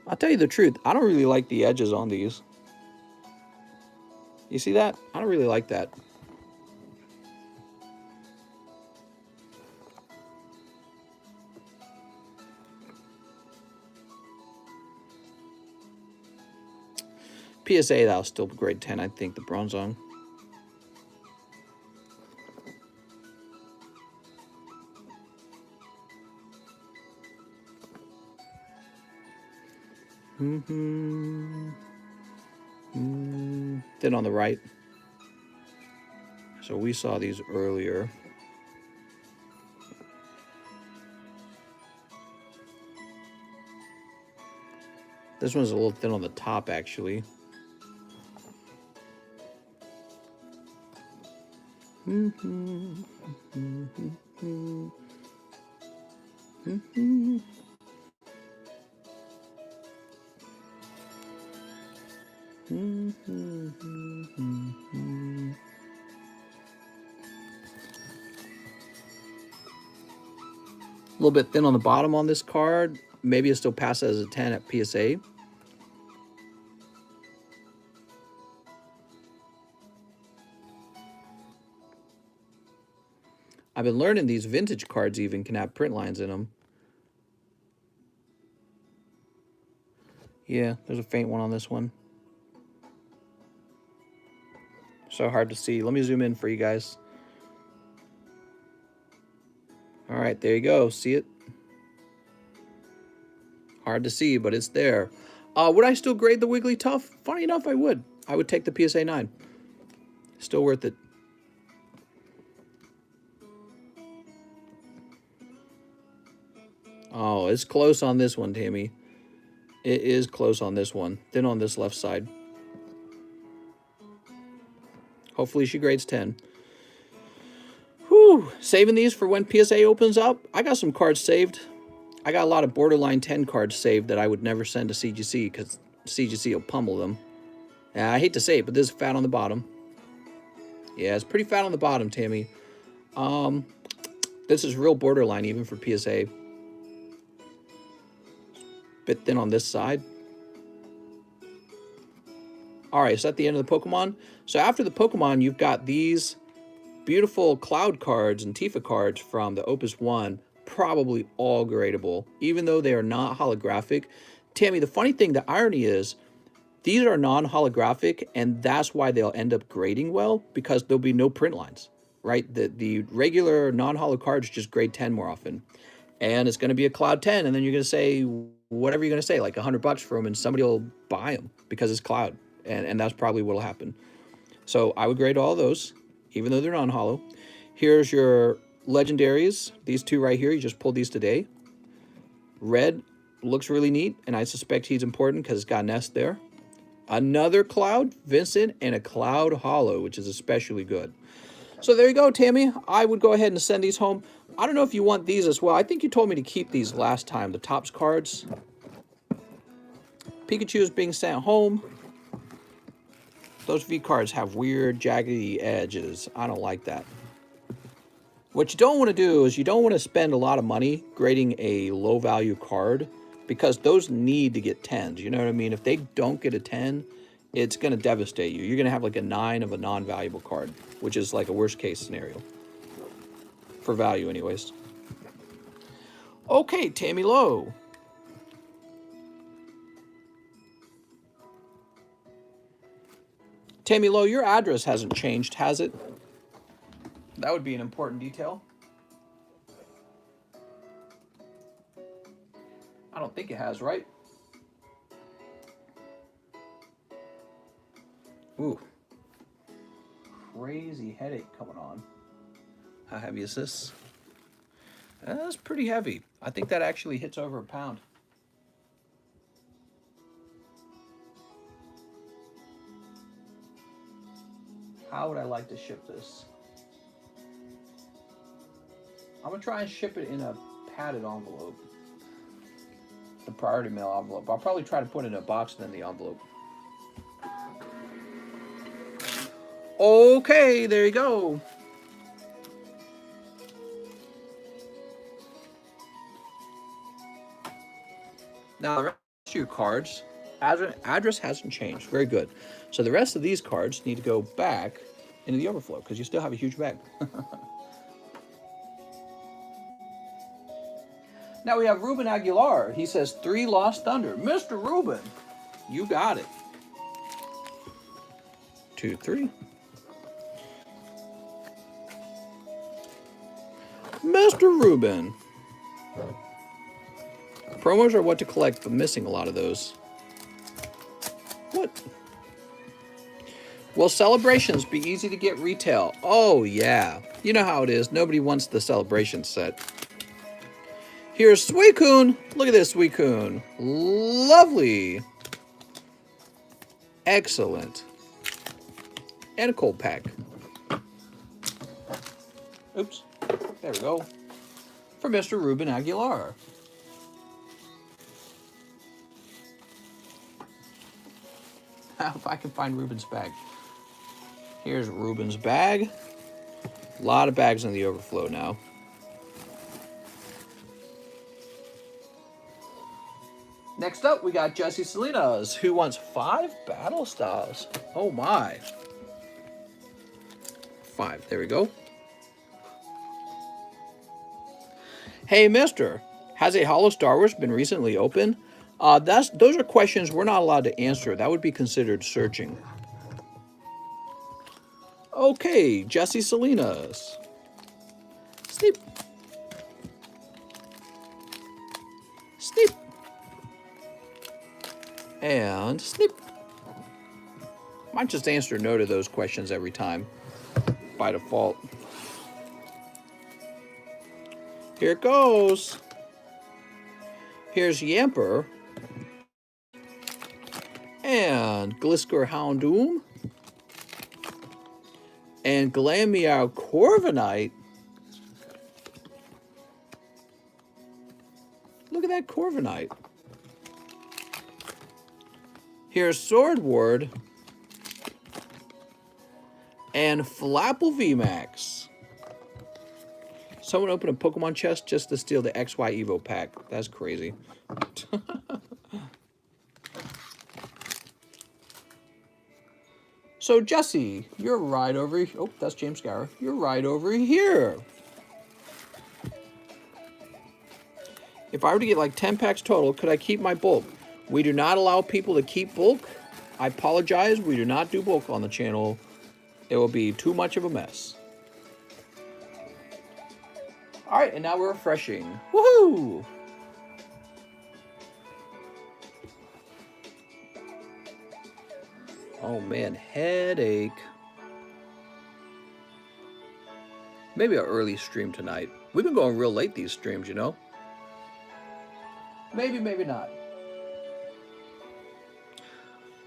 S1: I'll tell you the truth, I don't really like the edges on these. You see that? I don't really like that. PSA, that was still grade 10, I think, the Bronzong. Then on the right. So we saw these earlier. This one's a little thin on the top, actually. A little bit thin on the bottom on this card. Maybe it still passes as a 10 at PSA. I've been learning these vintage cards even can have print lines in them. Yeah, there's a faint one on this one. So hard to see. Let me zoom in for you guys. All right, there you go. See it? Hard to see, but it's there. Would I still grade the Wigglytuff? Funny enough, I would. I would take the PSA 9. Still worth it. Oh, it's close on this one, Tammy. It is close on this one. Then on this left side. Hopefully she grades 10. Whew. Saving these for when PSA opens up. I got some cards saved. I got a lot of borderline 10 cards saved that I would never send to CGC because CGC will pummel them. I hate to say it, but this is fat on the bottom. Yeah, it's pretty fat on the bottom, Tammy. This is real borderline even for PSA. Bit thin on this side. Alright, so at the end of the Pokemon. So after the Pokemon, you've got these beautiful Cloud cards and Tifa cards from the Opus 1. Probably all gradable, even though they are not holographic. Tammy, the funny thing, the irony is, these are non-holographic, and that's why they'll end up grading well, because there'll be no print lines, right? The regular non-holo cards just grade 10 more often. And it's going to be a Cloud 10, and then you're going to say whatever you're going to say, like $100 for them, and somebody will buy them because it's Cloud. And that's probably what will happen. So I would grade all those, even though they're non-holo. Here's your legendaries. These two right here, you just pulled these today. Red looks really neat, and I suspect he's important because it's got Nest there. Another Cloud, Vincent, and a Cloud Holo, which is especially good. So there you go, Tammy. I would go ahead and send these home. I don't know if you want these as well. I think you told me to keep these last time, the Topps cards. Pikachu is being sent home. Those V cards have weird, jaggedy edges. I don't like that. What you don't want to do is you don't want to spend a lot of money grading a low-value card, because those need to get 10s. You know what I mean? If they don't get a 10, it's going to devastate you. You're going to have like a 9 of a non-valuable card, which is like a worst-case scenario. For value, anyways. Okay, Tammy Lowe. Tammy Lowe, your address hasn't changed, has it? That would be an important detail. I don't think it has, right? Ooh. Crazy headache coming on. How heavy is this? That's pretty heavy. I think that actually hits over a pound. How would I like to ship this? I'm going to try and ship it in a padded envelope. The priority mail envelope. I'll probably try to put it in a box and then the envelope. Okay, there you go. Now the rest of your cards, address hasn't changed. Very good. So the rest of these cards need to go back into the overflow because you still have a huge bag. Now we have Ruben Aguilar. He says 3 Lost Thunder. Mr. Ruben, you got it. 2, 3. Mr. Ruben. Promos are what to collect, but missing a lot of those. What? Will celebrations be easy to get retail? Oh, yeah. You know how it is. Nobody wants the celebration set. Here's Suicune. Look at this, Suicune. Lovely. Excellent. And a cold pack. Oops. There we go. For Mr. Ruben Aguilar. If I can find Ruben's bag. Here's Ruben's bag. A lot of bags in the overflow now. Next up, we got Jesse Salinas, who wants 5 battle styles. Oh my. 5, there we go. Hey, mister, has a Holo Star Wars been recently opened? Those are questions we're not allowed to answer. That would be considered searching. Okay, Jesse Salinas. Snip. Snip. And snip. Might just answer no to those questions every time by default. Here it goes. Here's Yamper and Glisker Houndoom and Glameow Corviknight. Look at that Corviknight. Here's Swordward and Flapple VMAX. Someone opened a Pokemon chest just to steal the XY Evo pack. That's crazy. So, Jesse, you're right over here. Oh, that's James Gower. You're right over here. If I were to get like 10 packs total, could I keep my bulk? We do not allow people to keep bulk. I apologize. We do not do bulk on the channel. It will be too much of a mess. All right, and now we're refreshing. Woohoo! Oh man, headache. Maybe an early stream tonight. We've been going real late these streams, you know? Maybe, maybe not.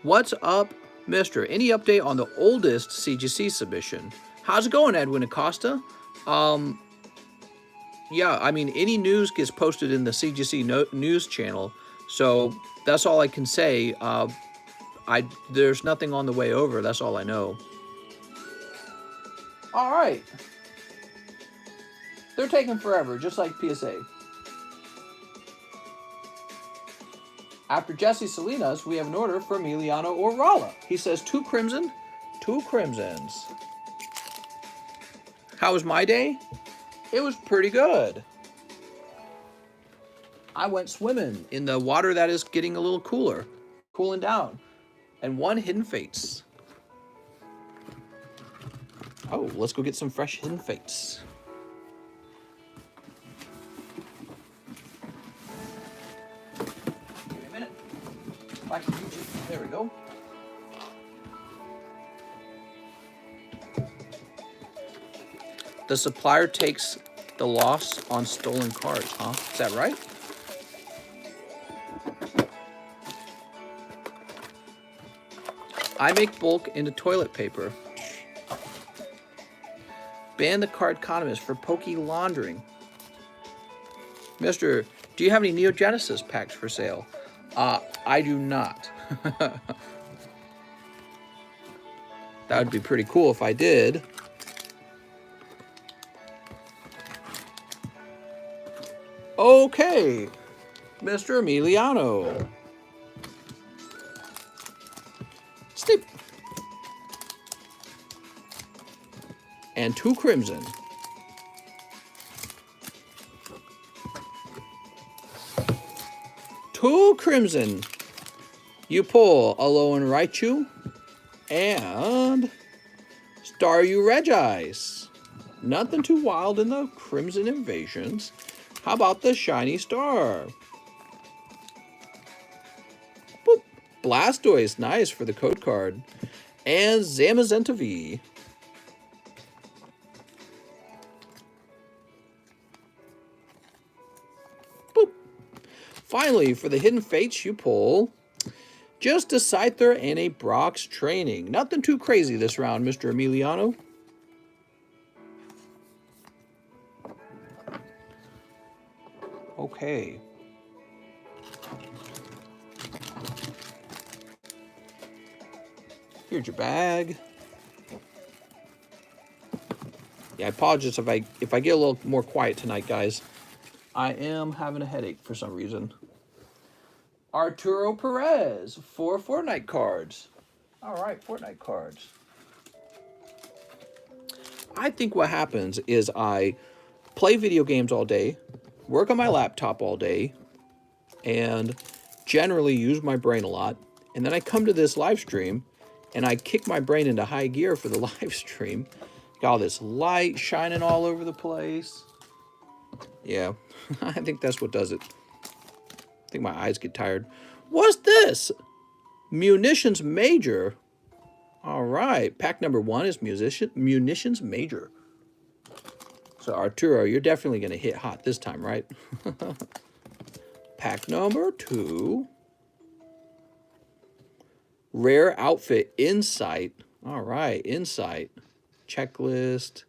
S1: What's up, mister? Any update on the oldest CGC submission? How's it going, Edwin Acosta? Yeah, I mean, any news gets posted in the CGC news channel, so that's all I can say. There's nothing on the way over. That's all I know. All right. They're taking forever, just like PSA. After Jesse Salinas, we have an order for Emiliano Orala. He says 2 crimson, 2 crimsons. How was my day? It was pretty good. I went swimming in the water that is getting a little cooler, cooling down, and 1 Hidden Fates. Oh, let's go get some fresh Hidden Fates. Give me a minute. Back to YouTube. There we go. The supplier takes the loss on stolen cards, huh? Is that right? I make bulk into toilet paper. Ban the Cardconomist for pokey laundering. Mister, do you have any Neo Genesis packs for sale? I do not. That would be pretty cool if I did. Okay, Mr. Emiliano. Sleep. And 2 crimson. Two crimson. You pull Alolan Raichu and Staryu Regice. Nothing too wild in the Crimson Invasions. How about the Shiny Star? Boop. Blastoise, nice for the code card. And Zamazenta V. Boop. Finally, for the Hidden Fates, you pull just a Scyther and a Brock's Training. Nothing too crazy this round, Mr. Emiliano. Okay. Here's your bag. Yeah, I apologize if I get a little more quiet tonight, guys. I am having a headache for some reason. Arturo Perez, 4 Fortnite cards. All right, Fortnite cards. I think what happens is I play video games all day, work on my laptop all day, and generally use my brain a lot. And then I come to this live stream and I kick my brain into high gear for the live stream. Got all this light shining all over the place. Yeah, I think that's what does it. I think my eyes get tired. What's this? Munitions Major. All right. Pack number 1 is Munitions Major. So, Arturo, you're definitely going to hit hot this time, right? Pack number 2. Rare Outfit Insight. All right. Insight. Checklist.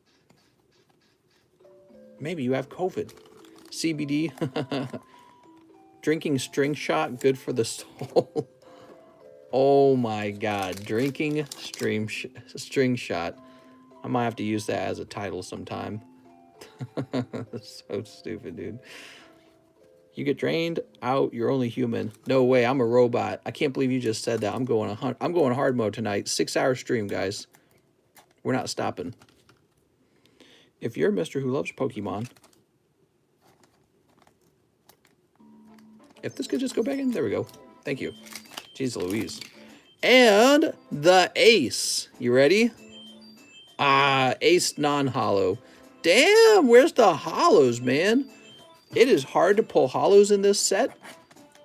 S1: Maybe you have COVID. CBD. Drinking string shot. Good for the soul. Oh my God. Drinking string shot. I might have to use that as a title sometime. That's so stupid, dude. You get drained out, you're only human. No way, I'm a robot. I can't believe you just said that. I'm going hard mode tonight. 6-hour stream, guys. We're not stopping. If you're a mister who loves Pokemon, if this could just go back in, there we go. Thank you. Jeez Louise. And the Ace. You ready? Ace non-hollow. Damn, where's the hollows, man? It is hard to pull hollows in this set.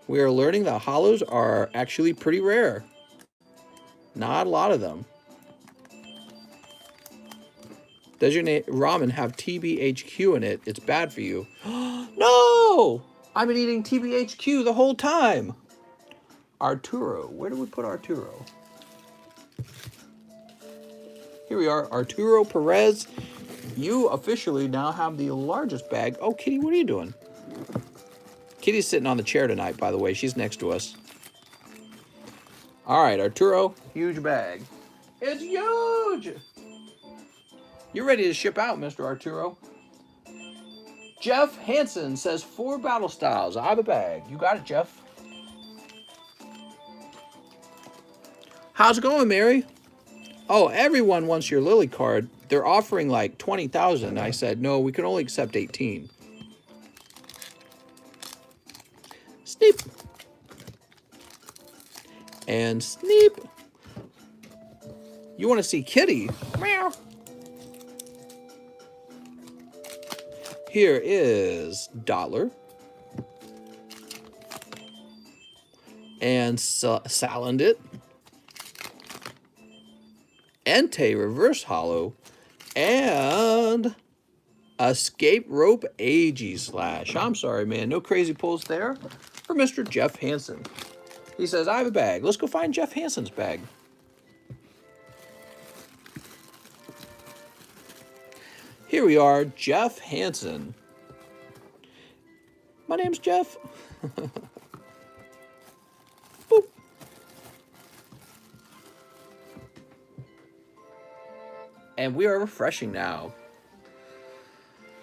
S1: We are learning that hollows are actually pretty rare. Not a lot of them. Does your ramen have TBHQ in it? It's bad for you. No! I've been eating TBHQ the whole time. Arturo. Where do we put Arturo? Here we are. Arturo Perez. You officially now have the largest bag. Oh, Kitty, what are you doing? Kitty's sitting on the chair tonight, by the way. She's next to us. All right, Arturo. Huge bag. It's huge! You're ready to ship out, Mr. Arturo. Jeff Hansen says 4 battle styles. I have a bag. You got it, Jeff. How's it going, Mary? Oh, everyone wants your Lily card. They're offering like 20,000. I said, no, we can only accept 18. Sneep. And sneep. You want to see Kitty? Meow. Here is Dollar. And Salandit. Entei Reverse Hollow. And Escape Rope Aegislash. I'm sorry, man. No crazy pulls there for Mr. Jeff Hansen. He says, I have a bag. Let's go find Jeff Hansen's bag. Here we are, Jeff Hansen. My name's Jeff. Boop. And we are refreshing now.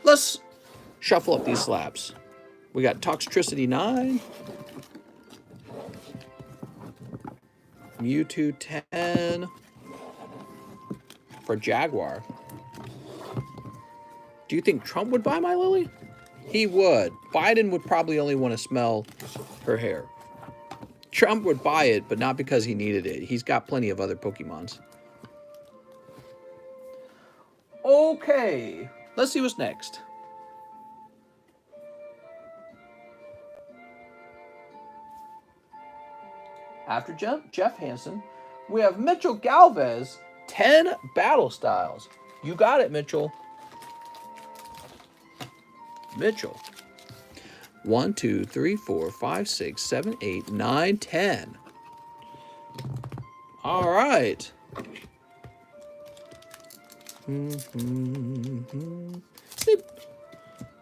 S1: Let's shuffle up these slabs. We got Toxtricity 9. Mewtwo 10. For Jaguar. Do you think Trump would buy my Lily? He would. Biden would probably only want to smell her hair. Trump would buy it, but not because he needed it. He's got plenty of other Pokemons. Okay. Let's see what's next. After Jeff Hansen, we have Mitchell Galvez, 10 battle styles. You got it, Mitchell. Mitchell. 1, 2, 3, 4, 5, 6, 7, 8, 9, 10. All right. Snip.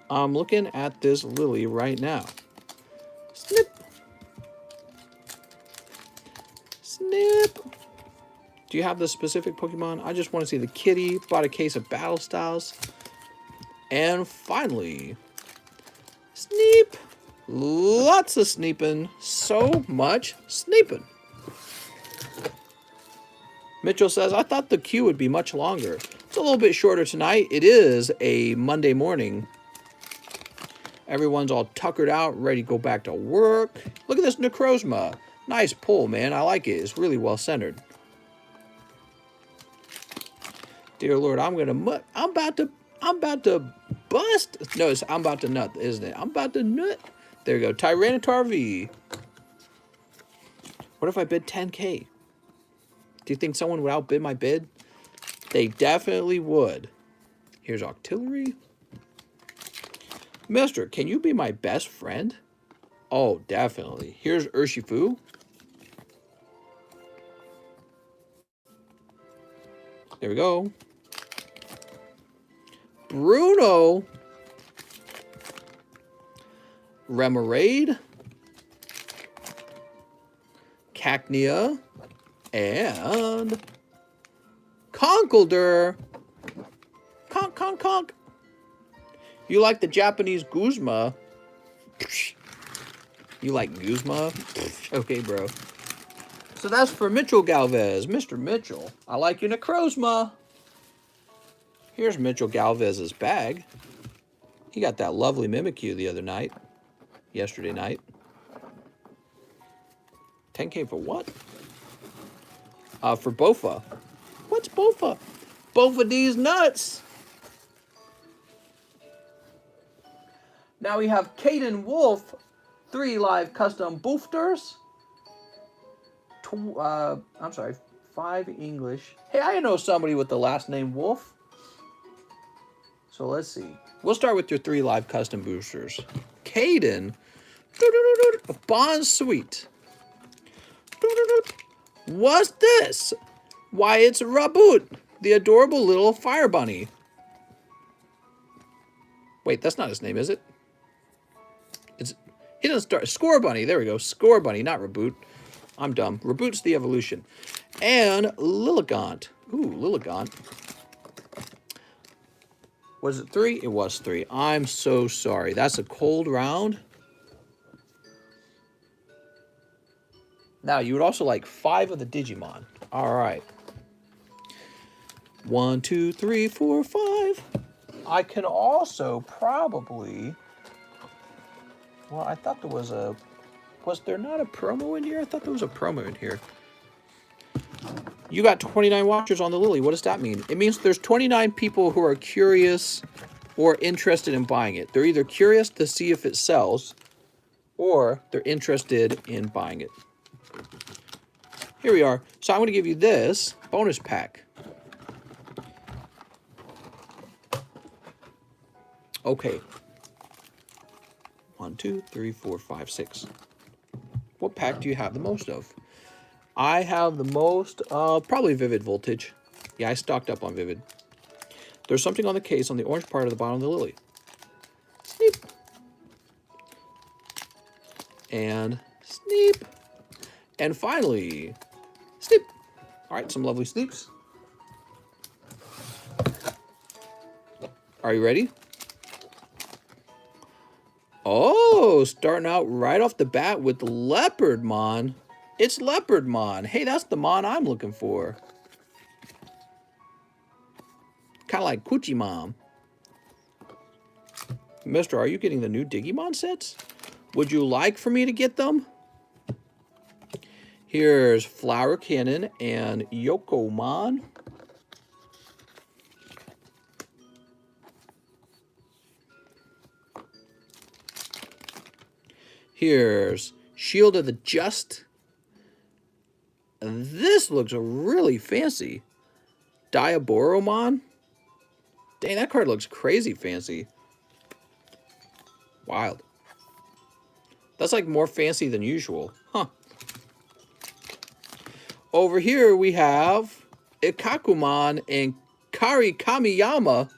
S1: I'm looking at this Lily right now. Snip. Snip. Do you have the specific Pokemon? I just want to see the kitty. Bought a case of battle styles. And finally, Sneep. Lots of sneeping. So much sneeping. Mitchell says, I thought the queue would be much longer. It's a little bit shorter tonight. It is a Monday morning. Everyone's all tuckered out, ready to go back to work. Look at this Necrozma. Nice pull, man. I like it. It's really well centered. Dear Lord, I'm about to bust. No, I'm about to nut, isn't it? I'm about to nut. There you go. Tyranitar V. What if I bid 10K? Do you think someone would outbid my bid? They definitely would. Here's Octillery. Mister, can you be my best friend? Oh, definitely. Here's Urshifu. There we go. Bruno. Remoraid. Cacnea. And Conkeldurr. Conk. You like the Japanese Guzma? You like Guzma? Okay, bro. So that's for Mitchell Galvez. Mr. Mitchell, I like your Necrozma. Here's Mitchell Galvez's bag. He got that lovely Mimikyu the other night. Yesterday night. 10K for what? For Bofa. What's Bofa? Bofa D's nuts. Now we have Caden Wolf, 3 live custom boosters. 5 English. Hey, I know somebody with the last name Wolf. So let's see. We'll start with your 3 live custom boosters. Caden. Bond Sweet. What's this? Why, it's Raboot, the adorable little fire bunny. Wait, that's not his name, is it? He doesn't start. Score Bunny. There we go. Score Bunny, not Raboot. I'm dumb. Raboot's the evolution. And Lilligant. Ooh, Lilligant. Was it 3? It was 3. I'm so sorry. That's a cold round. Now, you would also like 5 of the Digimon. All right. 1, 2, 3, 4, 5. I can also probably... Well, I thought there was a... Was there not a promo in here? I thought there was a promo in here. You got 29 watchers on the Lily. What does that mean? It means there's 29 people who are curious or interested in buying it. They're either curious to see if it sells or they're interested in buying it. Here we are. So I'm going to give you this bonus pack. Okay. 1, 2, 3, 4, 5, 6. What pack do you have the most of? I have the most, probably Vivid Voltage. Yeah, I stocked up on Vivid. There's something on the case on the orange part of the bottom of the Lily. Sneep. And sneep. And finally, sneep. All right, some lovely sneeps. Are you ready? Oh, starting out right off the bat with Leopardmon. It's Leopardmon. Hey, that's the Mon I'm looking for. Kind of like Kuchimon. Mister, are you getting the new Digimon sets? Would you like for me to get them? Here's Flower Cannon and Yokomon. Here's Shield of the Just. This looks really fancy. Diaboromon. Dang, that card looks crazy fancy. Wild. That's like more fancy than usual. Huh. Over here we have Ikakumon and Kari Kamiya.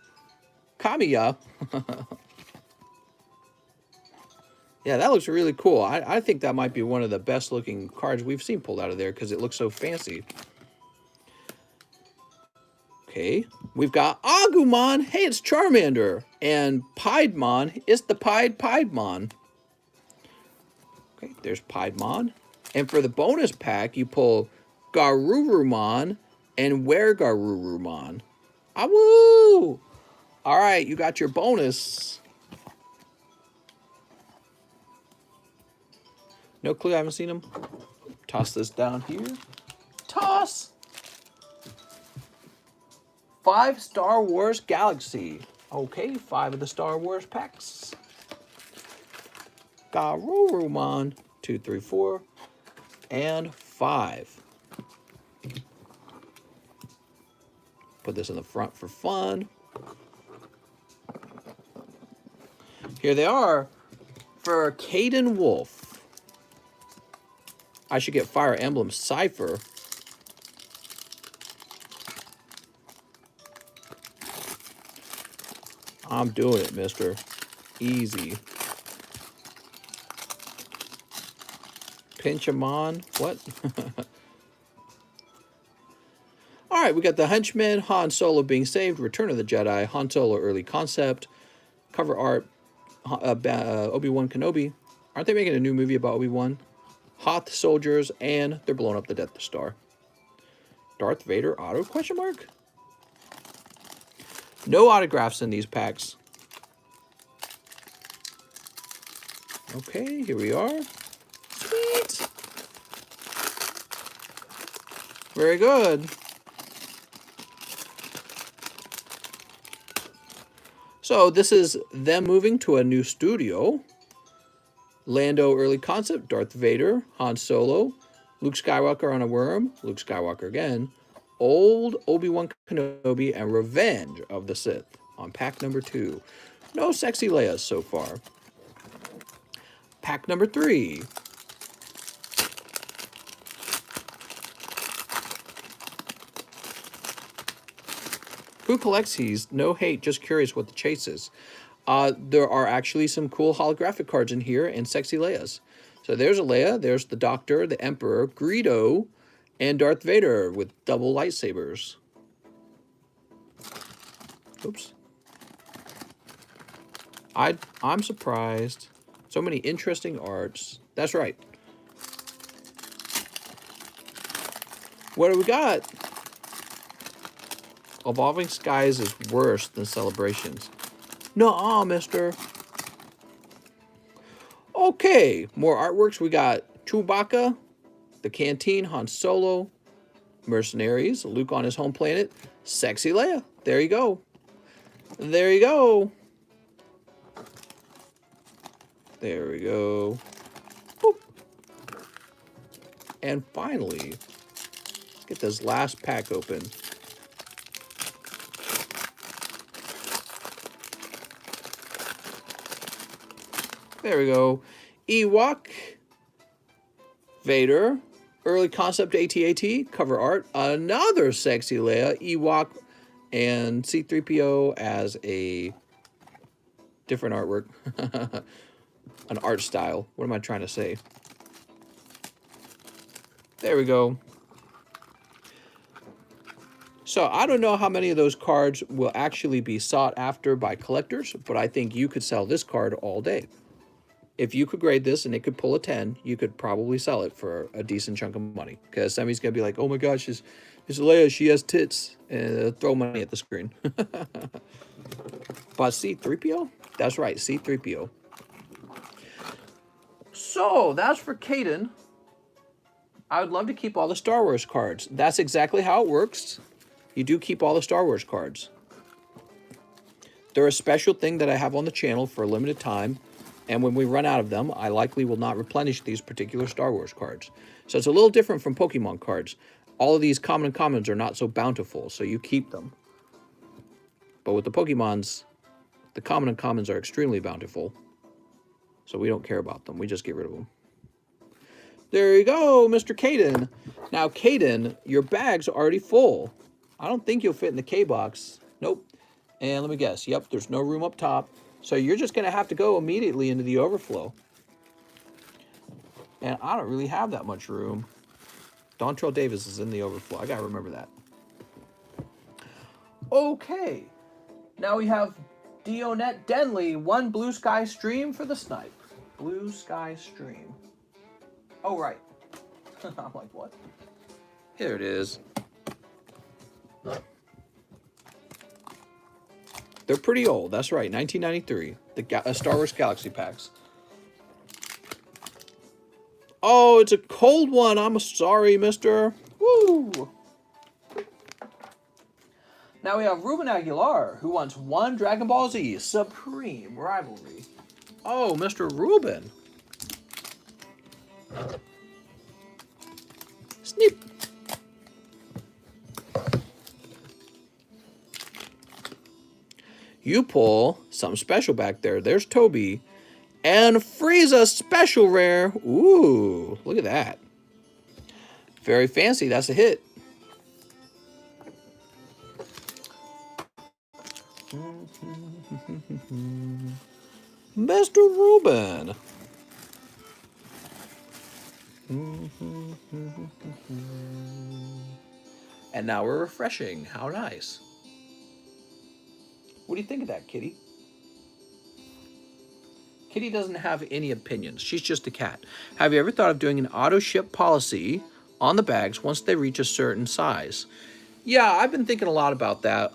S1: Yeah, that looks really cool. I think that might be one of the best looking cards we've seen pulled out of there because it looks so fancy. Okay, we've got Agumon. Hey, it's Charmander. And Piedmon. It's the Piedmon. Okay, there's Piedmon. And for the bonus pack, you pull Garurumon and Weregarurumon. Awoo! All right, you got your bonus. No clue, I haven't seen them. Toss this down here. Toss! 5 Star Wars Galaxy. Okay, 5 of the Star Wars packs. Garurumon, 2, 3, 4, and 5. Put this in the front for fun. Here they are for Caden Wolf. I should get Fire Emblem Cypher. I'm doing it, mister. Easy. Pinchamon. What? All right, we got the Henchman, Han Solo being saved, Return of the Jedi, Han Solo early concept, cover art, Obi-Wan Kenobi. Aren't they making a new movie about Obi-Wan? Hoth soldiers, and they're blowing up the Death Star. Darth Vader auto question mark? No autographs in these packs. Okay, here we are. Sweet. Very good. So this is them moving to a new studio. Lando early concept, Darth Vader, Han Solo, Luke Skywalker on a worm, Luke Skywalker again, old Obi-Wan Kenobi, and Revenge of the Sith on pack number 2. No sexy Leias so far. Pack number 3. Who collects these? No hate, just curious what the chase is. There are actually some cool holographic cards in here and sexy Leias. So there's a Leia, there's the Doctor, the Emperor, Greedo, and Darth Vader with double lightsabers. Oops. I'm surprised. So many interesting arts. That's right. What do we got? Evolving Skies is worse than Celebrations. No, mister. Okay, more artworks. We got Chewbacca, the Canteen, Han Solo, Mercenaries, Luke on his home planet, Sexy Leia. There you go. There you go. There we go. Boop. And finally, get this last pack open. There we go. Ewok, Vader, early concept AT-AT, cover art, another sexy Leia, Ewok, and C-3PO as a different artwork. An art style. What am I trying to say? There we go. So I don't know how many of those cards will actually be sought after by collectors, but I think you could sell this card all day. If you could grade this and it could pull a 10, you could probably sell it for a decent chunk of money. Because somebody's going to be like, oh my gosh, this Leia, she has tits. And throw money at the screen. But C-3PO? That's right, C-3PO. So, that's for Caden. I would love to keep all the Star Wars cards. That's exactly how it works. You do keep all the Star Wars cards. They're a special thing that I have on the channel for a limited time. And when we run out of them, I likely will not replenish these particular Star Wars cards. So it's a little different from Pokemon cards. All of these common and commons are not so bountiful, so you keep them. But with the Pokemons, the common and commons are extremely bountiful. So we don't care about them. We just get rid of them. There you go, Mr. Caden. Now, Caden, your bag's already full. I don't think you'll fit in the K-box. Nope. And let me guess. Yep, there's no room up top. So you're just going to have to go immediately into the overflow. And I don't really have that much room. Dontrell Davis is in the overflow. I got to remember that. Okay. Now we have Dionette Denley, one Blue Sky Stream for the snipe. Blue Sky Stream. Oh, right. I'm like, what? Here it is. They're pretty old. That's right. 1993. The Star Wars Galaxy packs. Oh, it's a cold one. I'm sorry, mister. Woo! Now we have Ruben Aguilar, who wants one Dragon Ball Z Supreme Rivalry. Oh, Mr. Ruben. Snip. You pull something special back there. There's Toby. And Frieza special rare. Ooh, look at that. Very fancy. That's a hit. Mr. Ruben. And now we're refreshing. How nice. What do you think of that, Kitty? Kitty doesn't have any opinions. She's just a cat. Have you ever thought of doing an auto ship policy on the bags once they reach a certain size? Yeah, I've been thinking a lot about that.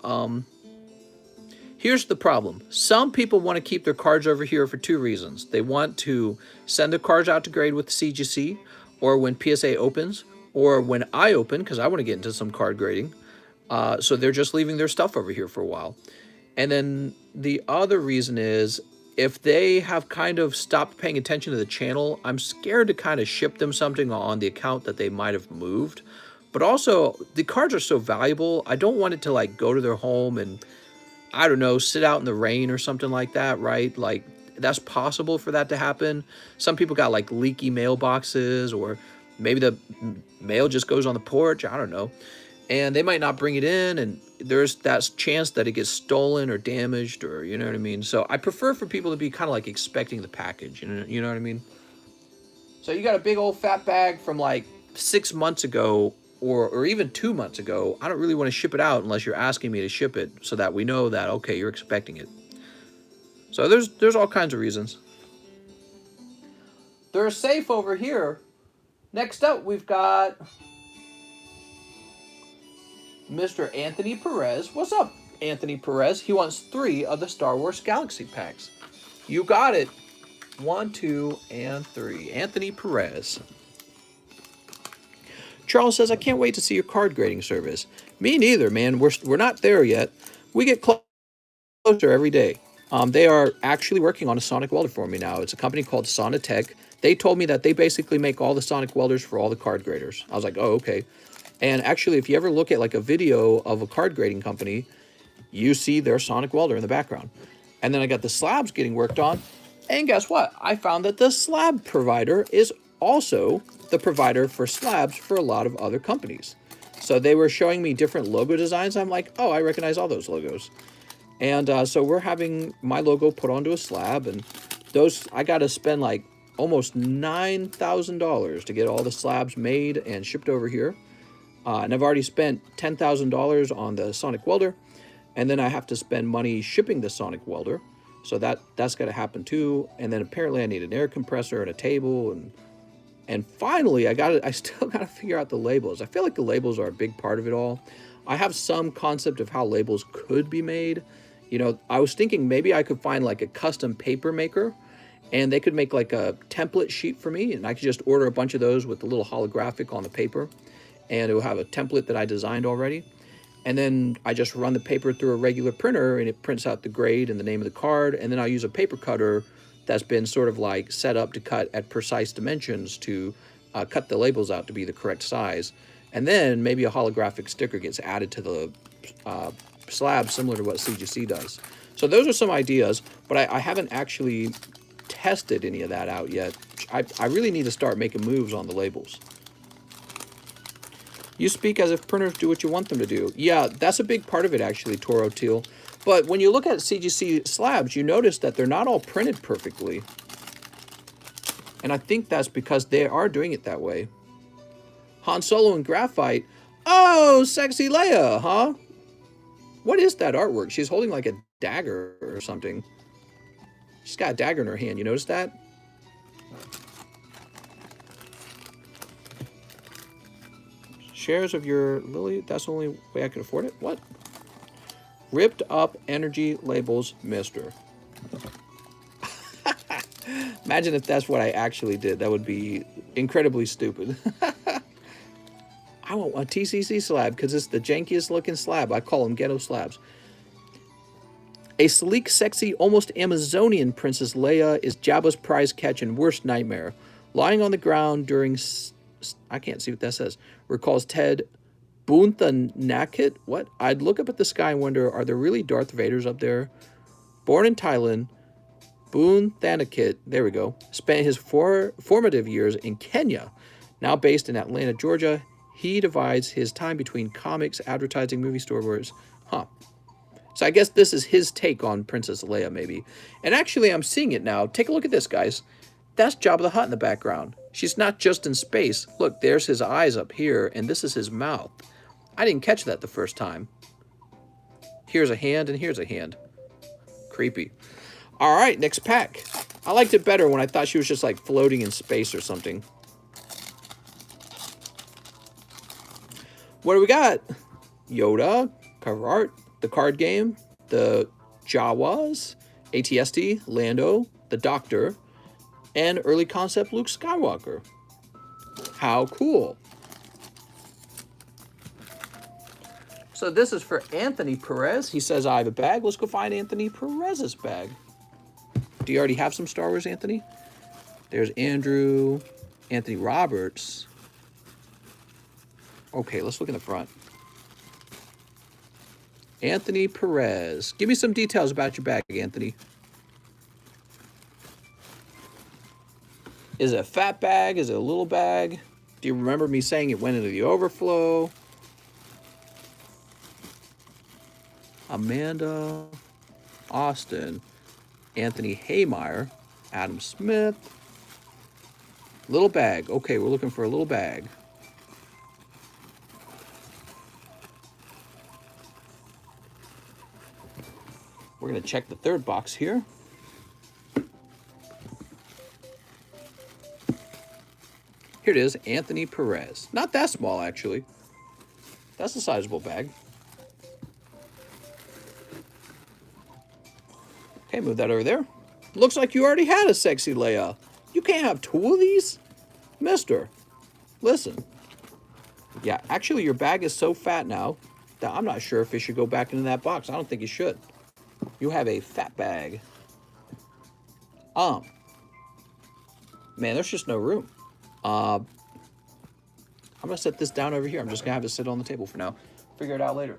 S1: Here's the problem. Some people want to keep their cards over here for two reasons. They want to send their cards out to grade with CGC, or when PSA opens, or when I open, because I want to get into some card grading. So they're just leaving their stuff over here for a while. And then the other reason is, if they have kind of stopped paying attention to the channel, I'm scared to kind of ship them something on the account that they might have moved. But also, the cards are so valuable, I don't want it to like go to their home and, I don't know, sit out in the rain or something like that, right? Like, that's possible for that to happen. Some people got like leaky mailboxes, or maybe the mail just goes on the porch, I don't know. And they might not bring it in, and there's that chance that it gets stolen or damaged, or, you know what I mean? So I prefer for people to be kind of like expecting the package, you know what I mean? So you got a big old fat bag from like 6 months ago, or even 2 months ago. I don't really want to ship it out unless you're asking me to ship it, so that we know that, okay, you're expecting it. So there's all kinds of reasons. There's safe over here. Next up, we've got Mr. Anthony Perez. What's up, Anthony Perez? He wants 3 of the Star Wars Galaxy packs. You got it. 1, 2, and 3. Anthony Perez. Charles says, I can't wait to see your card grading service. Me neither, man. We're not there yet. We get closer every day. They are actually working on a sonic welder for me now. It's a company called Sonitech. They told me that they basically make all the sonic welders for all the card graders. I was like, oh, okay. And actually, if you ever look at like a video of a card grading company, you see their sonic welder in the background. And then I got the slabs getting worked on. And guess what? I found that the slab provider is also the provider for slabs for a lot of other companies. So they were showing me different logo designs. I'm like, oh, I recognize all those logos. And so we're having my logo put onto a slab. And those, I got to spend like almost $9,000 to get all the slabs made and shipped over here. And I've already spent $10,000 on the sonic welder, and then I have to spend money shipping the sonic welder, so that's got to happen too. And then apparently I need an air compressor and a table, and finally I still got to figure out the labels. I feel like the labels are a big part of it all. I have some concept of how labels could be made. You know, I was thinking maybe I could find like a custom paper maker, and they could make like a template sheet for me, and I could just order a bunch of those with a little holographic on the paper. And it will have a template that I designed already. And then I just run the paper through a regular printer, and it prints out the grade and the name of the card. And then I'll use a paper cutter that's been sort of like set up to cut at precise dimensions to cut the labels out to be the correct size. And then maybe a holographic sticker gets added to the slab, similar to what CGC does. So those are some ideas, but I haven't actually tested any of that out yet. I really need to start making moves on the labels. You speak as if printers do what you want them to do. Yeah, that's a big part of it, actually, Toro Teal. But when you look at CGC slabs, you notice that they're not all printed perfectly. And I think that's because they are doing it that way. Han Solo and Graphite. Oh, sexy Leia, huh? What is that artwork? She's holding like a dagger or something. She's got a dagger in her hand. You notice that? Shares of your Lily, that's the only way I can afford it? What? Ripped up energy labels, mister. Imagine if that's what I actually did. That would be incredibly stupid. I want a TCC slab because it's the jankiest looking slab. I call them ghetto slabs. A sleek, sexy, almost Amazonian Princess Leia is Jabba's prize catch and worst nightmare. Lying on the ground during... I can't see what that says. Recalls Ted Boonthanaket. What? I'd look up at the sky and wonder, are there really Darth Vaders up there? Born in Thailand, Boone Thanakit, there we go, spent his formative years in Kenya. Now based in Atlanta, Georgia, he divides his time between comics, advertising, movie storyboards. Huh. So I guess this is his take on Princess Leia, maybe. And actually, I'm seeing it now. Take a look at this, guys. That's Jabba the Hutt in the background. She's not just in space. Look, there's his eyes up here, and this is his mouth. I didn't catch that the first time. Here's a hand, and here's a hand. Creepy. All right, next pack. I liked it better when I thought she was just like floating in space or something. What do we got? Yoda, cover art, the card game, the Jawas, ATST, Lando, the Doctor, and early concept Luke Skywalker. How cool. So this is for Anthony Perez. He says, I have a bag. Let's go find Anthony Perez's bag. Do you already have some Star Wars, Anthony? There's Andrew, Anthony Roberts. Okay, let's look in the front. Anthony Perez. Give me some details about your bag, Anthony. Is it a fat bag? Is it a little bag? Do you remember me saying it went into the overflow? Amanda, Austin, Anthony Haymeyer, Adam Smith. Little bag. Okay, we're looking for a little bag. We're going to check the third box here. Here it is, Anthony Perez. Not that small, actually. That's a sizable bag. Okay, move that over there. Looks like you already had a sexy Leia. You can't have two of these? Mister, listen. Yeah, actually, your bag is so fat now that I'm not sure if it should go back into that box. I don't think it should. You have a fat bag. Man, there's just no room. I'm going to set this down over here. I'm just going to have it sit on the table for now. Figure it out later.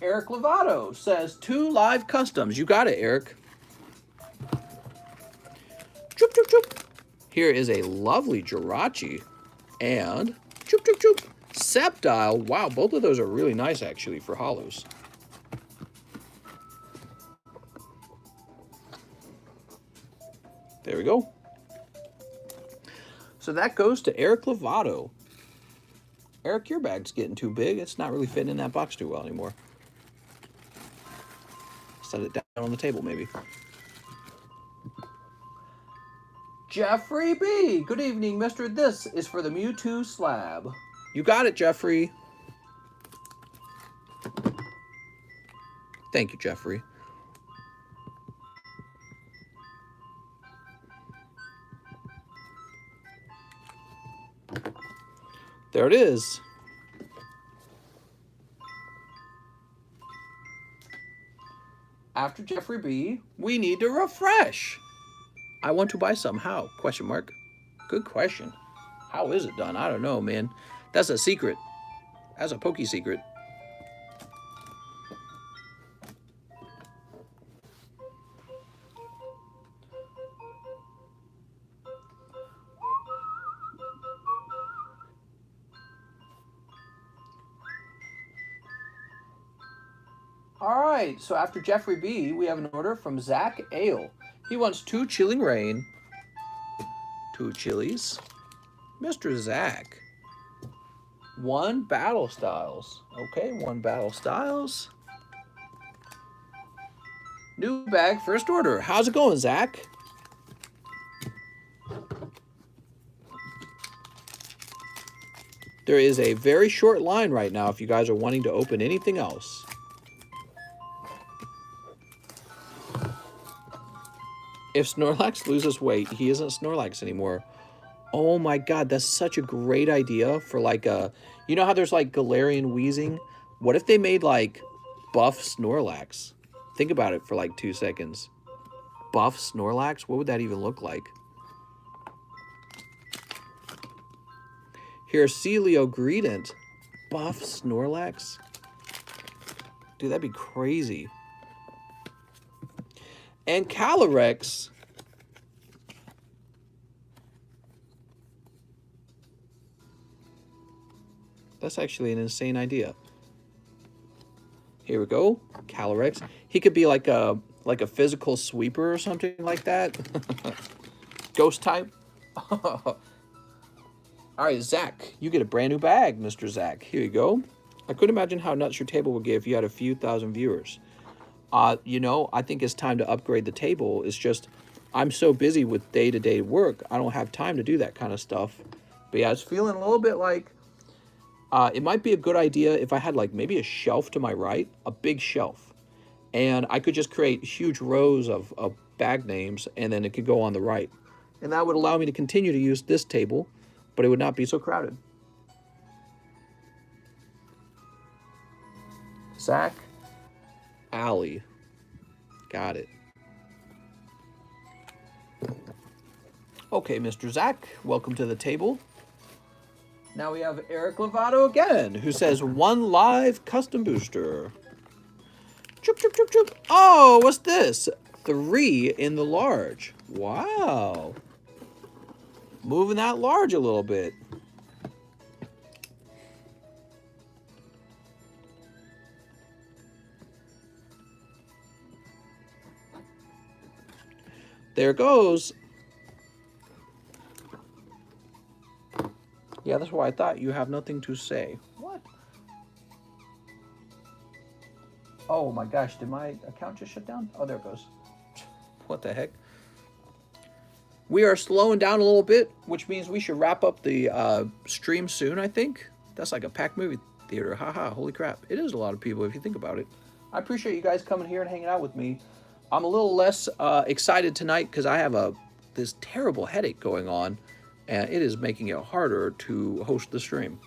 S1: Eric Lovato says 2 live customs. You got it, Eric. Choop, choop, choop. Here is a lovely Jirachi. And choop, choop, choop. Septile. Wow, both of those are really nice, actually, for hollows. There we go. So that goes to Eric Lovato. Eric, your bag's getting too big. It's not really fitting in that box too well anymore. Set it down on the table, maybe. Jeffrey B. Good evening, mister. This is for the Mewtwo slab. You got it, Jeffrey. Thank you, Jeffrey. There it is. After Jeffrey B, we need to refresh. I want to buy some. How? Question mark. Good question. How is it done? I don't know, man. That's a secret. That's a pokey secret. All right, so after Jeffrey B, we have an order from Zach Ale. He wants 2 Chilling Rain, 2 Chilies. Mr. Zach. 1 Battle Styles. Okay, 1 Battle Styles. New bag, first order. How's it going, Zach? There is a very short line right now if you guys are wanting to open anything else. If Snorlax loses weight, he isn't Snorlax anymore. Oh my god, that's such a great idea for like a... You know how there's like Galarian wheezing? What if they made like buff Snorlax? Think about it for like 2 seconds. Buff Snorlax? What would that even look like? Here's Celio Greedent. Buff Snorlax? Dude, that'd be crazy. And Calyrex. That's actually an insane idea. Here we go. Calyrex. He could be like a physical sweeper or something like that. Ghost type. All right, Zach, you get a brand new bag, Mr. Zach. Here you go. I couldn't imagine how nuts your table would get if you had a few thousand viewers. You know, I think it's time to upgrade the table. It's just, I'm so busy with day-to-day work, I don't have time to do that kind of stuff. But yeah, it's feeling a little bit like it might be a good idea if I had like maybe a shelf to my right, a big shelf. And I could just create huge rows of bag names, and then it could go on the right. And that would allow me to continue to use this table, but it would not be so crowded. Zach Alley. Got it. Okay, Mr. Zach, welcome to the table. Now we have Eric Lovato again, who says 1 live custom booster. Choop, choop, choop, choop. Oh, what's this? 3 in the large. Wow. Moving that large a little bit. There it goes. Yeah, that's why I thought you have nothing to say. What? Oh my gosh, did my account just shut down? Oh, there it goes. What the heck? We are slowing down a little bit, which means we should wrap up the stream soon, I think. That's like a packed movie theater. Haha, holy crap. It is a lot of people if you think about it. I appreciate you guys coming here and hanging out with me. I'm a little less excited tonight because I have this terrible headache going on, and it is making it harder to host the stream.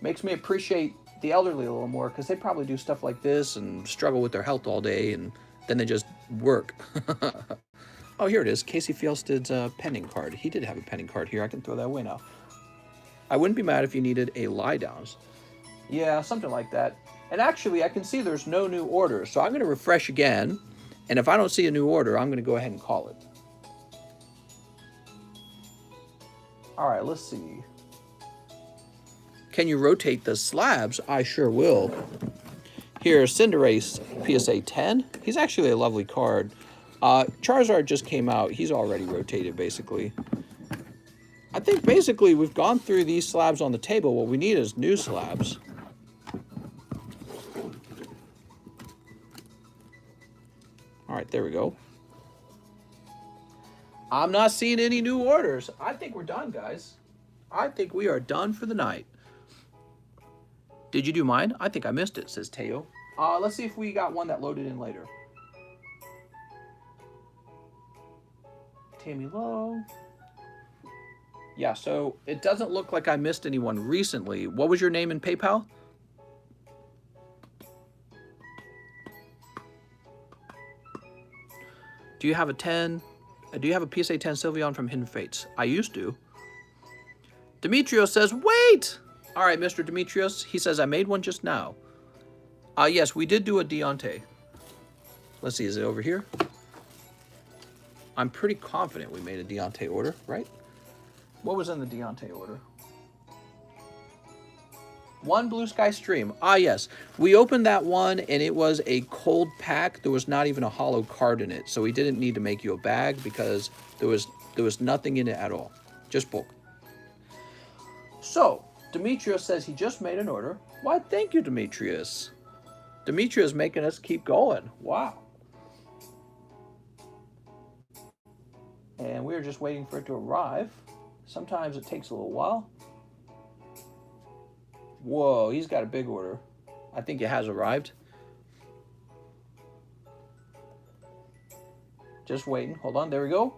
S1: Makes me appreciate the elderly a little more because they probably do stuff like this and struggle with their health all day, and then they just work. Oh, here it is. Casey Fjellsted's pending card. He did have a pending card here. I can throw that away now. I wouldn't be mad if you needed a lie downs. Yeah, something like that. And actually, I can see there's no new orders, so I'm going to refresh again. And if I don't see a new order, I'm going to go ahead and call it. All right, let's see. Can you rotate the slabs? I sure will. Here's Cinderace PSA 10. He's actually a lovely card. Charizard just came out. He's already rotated, basically. I think, basically, we've gone through these slabs on the table. What we need is new slabs. All right, there we go. I'm not seeing any new orders. I think we're done, guys. I think we are done for the night. Did you do mine? I think I missed it, says Teo. Let's see if we got one that loaded in later. Tammy Lowe. Yeah, so it doesn't look like I missed anyone recently. What was your name in PayPal? Do you have a 10? Do you have a PSA 10 Sylveon from Hidden Fates? I used to. Demetrius says, wait! All right, Mr. Demetrius, he says, I made one just now. Yes, we did do a Deontay. Let's see, is it over here? I'm pretty confident we made a Deontay order, right? What was in the Deontay order? One Blue Sky Stream. Yes. We opened that one, and it was a cold pack. There was not even a hollow card in it, so we didn't need to make you a bag because there was nothing in it at all. Just bulk. So, Demetrius says he just made an order. Why, thank you, Demetrius. Demetrius making us keep going. Wow. And we're just waiting for it to arrive. Sometimes it takes a little while. Whoa, he's got a big order. I think it has arrived. Just waiting. Hold on, there we go.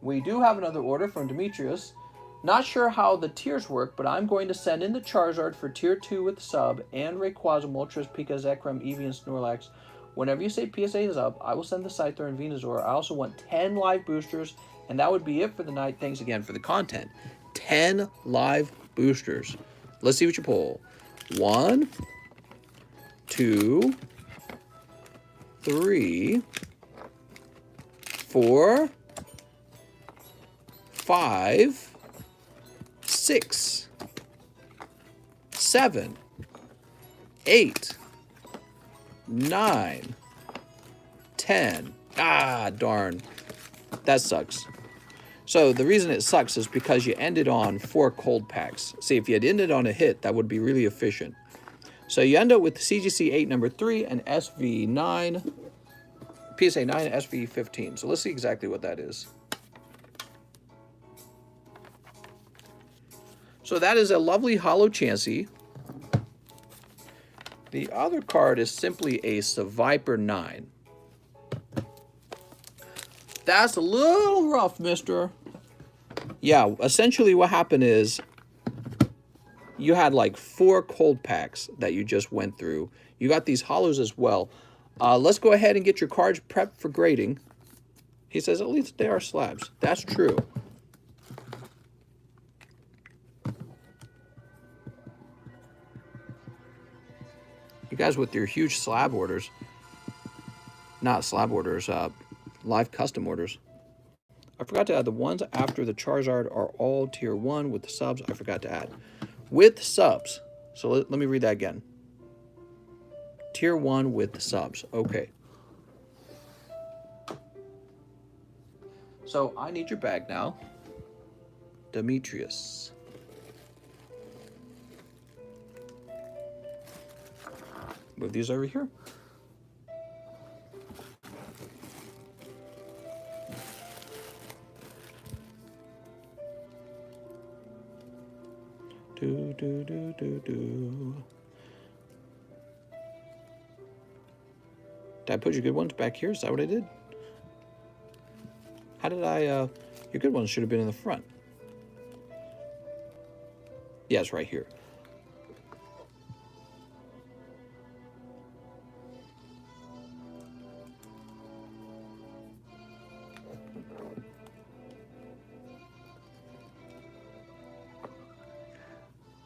S1: We do have another order from Demetrius. Not sure how the tiers work, but I'm going to send in the Charizard for tier 2 with sub and Rayquaza, Moltres, Pika, Zekrom, Eevee, and Snorlax. Whenever you say PSA is up, I will send the Scyther and Venusaur. I also want 10 live boosters, and that would be it for the night. Thanks again for the content. 10 live boosters. Let's see what you pull. 1, 2, 3, 4, 5, 6, 7, 8, 9, 10. Ah, darn. That sucks. So the reason it sucks is because you ended on 4 cold packs. See, if you had ended on a hit, that would be really efficient. So you end up with CGC 8 number 3 and SV9, PSA 9, SV15. So let's see exactly what that is. So that is a lovely hollow Chansey. The other card is simply a Seviper 9. That's a little rough, mister. Yeah, essentially what happened is you had like 4 cold packs that you just went through. You got these hollows as well. Let's go ahead and get your cards prepped for grading. He says, at least they are slabs. That's true. You guys with your huge slab orders. Not slab orders, live custom orders. I forgot to add the ones after the Charizard are all tier 1 with the subs. I forgot to add. With subs. So let me read that again. Tier 1 with the subs. Okay. So I need your bag now. Demetrius. Move these over here. Did I put your good ones back here? Is that what I did? How did I, your good ones should have been in the front. Yeah, it's right here.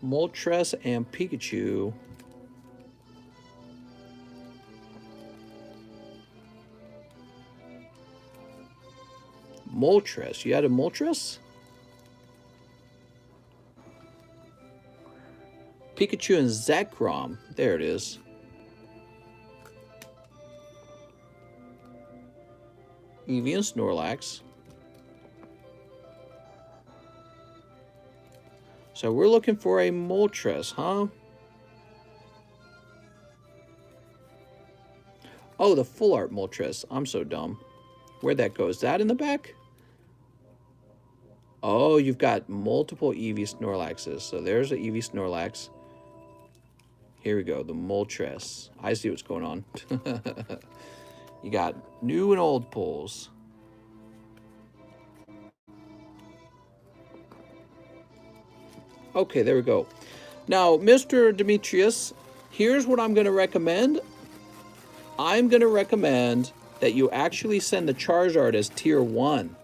S1: Moltres and Pikachu. Moltres. You had a Moltres? Pikachu and Zekrom. There it is. Eevee and Snorlax. So we're looking for a Moltres, huh? Oh, the full art Moltres. I'm so dumb. Where'd that go? Is that in the back? Oh, you've got multiple Eevee Snorlaxes. So there's an Eevee Snorlax. Here we go, the Moltres. I see what's going on. You got new and old pulls. Okay, there we go. Now, Mr. Demetrius, here's what I'm going to recommend. I'm going to recommend that you actually send the Charizard as tier 1.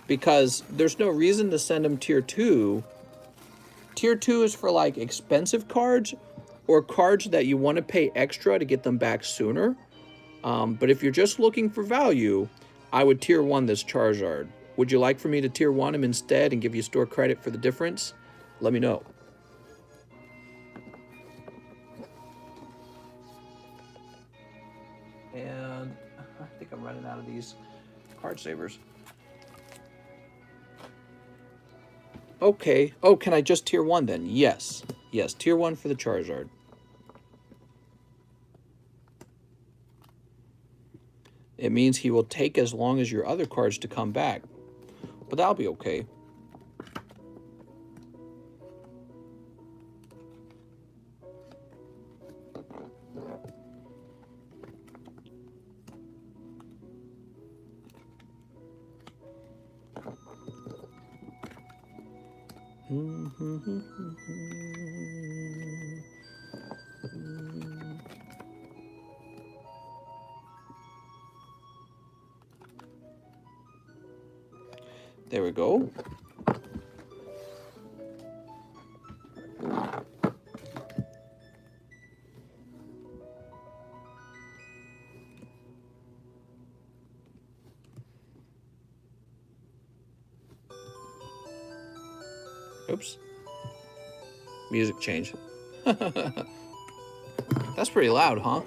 S1: Because there's no reason to send them tier 2. Tier 2 is for like expensive cards or cards that you want to pay extra to get them back sooner. But if you're just looking for value, I would tier 1 this Charizard. Would you like for me to tier 1 him instead and give you store credit for the difference? Let me know. And I think I'm running out of these card savers. Okay. Oh, can I just tier 1 then? Yes. Yes, tier 1 for the Charizard. It means he will take as long as your other cards to come back. But that'll be okay. There we go. Oops. Music change. That's pretty loud, huh?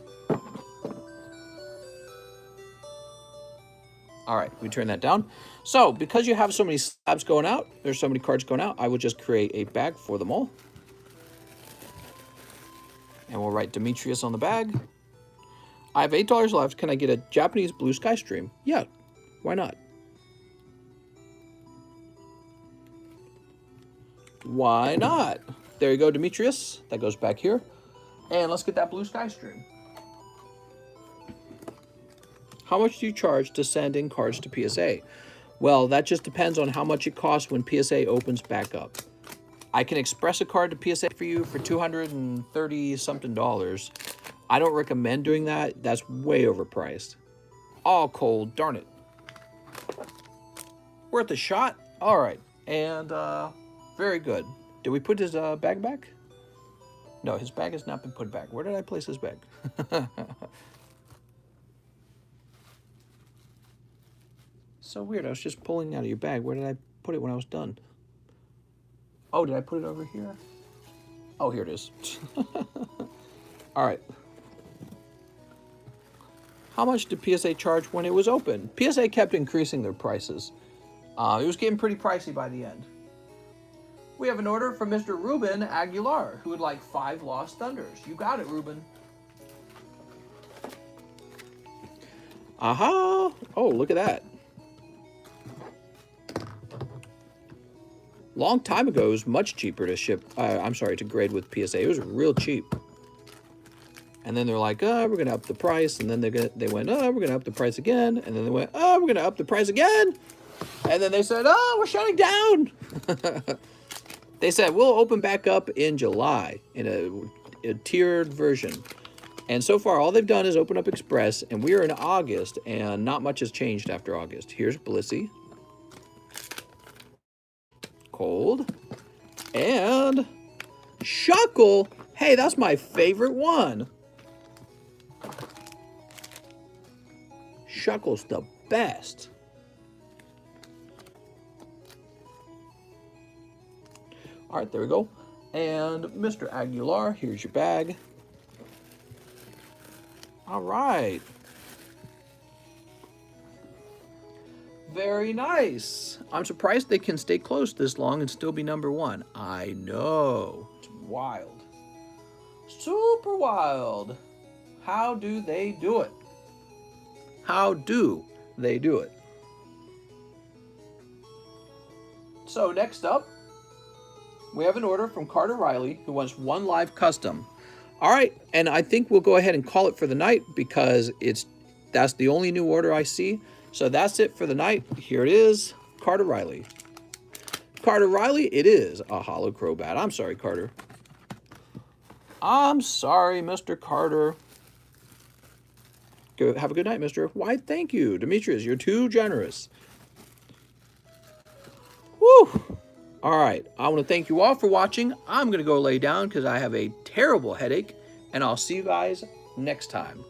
S1: All right, we turn that down. So because you have so many slabs going out, there's so many cards going out, I will just create a bag for them all. And we'll write Demetrius on the bag. I have $8 left. Can I get a Japanese blue sky stream? Yeah, why not? Why not? There you go, Demetrius. That goes back here. And let's get that blue sky stream. How much do you charge to send in cards to PSA? Well, that just depends on how much it costs when PSA opens back up. I can express a card to PSA for you for $230 something. I don't recommend doing that. That's way overpriced. All cold, darn it. Worth a shot? All right, and very good. Did we put his bag back? No, his bag has not been put back. Where did I place his bag? So weird. I was just pulling out of your bag. Where did I put it when I was done? Oh, did I put it over here? Oh, here it is. All right. How much did PSA charge when it was open? PSA kept increasing their prices. It was getting pretty pricey by the end. We have an order from Mr. Ruben Aguilar, who would like 5 Lost Thunders. You got it, Ruben. Aha! Oh, look at that. Long time ago, it was much cheaper to ship. I'm sorry, to grade with PSA. It was real cheap. And then they're like, oh, we're going to up the price. And then they went, oh, we're going to up the price again. And then they went, oh, we're going to up the price again. And then they said, oh, we're shutting down. They said, we'll open back up in July in a tiered version. And so far, all they've done is open up Express. And we are in August, and not much has changed after August. Here's Blissey. Cold. And Shuckle. Hey, that's my favorite one. Shuckle's the best. All right, there we go. And Mr. Aguilar, here's your bag. All right. Very nice. I'm surprised they can stay close this long and still be #1. I know. It's wild. Super wild. How do they do it? How do they do it? So next up, we have an order from Carter Riley, who wants 1 live custom. All right, and I think we'll go ahead and call it for the night because that's the only new order I see. So that's it for the night. Here it is, Carter Riley. Carter Riley, it is a Holo Crobat. I'm sorry, Carter. I'm sorry, Mr. Carter. Go have a good night, mister. Why, thank you. Demetrius, you're too generous. Woo! All right, I want to thank you all for watching. I'm going to go lay down because I have a terrible headache, and I'll see you guys next time.